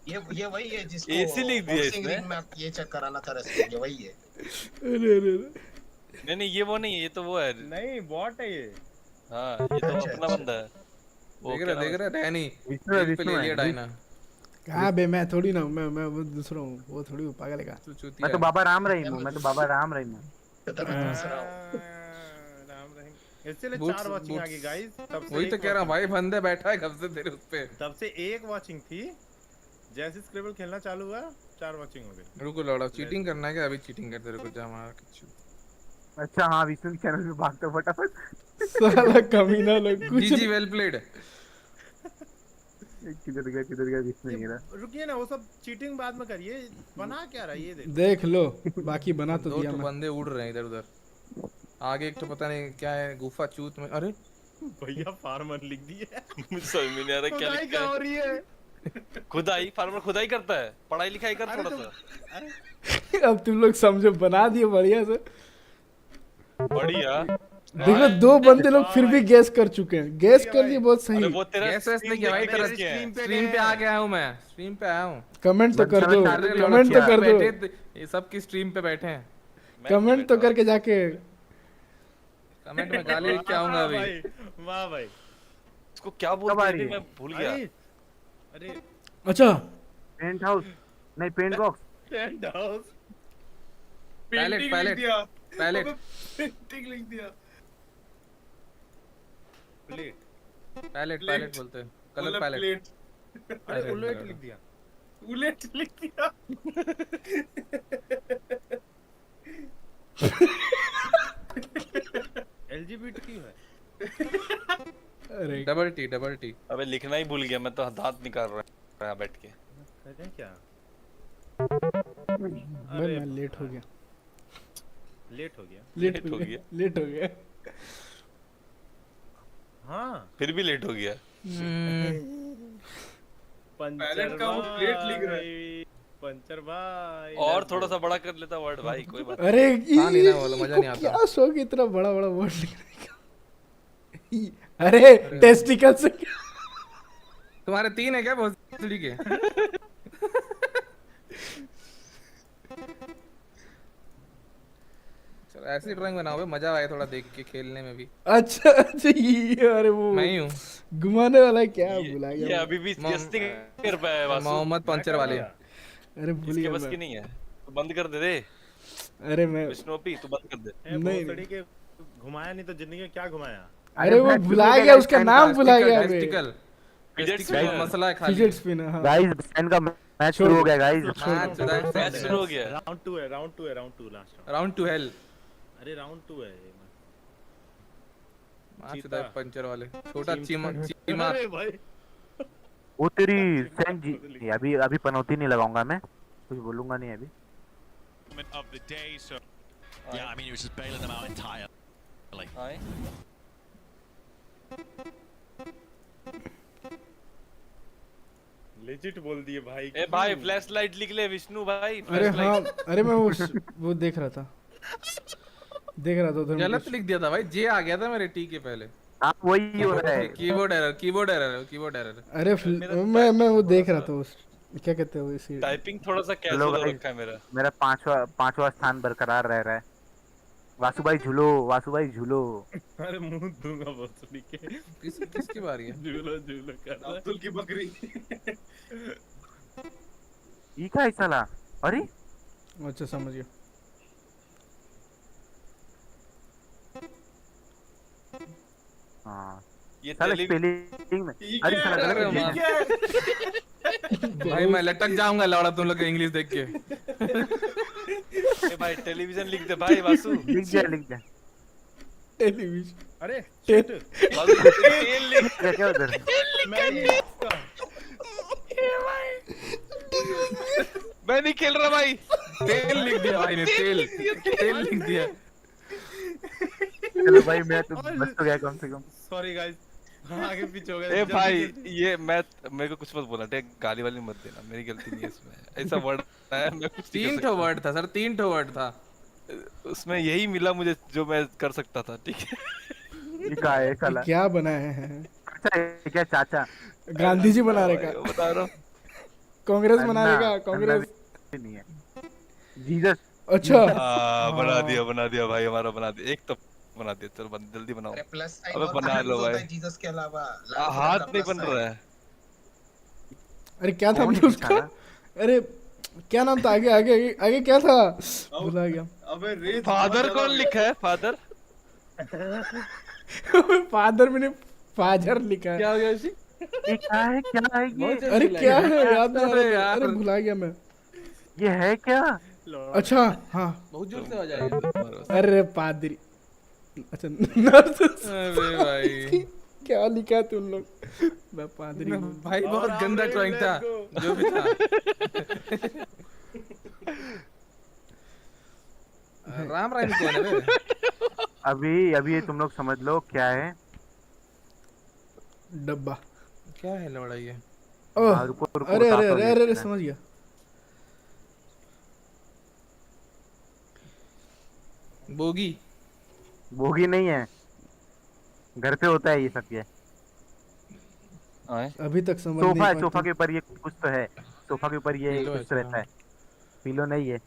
ये वही है जिसको एसी लिख दिया इसने में ये चेक कराना था। रेसलिंग ये वही है। नहीं ये वो नहीं है, ये तो वो है। नहीं बॉट है ये। हाँ ये तो अपना बंदा है। देख रहा डैनी पे ले लिया डायना। कहाँ बे? मैं थोड़ी ना, मैं वो दूसरा हूँ, वो थोड़ी हूँ पागल है का। मैं तो बाबा राम रहीम हूँ, राम रहीम। इसलिए 4 वॉचिंग आ गई गाइस। वही तो कह रहा हूँ भाई, बंदे बैठा है कब से तेरे उस पे। तब से 1 वॉचिंग थी, जैसे स्क्रिबल खेलना चालू हुआ 4 वॉचिंग हो गई। रुको लौड़ा, चीटिंग करना है क्या? अभी चीटिंग करते रुको जा मार के। अच्छा हाँ, विष्णु के चैनल पे भागते फटाफट। साला कमीना लोग कुछ। जीजी वेल प्लेड। किधर गया विष्णु? नहीं रहा। रुकिए ना, वो सब चीटिंग बाद में करिए। बना क्या रहा है ये देख लो, बाकी बना तो दिया। 2 बंदे उड़ रहे हैं इधर उधर। आगे एक तो पता नहीं क्या है, गुफा चूत में। अरे भैया फार्मर लिख दिया। समझ में नहीं आ रहा क्या लिखा है। खुदाई, फार्मर खुदाई करता है, पढ़ाई लिखाई कर थोड़ा सा। अब तुम लोग समझो, बना दिए बढ़िया से। बढ़िया। देखो 2 बंदे लोग फिर भी गैस कर चुके हैं। गैस कर दिए, बहुत सही। वो तेरा गैस नहीं किया भाई, तेरा स्ट्रीम पे आ गया हूं मैं। स्ट्रीम पे आया हूं। कमेंट तो कर दो, कमेंट तो कर दो। ये सब की स्ट्रीम पे बैठे हैं। कमेंट तो करके जाके कमेंट में गाली लिख के आऊंगा अभी। वाह भाई, इसको क्या बोलते हैं मैं भूल गया। अरे अच्छा, पेंट हाउस नहीं, paint box. Paint house, palette लिख दिया। पैलेट बोलते हैं, कलर पैलेट। अरे उलेट लिख दिया। LGBT है। अरे डबल टी। अबे लिखना ही भूल गया मैं तो, दांत निकाल रहा बैठ के। करें क्या? मैं लेट हो गया। हाँ फिर भी लेट हो गया। पंचर का वो प्लेट लिख रहा है। पंचर भाई और थोड़ा सा बड़ा कर लेता वर्ड भाई, कोई बात। अरे नहीं ना वाला मजा नहीं आता। क्या शौक इतना बड़ा वर्ड लिखने का। अरे टेस्टिकल से तुम्हारे 3 है क्या भोसड़ी के? चला ऐसी ड्राइंग बनाओ, मजा आए थोड़ा देख के खेलने में भी। अच्छा अच्छा, ये अरे वो मैं ही हूँ घुमाने वाला, क्या भुला ये गया अभी भी जस्ती कर पाया है वासु। मोहम्मद पंचर वाले। अरे भूल इसके गया बस मैं। की नहीं है, तो बंद कर दे दे। अरे मैं विष्णुपी तू बंद कर दे। नहीं नहीं के घुमाया नहीं तो जिंदगी में क्या घुमाया। अरे वो भुला गया, उसका नाम भुला गया मैं। मसला है खाली फिजेट स्पिन। हां गाइस बैन का मैच शुरू हो गया गाइस। मैच शुरू हो गया। राउंड 2 है, राउंड 2 है, round 2 last round to hell. अरे राउंड 2 है ये चीता पंचर वाले। छोटा चीमा। अरे भाई वो तेरी सेंट जी। अभी पनौती नहीं लगाऊंगा मैं, कुछ बोलूंगा नहीं अभी। of the day, so Yeah, I mean, he was just bailing them out entirely. Legit बोल दिए भाई। ए भाई फ्लैश लाइट लिख ले विष्णु भाई। अरे हाँ, अरे मैं वो देख रहा था उधर। गलत लिख दिया था भाई, जे आ गया था मेरे टी के पहले। हाँ वही हो रहा है। Keyboard error. अरे मैं वो देख रहा था, उस क्या कहते हैं वो इसी टाइपिंग थोड़ा सा कैजुअल हो रखा है मेरा पांचवा स्थान बरकरार रह रहा है। वासु भाई झूलो। अरे मुंह दूंगा भोसड़ी के। किसकी बारी है? झूलो कर अब्दुल की बकरी। ये क्या साला? अरे अच्छा समझ गया। हाँ ये स्पेलिंग में। अरे साला गलत। भाई मैं लटक जाऊंगा लौड़ा तुम लोग इंग्लिश देख के। ए भाई टेलीविजन लिख दे भाई वासु। लिख जा टेलीविजन। अरे वासु तेल लिख क्या उधर। मैं नहीं खेल रहा भाई। तेल लिख दिया भाई ने। तेल लिख दिया। चलो भाई मैं तो बस तो गया कम से कम। सॉरी गाइस, आगे पीछे हो गया। ए भाई ये मेरे को कुछ मत बोला, गाली वाली मत देना, मेरी गलती नहीं है इसमें। ऐसा वर्ड है, मैं कुछ 3 ठो वर्ड था सर, 3 ठो वर्ड था उसमें, यही मिला मुझे जो मैं कर सकता था। ठीक है ये क्या है साला? क्या बनाया है? अच्छा क्या चाचा गांधी जी बना रहे का? बता रहा हूँ कांग्रेस बना रहे का? कांग्रेस नहीं है, जीसस। अच्छा बना दिया भाई, हमारा बना दिया। एक तो बना दिया, चलो जल्दी बनाओ। अबे बना लो भाई। जीसस के अलावा हाथ नहीं बन रहा है। अरे क्या था उसका? अरे क्या नाम था? आगे क्या था? भुला गया। अबे फादर कौन लिखा है? फादर फादर मैंने फादर लिखा है। क्या हो गया इसी? क्या है ये? अरे क्या है याद नहीं आ रहा। अरे भुला गया मैं। ये है क्या? अच्छा हाँ, बहुत जोर से आ जाएगा। अरे पादरी। अच्छा नर्स। अरे भाई क्या लिखा तुम लोग? मैं पादरी भाई, बहुत गंदा ड्राइंग था जो भी था। राम कौन है रे? अभी ये तुम लोग समझ लो क्या है। डब्बा क्या है लौड़ा ये? अरे समझ गया। बोगी नहीं है, घर पे होता है ये सब। ये अभी तक समझ नहीं पाया। सोफा के ऊपर ये कुछ तो है। सोफा के ऊपर ये कुछ रहता है। पिलो नहीं है,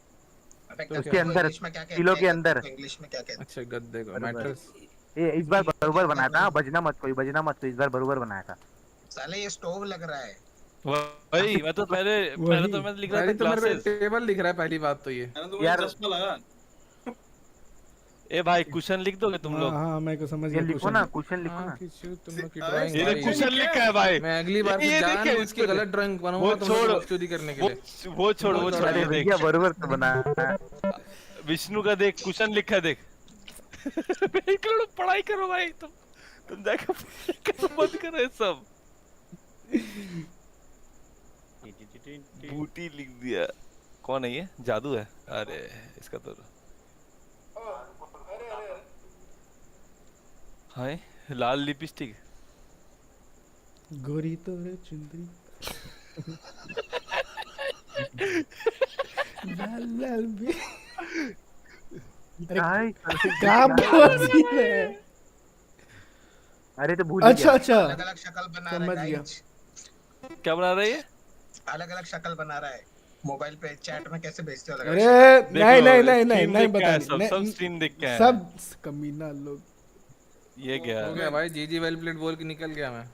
उसके अंदर पिलो के अंदर। इंग्लिश में क्या कहते हैं? अच्छा गद्दे को मैट्रेस। ये इस बार बरोबर बनाया था। बजना मत इस बार बरोबर बनाया था। साले ये स्टोव लग रहा है। वही मैं तो पहले तो मैं लिख रहा था ग्लासेस। टेबल लिख रहा है पहली बात तो ये। यार चश्मा लगा। ए भाई कुशन लिख दोगे तुम लोग? हाँ मैं को समझ ये गया। लिखो ना, कुशन लिखो ना। तुम लोग की ड्राइंग ये कुशन लिखा है भाई। मैं अगली बार से जान उसकी गलत ड्राइंग बनाऊंगा तुम लोग चोरी करने के लिए। वो छोड़ अरे भैया बरोबर तो बनाया। विष्णु का देख, कुशन लिखा है देख। पढ़ाई करो भाई, तुम जाकर मत करो सब। बूटी लिख दिया। कौन है ये? जादू है? अरे इसका तो हाय लाल लिपस्टिक। गोरी तो रे चुंदरी। लाल भी। क्या बोल है? अरे तो भूल अच्छा अलग-अलग शक्ल बना रहा है। क्या बना रहा है ये? अलग-अलग शक्ल बना रहा है। मोबाइल पे चैट में कैसे भेजते हो लगा? अरे नहीं बता सब स्ट्रीम देख के सब कमीना लोग। ये क्या हो गया भाई? जीजी वेल प्लेड बोल के निकल गया मैं।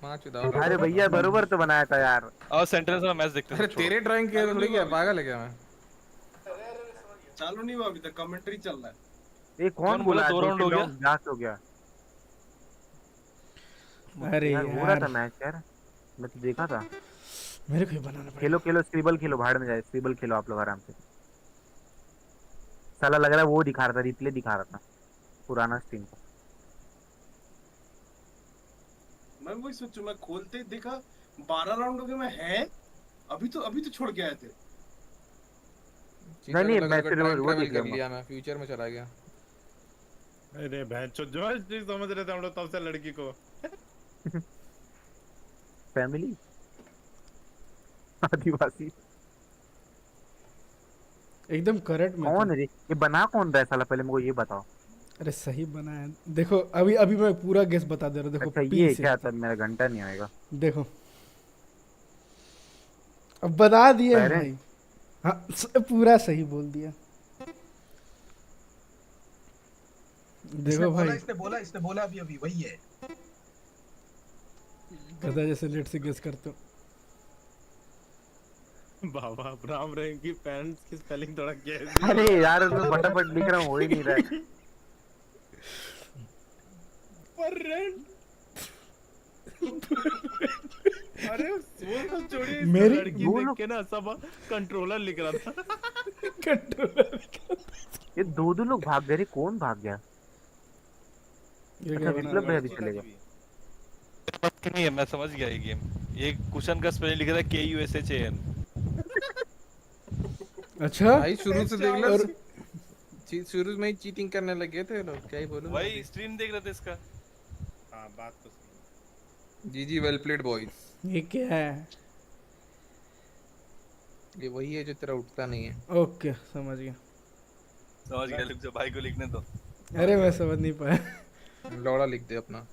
अरे भैया बरोबर तो बनाया था यार। और सेंटर से मैच देखते अरे तेरे ड्राइंग किया थोड़ी क्या, पागल है क्या मैं? चालू नहीं हुआ अभी तक, कमेंट्री चल रहा है। ये कौन बोला 2 राउंड हो गया? लास्ट हो गया। अरे यार हो रहा था मैच यार, मैं तो देखा था। मेरे को ही बनाना पड़ेगा। खेलो स्क्रिबल खेलो, भाड़ में जाए स्क्रिबल खेलो आप लोग आराम से। साला लग रहा है वो दिखा रहा था, रिप्ले दिखा रहा था पुराना स्ट्रीम को। मैं वही सोचू, मैं खोलते ही देखा 12 राउंड हो गए। मैं है अभी तो छोड़ के आए थे। नहीं मैं फिर वो देख लिया, मैं फ्यूचर में चला गया। अरे बहनचोद जो समझ रहे थे हम लोग तब से लड़की को। फैमिली आदिवासी एकदम करेक्ट में। कौन है ये बना कौन रहा है साला, पहले मुझे ये बताओ। अरे सही बना है। देखो अभी मैं पूरा गेस बता दे रहा हूँ। देखो अच्छा ये क्या था, मेरा घंटा नहीं आएगा। देखो अब बता दिए भाई। हाँ पूरा सही बोल दिया। देखो भाई इसने बोला अभी वही है। गधा जैसे लेट से गेस करते हो। बाबा राम रहीम की पेरेंट्स की स्पेलिंग थोड़ा क्या? अरे यार उसमें फटाफट लिख रहा हूँ, हो ही नहीं रहा है। अरे वो तो छोड़िए, मेरी लड़की देख के ना सब कंट्रोलर लिख रहा था। कंट्रोलर ये दो लोग भाग गए, कौन भाग गया? अच्छा विप्लव भाई अभी चलेगा। नहीं है, मैं समझ गया ये गेम। ये कुशन का स्पेलिंग लिखा था KUSHAN। अच्छा भाई शुरू से देख लो, शुरू में ही चीटिंग करने लगे थे लोग। क्या ही बोलूं, भाई स्ट्रीम देख रहे थे इसका। हाँ बात तो सही। जीजी वेल प्लेड बॉयज। ये क्या है? ये वही है जो तेरा उठता नहीं है। ओके समझ गया लुक जो भाई को लिखने दो। अरे मैं समझ नहीं पाया। लौड़ा लिख दे अपना,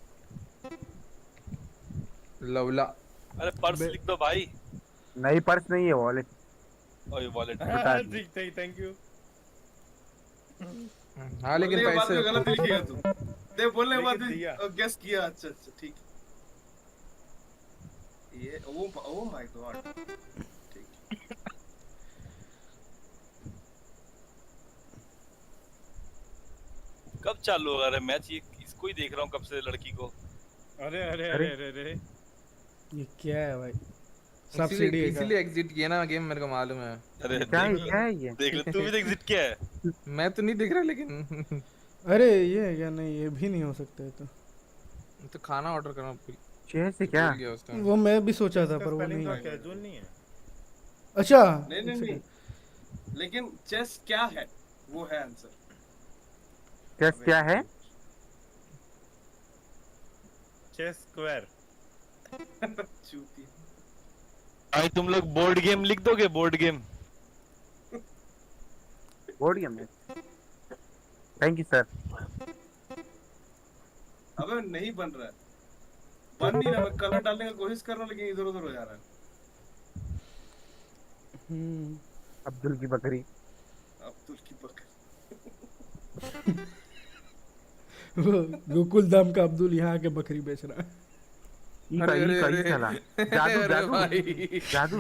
लवला। अरे पर्स लिख दो भाई। नहीं पर्स नहीं है, वॉलेट। ओए वॉलेट ठीक थैंक यू। हाँ लेकिन पैसे गलत लिखेगा तू। दे बोलने के बाद गेस किया। अच्छा ठीक। ये ओ माय गॉड। ठीक। कब चालू होगा रे मैच? ये इसको ही देख रहा हूँ कब से, लड़की को। अरे ये क्या है भाई? सब्सिडी इसीलिए एग्जिट किया ना गेम, मेरे को मालूम है। अरे क्या है ये? देख ले तू भी एग्जिट किया है। मैं तो नहीं देख रहा लेकिन। अरे ये क्या? नहीं ये भी नहीं हो सकता है। तो खाना ऑर्डर करना चेहरे से क्या? वो मैं भी सोचा था पर वो नहीं है। कैजुअल नहीं है। अच्छा नहीं लेकिन चेस क्या है वो है आंसर। चेस क्या है? Chess square. चूती। भाई तुम लोग बोर्ड गेम लिख दोगे? बोर्ड गेम में। Thank you sir. अबे नहीं बन रहा है, बन नहीं रहा। मैं कलर डालने की कोशिश कर रहा हूँ लेकिन इधर उधर हो जा रहा है। अब्दुल की बकरी। वो गोकुल धाम का अब्दुल यहाँ के बकरी बेच रहा है। जादू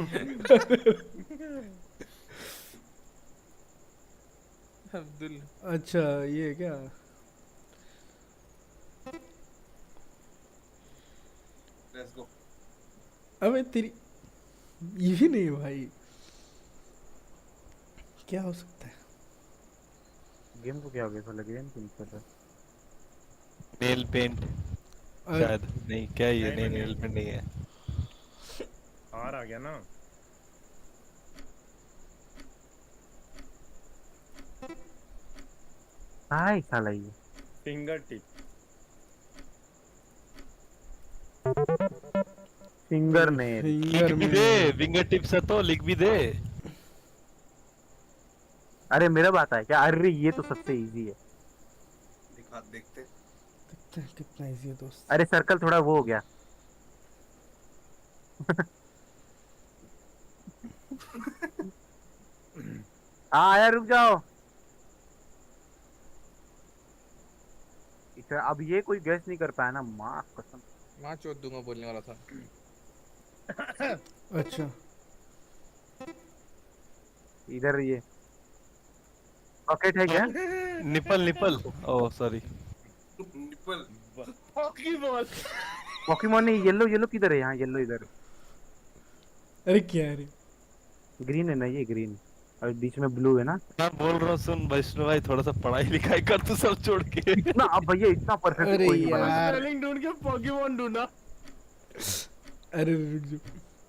अब्दुल। अच्छा ये क्या? Let's go. अबे तेरी ये भी नहीं भाई। क्या हो सकता है? गेम को क्या हो गया? तो लग रहा है नहीं कर रहा। नेल पेंट शायद। नहीं क्या ये? नहीं नेल पेंट नहीं है। आर आ गया ना। हाय साला ये फिंगर टिप। Finger nail. लिख भी दे, फिंगर टिप्स है तो लिख भी दे। अरे मेरा बात है क्या? अरे ये तो सबसे इजी है। दिखा देखते कितना इजी है दोस्त। अरे सर्कल थोड़ा वो हो गया। हाँ यार रुक जाओ। अब ये कोई गैस नहीं कर पाया ना, माँ कसम। माँ चोद दूंगा बोलने वाला था। अच्छा इधर ये पॉकेट है क्या? Nipple nipple, oh sorry. Nipple Pokémon. Pokémon नहीं, येलो येलो किधर है? यहाँ येलो इधर। अरे क्या है? ग्रीन है ना ये, ग्रीन और बीच में ब्लू है ना। मैं बोल रहा हूँ सुन वैष्णव भाई, थोड़ा सा पढ़ाई लिखाई कर तू सब छोड़ के। इतना अब भैया इतना परफेक्ट कोई नहीं बना। स्पेलिंग ढूंढ के पॉकीमॉन ढूंढा। अरे रुक जाओ,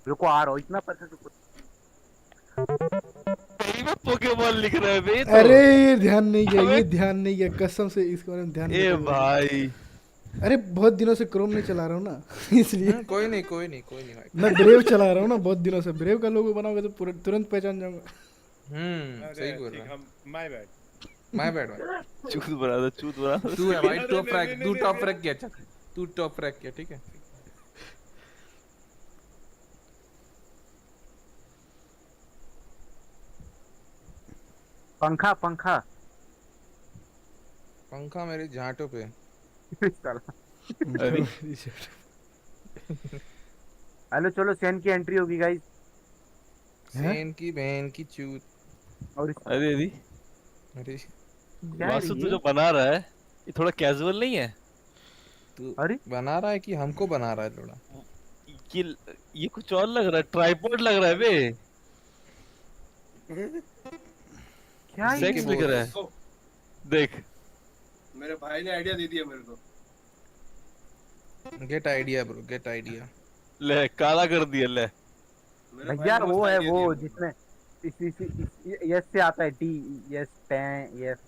रुको आ रहा हूँ, इतना परफेक्ट। पोकेमॉन लिख रहे हैं बे तो। अरे ये ध्यान नहीं है, ये ध्यान नहीं है कसम से, इसके बारे में ध्यान नहीं। ए भाई अरे बहुत दिनों से क्रोम नहीं चला रहा हूँ ना इसलिए। कोई नहीं कोई नहीं कोई नहीं भाई। मैं ब्रेव चला रहा हूँ ना बहुत दिनों से। ब्रेव का लोगो बनाओगे तो तुरंत पहचान जाऊंगा। सही बोल रहा है। माय बैड भाई। चूत बना दो, चूत बना दो। तू है भाई टॉप रैक, तू टॉप रैक किया। चल तू टॉप रैक किया, ठीक है। पंखा पंखा पंखा मेरे झांटों पे। हेलो चलो सेन की एंट्री होगी गाइस। सेन की बहन की चूत। और अरे अरे वासु तू जो बना रहा है ये थोड़ा कैजुअल नहीं है? तू बना रहा है कि हमको बना रहा है थोड़ा? ये कुछ और लग रहा है, ट्राइपॉड लग रहा है बे। क्या सेक्स लिख रहा है देख। मेरे भाई ने आइडिया दे दिया मेरे को। Get idea bro, get idea. ले काला कर दिया ले। भैया वो है वो जिसमें यस से आता है टी यस यस।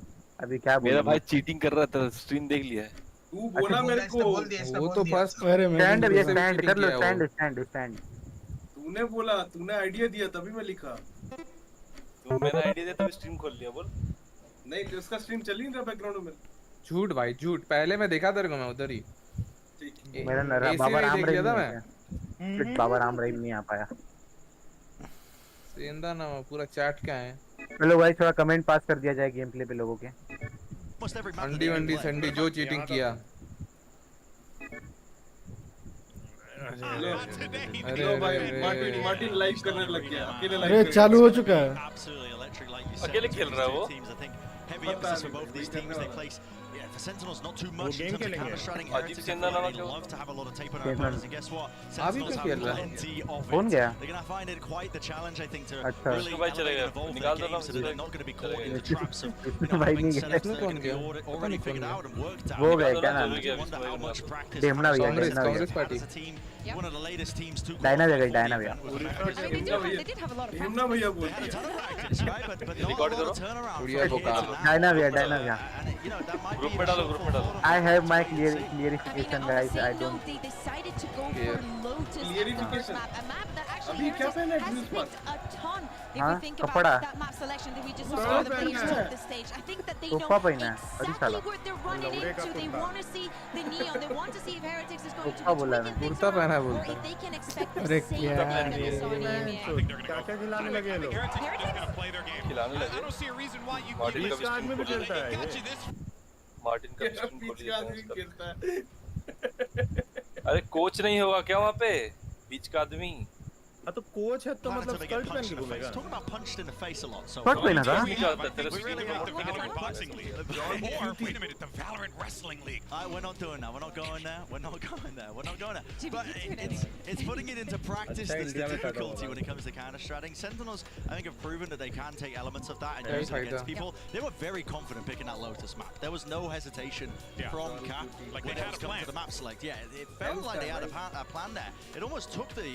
अभी क्या बोल मेरा भाई चीटिंग कर रहा था, स्ट्रीम देख लिया है। तू बोला मेरे को। वो तो फर्स्ट स्टैंड ये स्टैंड कर लो, स्टैंड स्टैंड स्टैंड। तूने बोला, तूने आइडिया दिया तभी मैं लिखा। तो मैंने आइडिया दिया तभी स्ट्रीम खोल लिया। बोल नहीं तो उसका स्ट्रीम चल ही नहीं रहा बैकग्राउंड में। झूठ भाई झूठ, पहले मैं देखा तेरे को, मैं उधर ही। मेरा बाबा राम रहीम मैं बाबा राम रहीम नहीं आ पाया। सेंधा ना पूरा चैट का है। चलो भाई थोड़ा कमेंट पास कर दिया जाए गेम प्ले पे लोगों के। अंडी वंडी संडी जो चीटिंग किया। अरे भाई मार्टिन लाइव करने लग गया, अकेले लाइव। अरे चालू हो चुका है। अकेले खेल रहा है वो। Heavy emphasis for both these teams. They place, for Sentinels, not too much in terms of counter-shredding. Heretics, they love to have a lot of tape on our opponents, and guess what? Sentinels have plenty of it. They're going to find it quite the challenge, I think, to really elevate and evolve their game so that they're not going to be caught in the traps of having setups that are going to be already figured out and worked out. I wonder how much practice as a team. One of the latest teams to Diana भैया Diana भैया। They did have a lot of हिमना भैया बोलते had a ton of practice, right? But not a lot of turnaround. Diana भैया Diana भैया। Group में डालो, group में डालो। I have my clarification guys. I don't. They decided to go for Lotus Clarification. map, a map that actually अभी क्या पहना है has ड्रेस पर? picked a ton. If हाँ, we think कपड़ा। about that map selection that we just saw on the page two of the stage, I think that they know टोपा पहना है, अरे साला। exactly what they're running into. They want to see the neon. They want to see if Heretics is going to टोपा be बोला tweaking है। things kurta पहना है around, or बोलता if they can expect the अरे same क्या thing that we saw in EMEA. क्या खिलाने लगे लोग? Heretics is going to play their game. खिलाने I लगे। don't see a reason why you Martin का भी आदमी स्ट्रीम भी खोल खेलता लिया। है got you this. मार्टिन का भी स्ट्रीम खोल पीछे आदमी लिया। खेलता है। अरे कोच नहीं होगा क्या वहाँ पे? बीच का आदमी। हाँ तो कोच है तो मतलब स्कर्ट पहन के घूमेगा। Talking about punched in the face a lot. So skirt पहना था? We really got the Valorant Boxing League. Or, wait a minute, the Valorant Wrestling League. We're not doing that. We're not going there. We're not going there. We're not going there. But it's putting it into practice that's the difficulty when it comes to counter-stratting. Sentinels, I think, have proven that they can take elements of that and use it against people. They were very confident picking that Lotus map. There was no hesitation from Cap Like when they it had was a coming plan. to the map select. Yeah, it felt like they had a plan there. It almost took the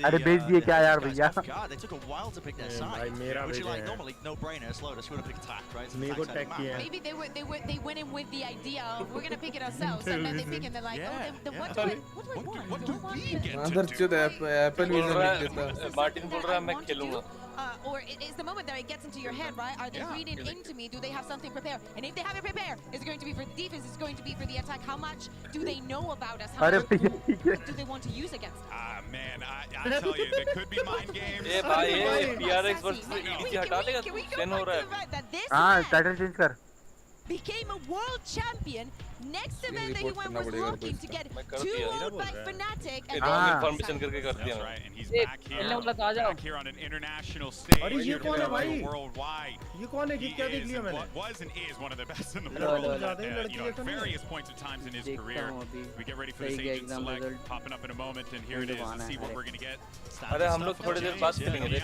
अरे भेज दिए क्या यार भैया? God, they took a while to pick their side, which is like normally no-brainer. It's Lotus. We're gonna pick attack, right? मेरे को tag किया है। Maybe they went in with the idea of we're gonna pick it ourselves. Sometimes they pick and they're like, oh, then what do I want? What do we get to अंदर do? चुद Apple vision लिख देता। Martin बोल रहा है मैं खेलूंगा। or is the moment that it gets into your head, right? Are they reading into me? Do they have something prepared? And if they have it prepared, is it going to be for the defense? Is it going to be for the attack? How much do they know about us? How much do they want to use against us? Man, I tell you, there could be mind games. ये भाई ये PRX versus EDG हटा देगा तू क्या हो रहा है? हाँ टाइटल चेंज कर. Became a world champion. Next event that he went was looking to get 2 world back Fnatic and information करके कर दिया. Right, and he's back here on an international stage. अरे ये कौन है भाई? Worldwide. ये कौन है? क्या देख लिया मैंने? Was and is one of the best in the world. You know, at various points of times in his career. We get ready for this agent select popping up in a moment, and here it is. Let's see what we're gonna get. अरे हम लोग थोड़ी देर बाद खेलेंगे.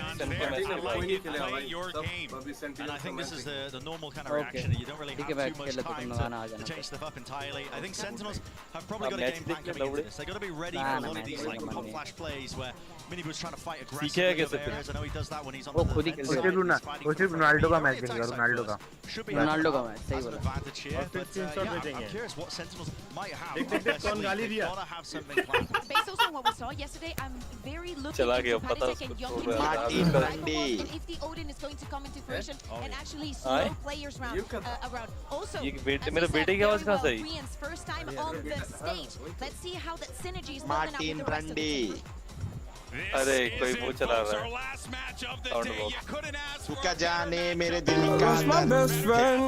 Play your game. And I think this is the normal kind of reaction. You don't really have too much time to change stuff up entirely. I think Sentinels have probably got a game plan coming into this. They've got to be ready for a lot of these like pop flash plays where Minibu's trying to fight aggressively over areas. I know he does that when he's on the Ronaldo का match देखेगा. Ronaldo का match सही बोला. Advantage here, but I'm curious what Sentinels might have. कौन गाली दिया? Gotta have something planned. Based also on what we saw yesterday, I'm very looking चला गया into पता Patek and Young उसको. and if the Odin is going to come into fruition and actually slow players around. Also, मेरे बेटे की आवाज कहाँ से आई? Koreans first time on the stage. Let's see how that synergy is building up with the rest of the team. अरे कोई वो चला रहा है. तू क्या जाने मेरे दिल का